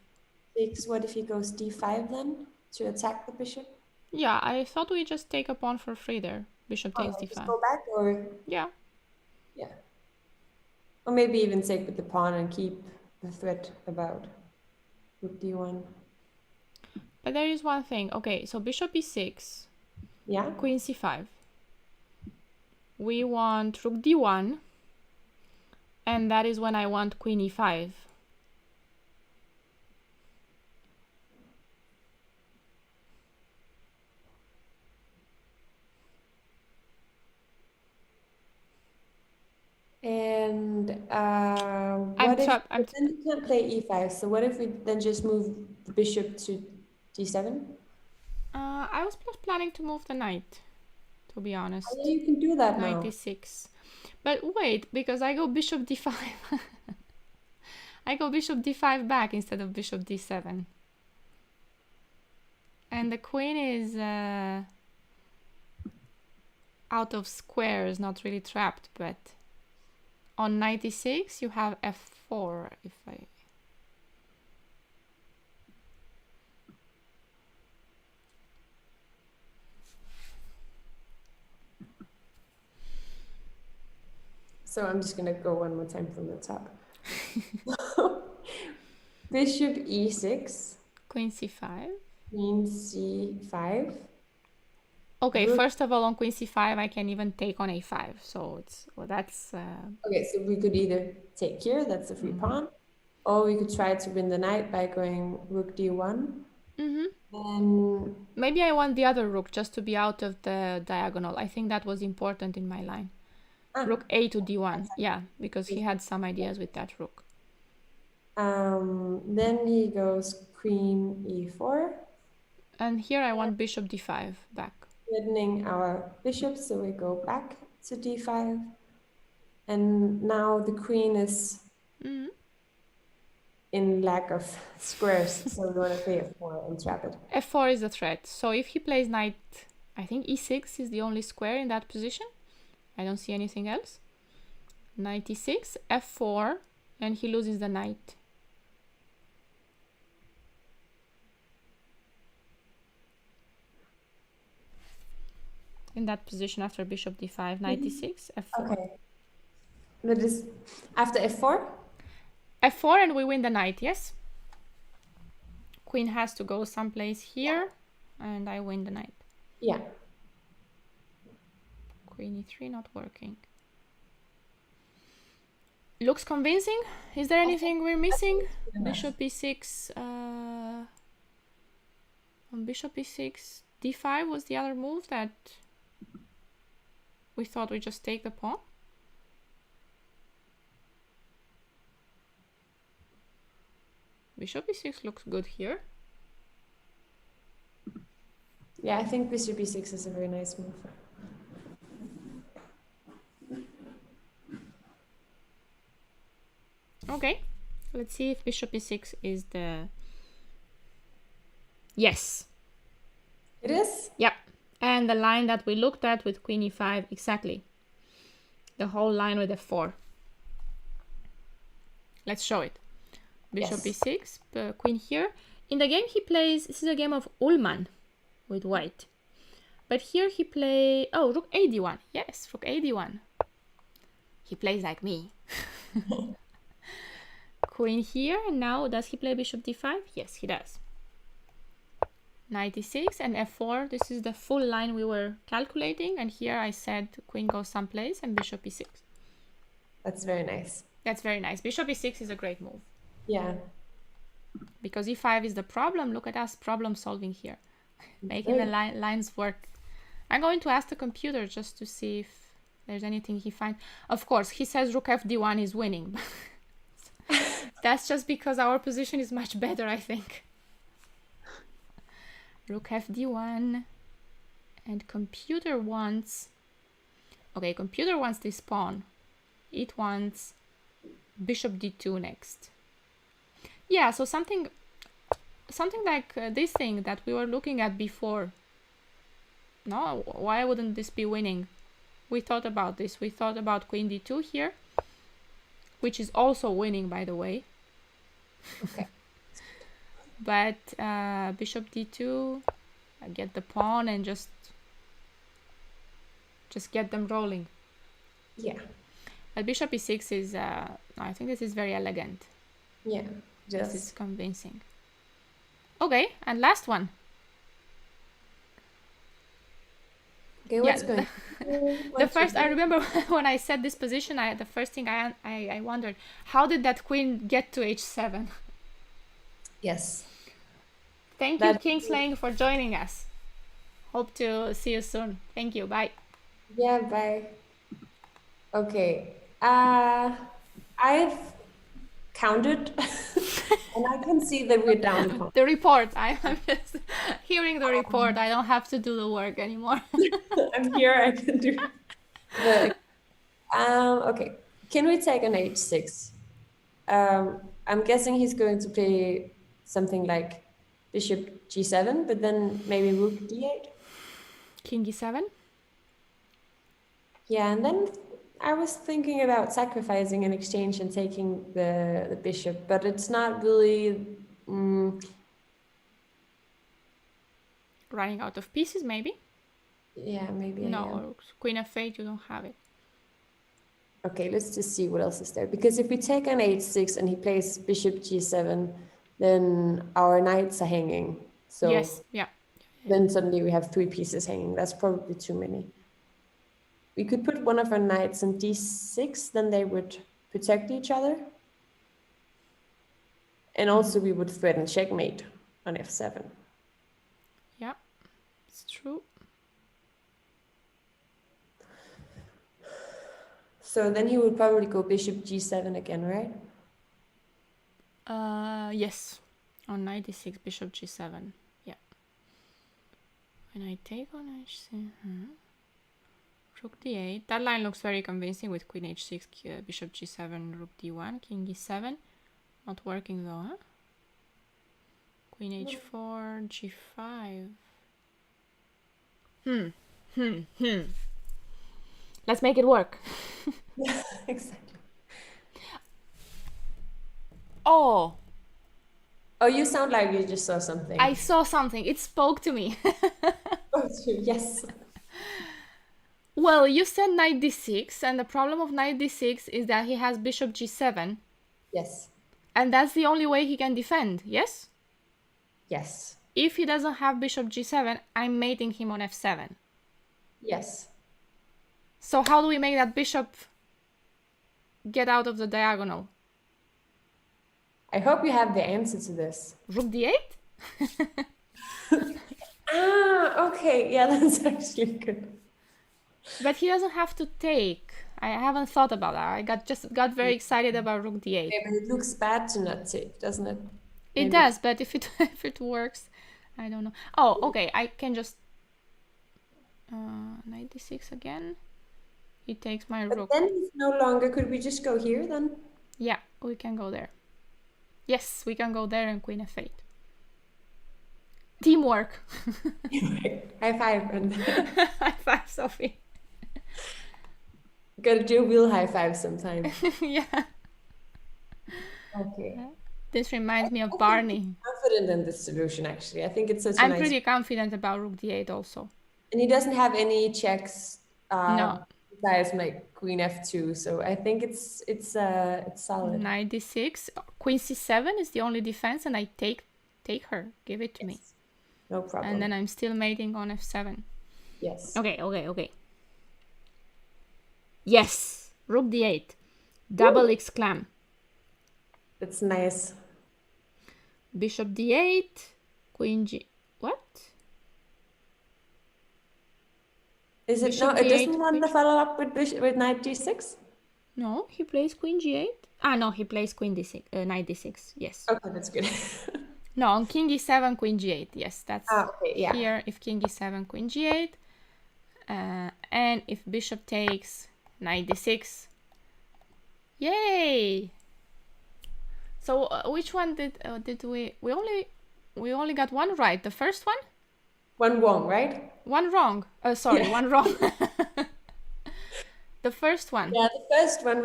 bishop, what if he goes d5 then to attack the bishop? Yeah, I thought we just take a pawn for free there. Bishop takes d5. Just go back, or yeah. Or maybe even take with the pawn and keep the threat about rook d1. But there is one thing. Okay, so bishop e6. Yeah. Queen c5. We want rook d1. And that is when I want queen e5. And what if then you can't play e5? So what if we then just move the bishop to d7? I was just planning to move the knight, to be honest. Oh, yeah, you can do that now. Knight e6. But wait, because I go bishop d5. I go bishop d5 back instead of bishop d7. And the queen is out of squares, not really trapped, but on knight e6 you have f4 if I... So I'm just gonna go one more time from the top. Bishop e6. Queen c5. Queen c5. Okay, first of all, on queen c5 I can even take on a5, so it's that's okay, so we could either take here, that's a free pawn, or we could try to win the knight by going rook d1. And maybe I want the other rook just to be out of the diagonal. I think that was important in my line. Rook a to d1. Yeah, because he had some ideas with that rook. Then he goes queen e4. And here I want bishop d5 back. Threatening our bishop, so we go back to d5. And now the queen is in lack of squares, so we want to play f4 and trap it. f4 is a threat. So if he plays knight, I think e6 is the only square in that position. I don't see anything else. Knight e6, f4, and he loses the knight. In that position after bishop d5, knight e6, f4. Okay. That is after f4? f4 and we win the knight, yes? Queen has to go someplace here, and I win the knight. Yeah. Queen e3 not working. Looks convincing. Is there anything we're missing? Bishop e6. On bishop e6, d5 was the other move that we thought we just take the pawn. Bishop e6 looks good here. Yeah, I think bishop e6 is a very nice move. Okay, let's see if bishop e6 is the... Yes. It is? Yep. And the line that we looked at with queen e5, exactly. The whole line with f4. Let's show it. Bishop Yes. e6, queen here. In the game he plays, this is a game of Ullmann with white. But here he play, oh, rook a d1. Yes, rook a d1. He plays like me. Queen here, and now does he play bishop d5? Yes, he does. Knight e6 and f4. This is the full line we were calculating, and here I said queen goes someplace and bishop e6. That's very nice. That's very nice. Bishop e6 is a great move. Yeah. Because e5 is the problem. Look at us problem solving here. Making the lines work. I'm going to ask the computer just to see if there's anything he finds. Of course, he says rook f d1 is winning. That's just because our position is much better, I think. Rook f d1. And computer wants... Okay, computer wants this pawn. It wants bishop d2 next. Yeah, so something like this thing that we were looking at before. No, why wouldn't this be winning? We thought about this. We thought about queen d2 here, which is also winning, by the way. Okay. But bishop d2, get the pawn and just get them rolling. Yeah. But bishop e6 is, I think this is very elegant. Yeah. This is convincing. Okay, and last one. Okay, what's going The first, I remember when I set this position, the first thing I wondered, how did that queen get to h7? Yes. Thank you, Kingslaying, for joining us. Hope to see you soon. Thank you. Bye. Yeah, bye. Okay. I've counted and I can see that we're down. The report. I'm just hearing the report. I don't have to do the work anymore. I'm here. I can do the... Okay. Can we take an h6? I'm guessing he's going to play something like bishop g7, but then maybe rook d8. King e7? Yeah, and then I was thinking about sacrificing an exchange and taking the bishop, but it's not really... Running out of pieces, maybe? Yeah, maybe. No, queen f8, you don't have it. Okay, let's just see what else is there. Because if we take an h6 and he plays bishop g7, then our knights are hanging. So yes, yeah. Then suddenly we have 3 pieces hanging. That's probably too many. We could put one of our knights in d6, then they would protect each other. And also we would threaten checkmate on f7. Yeah, it's true. So then he would probably go bishop g7 again, right? Yes. On knight d6, bishop g7. Yeah. When I take on h6, rook d8. That line looks very convincing with queen h6, bishop g7, rook d1, king e7. Not working though, huh? Queen h4, g5. Let's make it work. Yeah, exactly. Oh, you sound like you just saw something. I saw something. It spoke to me. Oh, yes. Well, you said knight d6, and the problem of knight d6 is that he has bishop g7. Yes. And that's the only way he can defend, yes? Yes. If he doesn't have bishop g7, I'm mating him on f7. Yes. So how do we make that bishop get out of the diagonal? I hope you have the answer to this. Rook d8? Okay. Yeah, that's actually good. But he doesn't have to take. I haven't thought about that. I got very excited about rook d8. Okay, but it looks bad to not take, doesn't it? It does, but if it if it works, I don't know. Oh, okay. I can just 96 again. He takes my But rook. then it's no longer. Could we just go here then? Yeah, we can go there. Yes, we can go there and queen f8. Teamwork. High five, friend. High five, Sophie. Gotta do a real high five sometime. Yeah. Okay. This reminds me of Barney. Confident in this solution, actually. I think it's such a I'm nice. pretty confident about rook d8 also. And he doesn't have any checks. No. Besides like queen f2, so I think it's solid. 96. Queen c7 is the only defense, and I take her. Give it to me. No problem. And then I'm still mating on f7. Yes. Okay. Yes, rook d8. Double exclam. That's nice. Bishop d8. Queen g... What? Is it Bishop no? It d8, doesn't want to queen- follow up with knight d6. No, he plays queen g8. Ah, no, he plays queen d6, knight d6. Yes. Okay, that's good. No, on king e7, queen g8. Yes, that's Okay, yeah. here. If king e7, queen g8. And if bishop takes, knight d6. Yay! So which one did we only got one right? The first one? One wrong, right? One wrong. Sorry, Yeah. one wrong. The first one. Yeah, the first one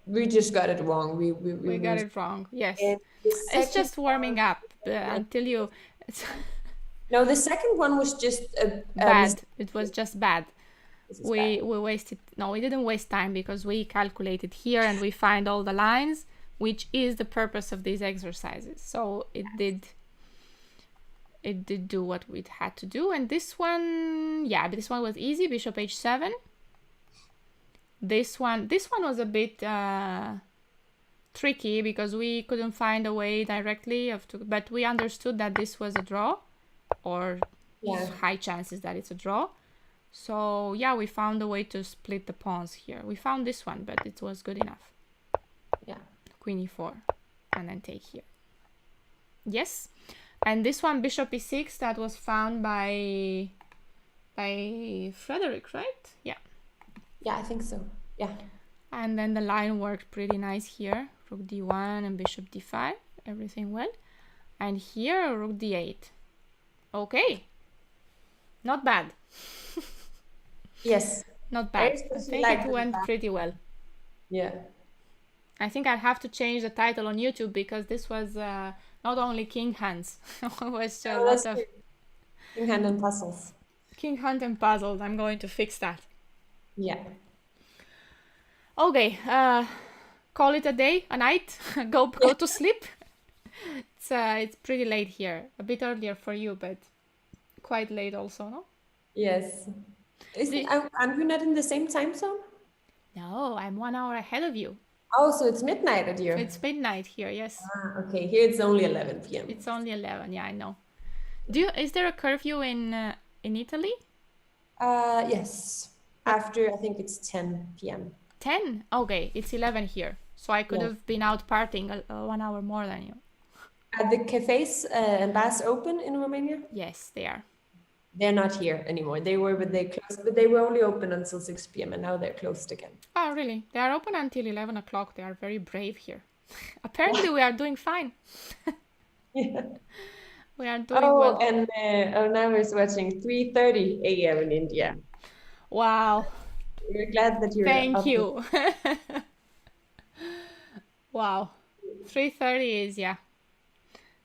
we just got it wrong. We got it wrong. Yes. And the It's second just warming up until you. It's No, the second one was just a bad. It was just bad. This is We bad. wasted. No, we didn't waste time because we calculated here and we find all the lines, which is the purpose of these exercises. So it did do what it had to do. And this one, yeah, this one was easy. Bishop h7. This one was a bit tricky because we couldn't find a way directly but we understood that this was a draw, or Yeah. high chances that it's a draw. So yeah, we found a way to split the pawns here. We found this one, but it was good enough. Yeah. Queen e4 and then take here. Yes. And this one, bishop e6, that was found by Frederick, right? Yeah. Yeah, I think so. Yeah. And then the line worked pretty nice here. Rook d1 and bishop d5. Everything well. And here, rook d8. Okay. Not bad. Yes. Not bad. I especially think like it the went back. pretty well. Yeah. I think I'll have to change the title on YouTube because this was not only King Hands. It was just a lot of King hand and puzzles. King Hunt and puzzles. I'm going to fix that. Yeah. Okay, call it a day, a night. Go to sleep. It's pretty late here. A bit earlier for you, but quite late also, no? Yes. Aren't we not in the same time zone? No, I'm 1 hour ahead of you. Oh, so it's midnight at you. It's midnight here. Yes, Okay, here it's only 11 p.m. it's only 11. Yeah, I know. Is there a curfew in Italy? Yes. After, I think it's 10 p.m. 10? Okay, it's 11 here. So I could Yeah. have been out partying 1 hour more than you. Are the cafes and bars open in Romania? Yes, they are. They're not here anymore. They were, but they closed. But they were only open until 6 p.m. and now they're closed again. Oh, really? They are open until 11 o'clock. They are very brave here. Apparently, we are doing fine. Yeah. We are doing Oh, well. and now we're watching 3:30 a.m. in India. Wow. We're glad that you're Thank up you. Wow. 3:30 is, yeah.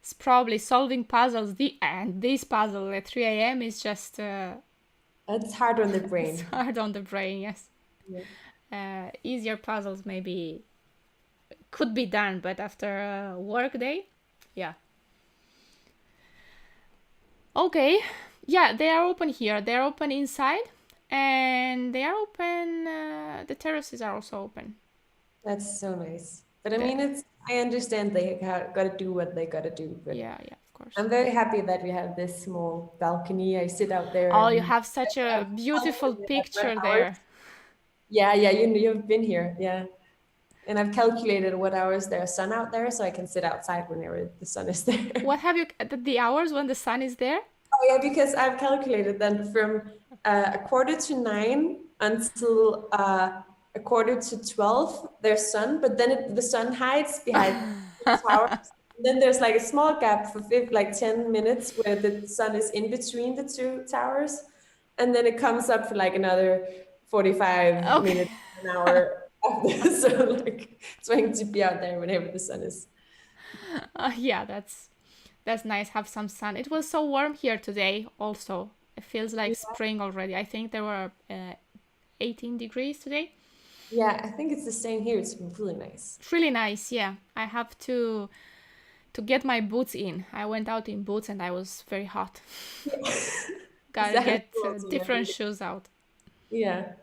It's probably solving puzzles. And this puzzle at 3 a.m. is just It's hard on the brain. it's hard on the brain, yes. Yeah. Easier puzzles maybe could be done, but after a work day, yeah. Okay. Yeah, they are open here. They're open inside. and they are open. The terraces are also open. That's so nice. But I The, mean, I understand they got to do what they got to do. But yeah, yeah, of course. I'm very happy that we have this small balcony. I sit out there Oh, you and have such a I've beautiful calculated what picture hours. there. Yeah, yeah, you've been here. Yeah. And I've calculated what hours there's sun out there so I can sit outside whenever the sun is there. What have you, the hours when the sun is there? Oh, yeah, because I've calculated that from a quarter to 9 until a quarter to 12, there's sun, but then the sun hides behind the towers. Then there's like a small gap for like 10 minutes where the sun is in between the two towers. And then it comes up for like another 45 Okay. minutes, an hour after. So like trying to be out there whenever the sun is. Yeah, that's nice. Have some sun. It was so warm here today. Also, it feels like spring already. I think there were 18 degrees today. Yeah, I think it's the same here. It's really nice. It's really nice. Yeah, I have to get my boots in. I went out in boots and I was very hot. Gotta Exactly. get different shoes out. Yeah.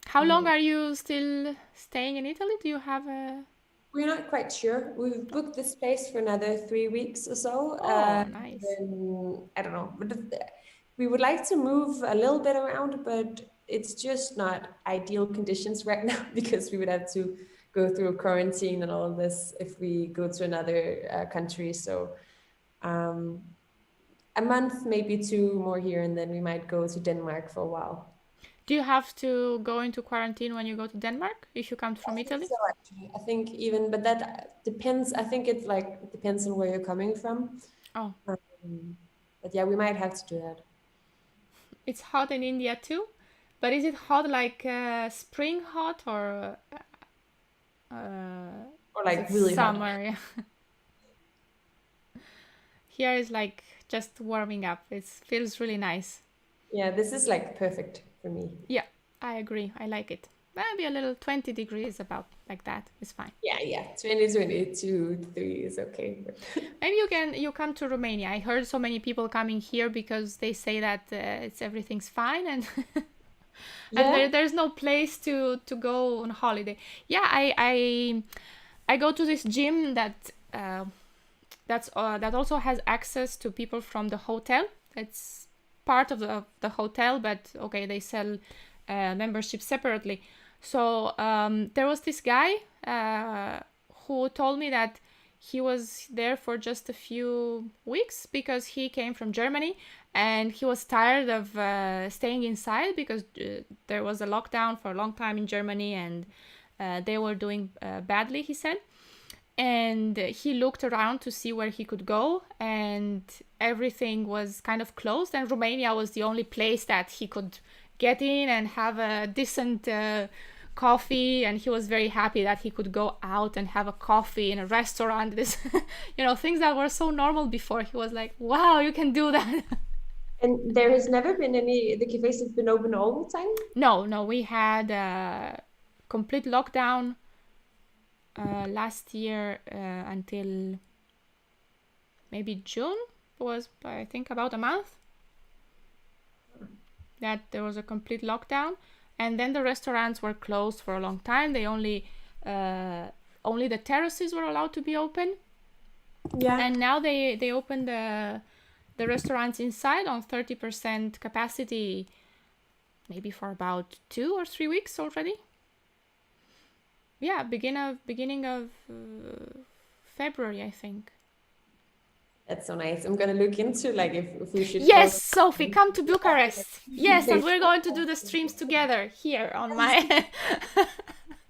How long are you still staying in Italy? Do you have a? We're not quite sure. We've booked this place for another 3 weeks or so. Oh, nice. Then I don't know, but we would like to move a little bit around, but it's just not ideal conditions right now because we would have to go through quarantine and all of this if we go to another country. So a month, maybe two more here, and then we might go to Denmark for a while. Do you have to go into quarantine when you go to Denmark if you come from I think Italy? so, actually. I think even, but that depends. I think it like depends on where you're coming from. Oh, But yeah, we might have to do that. it's hot in India too, but is it hot like spring hot or Or is like it really hot. summer? Yeah. Here is like just warming up. It feels really nice. Yeah, this is like perfect for me. Yeah, I agree. I like it. Maybe a little 20 degrees about like that is fine. Yeah, yeah. 2022, 3 is okay. Maybe you come to Romania. I heard so many people coming here because they say that everything's fine and and Yeah. there's no place to go on holiday. Yeah, I go to this gym that also has access to people from the hotel. It's part of the hotel, but okay, they sell membership separately. So there was this guy who told me that he was there for just a few weeks because he came from Germany and he was tired of staying inside because there was a lockdown for a long time in Germany and they were doing badly, he said. And he looked around to see where he could go and everything was kind of closed and Romania was the only place that he could get in and have a decent coffee, and he was very happy that he could go out and have a coffee in a restaurant. This things that were so normal before. He was like, wow, you can do that. And there has never been the cafes have been open all the time? No, we had a complete lockdown last year until maybe June. Was, I think, about a month that there was a complete lockdown, and then the restaurants were closed for a long time. They only the terraces were allowed to be open. Yeah. And now they open the restaurants inside on 30% capacity, maybe for about 2 or 3 weeks already. Yeah, beginning of February, I think. That's so nice. I'm gonna look into like if we should. Yes, Sophie, come to Bucharest. Yes, and we're going to do the streams together here on my. That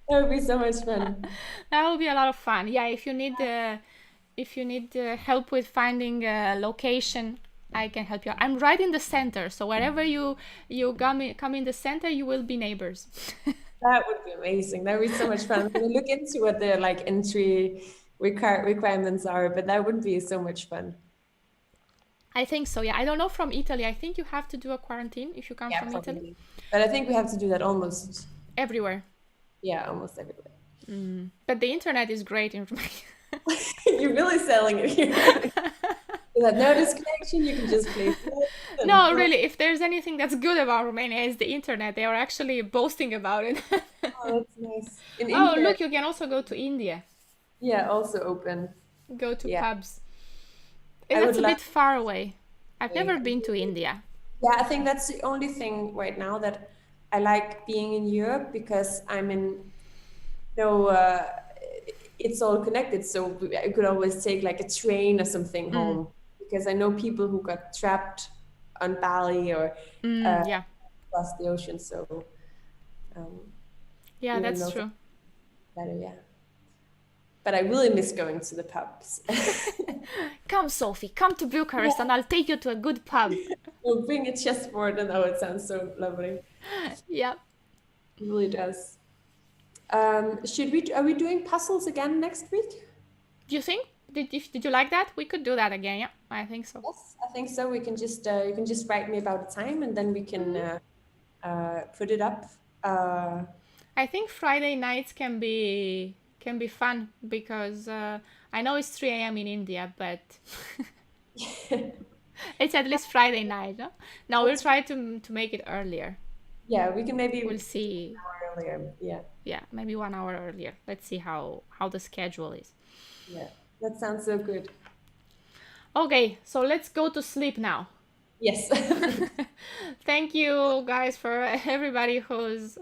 would be so much fun. That will be a lot of fun. Yeah, if you need help with finding a location, I can help you. I'm right in the center, so wherever you come in the center, you will be neighbors. That would be amazing. That would be so much fun. I'm gonna look into what the like entry requirements are, but that would be so much fun. I think so. Yeah, I don't know from Italy. I think you have to do a quarantine if you come from probably. Italy. But I think we have to do that almost. Everywhere. Yeah, almost everywhere. But the internet is great in Romania. You're really selling it here. Without no disconnection, you can just play flute and No, drum. really, if there's anything that's good about Romania, it's the internet. They are actually boasting about it. Oh, that's nice. In Oh, India, look, you can also go to India, yeah, also open. go to Yeah, pubs. I would That's a love bit far away. I've to. never been to India. Yeah, I think that's the only thing right now that I like being in Europe because I'm in no, it's all connected. So I could always take like a train or something Mm, home because I know people who got trapped on Bali or yeah, across the ocean. So um, yeah, even that's though true. better, yeah. But I really miss going to the pubs. Come, Sophie, come to Bucharest Yeah, and I'll take you to a good pub. we'll bring a chessboard and oh, it sounds so lovely. Yeah. It really does. Should we? Are we doing puzzles again next week? Do you think? Did you like that? We could do that again, yeah. I think so. Yes, I think so. We can just you can just write me about the time, and then we can put it up. Uh, I think Friday nights can be fun because I know it's 3 a.m. in India, but it's at least Friday night. No? Now we'll that's try to make it earlier. yeah. We can We'll maybe see. earlier. Yeah, Yeah, maybe 1 hour earlier. Let's see how the schedule is. yeah. That sounds so good. Okay, so let's go to sleep now. Yes. Thank you guys for everybody who's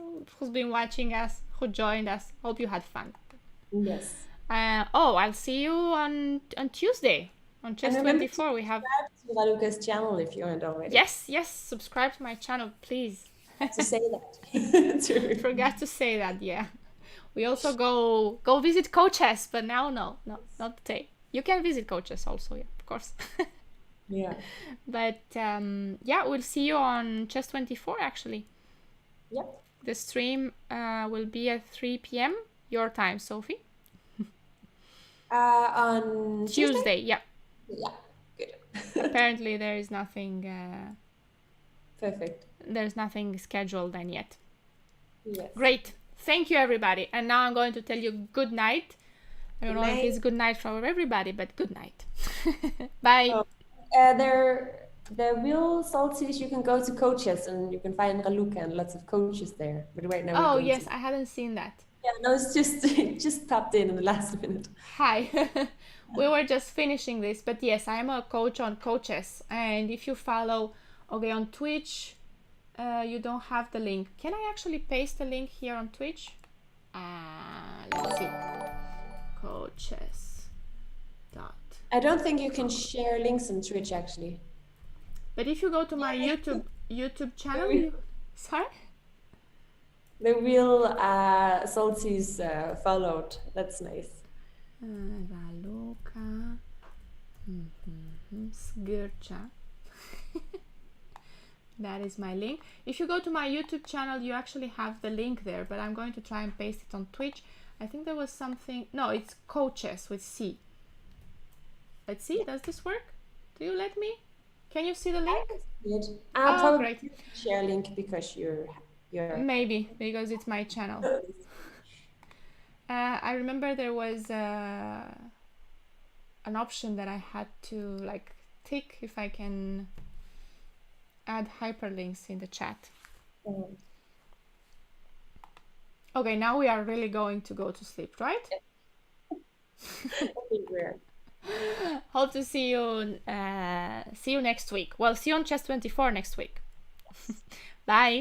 been watching us, who joined us. Hope you had fun. Yes. I'll see you on Tuesday on And Chess remember to 24. We have subscribe to Raluca's channel if you aren't already. yes, subscribe to my channel, please. To say that. Forgot to say that. Yeah, we also go visit coaches, but now no, not today. You can visit coaches also, yeah, of course. Yeah. But yeah, we'll see you on Chess 24 actually. Yep. The stream will be at 3 p.m. your time, Sophie. On Tuesday, yeah. Yeah. Good. Apparently there is nothing. Perfect. There's nothing scheduled then yet. Yes. Great. Thank you, everybody. And now I'm going to tell you good night. I don't know if it's good night for everybody, but good night. Bye. Oh, there will Solstice. You can go to coaches and you can find Raluca and lots of coaches there. But right now we're Oh, going yes, to. I hadn't seen that. Yeah, no, it's just it just popped in the last minute. Hi. We were just finishing this, but yes, I am a coach on coaches. And if you follow, okay, on Twitch, you don't have the link. Can I actually paste the link here on Twitch? Let's see. Coaches. Dot. I don't think you can share links on Twitch actually. But if you go to my YouTube channel, sorry? The real Solstice followed. That's nice. Raluca Sgurcha. That is my link. If you go to my YouTube channel, you actually have the link there, but I'm going to try and paste it on Twitch. I think there was something. No, it's coaches with C. Let's see. Does this work? Do you let me? Can you see the link? I'll probably great. share a link because you're Maybe because it's my channel. I remember there was an option that I had to like tick if I can add hyperlinks in the chat. Okay, now we are really going to go to sleep, right? I think we're. Hope to see you next week. Well, see you on Chess 24 next week. Bye.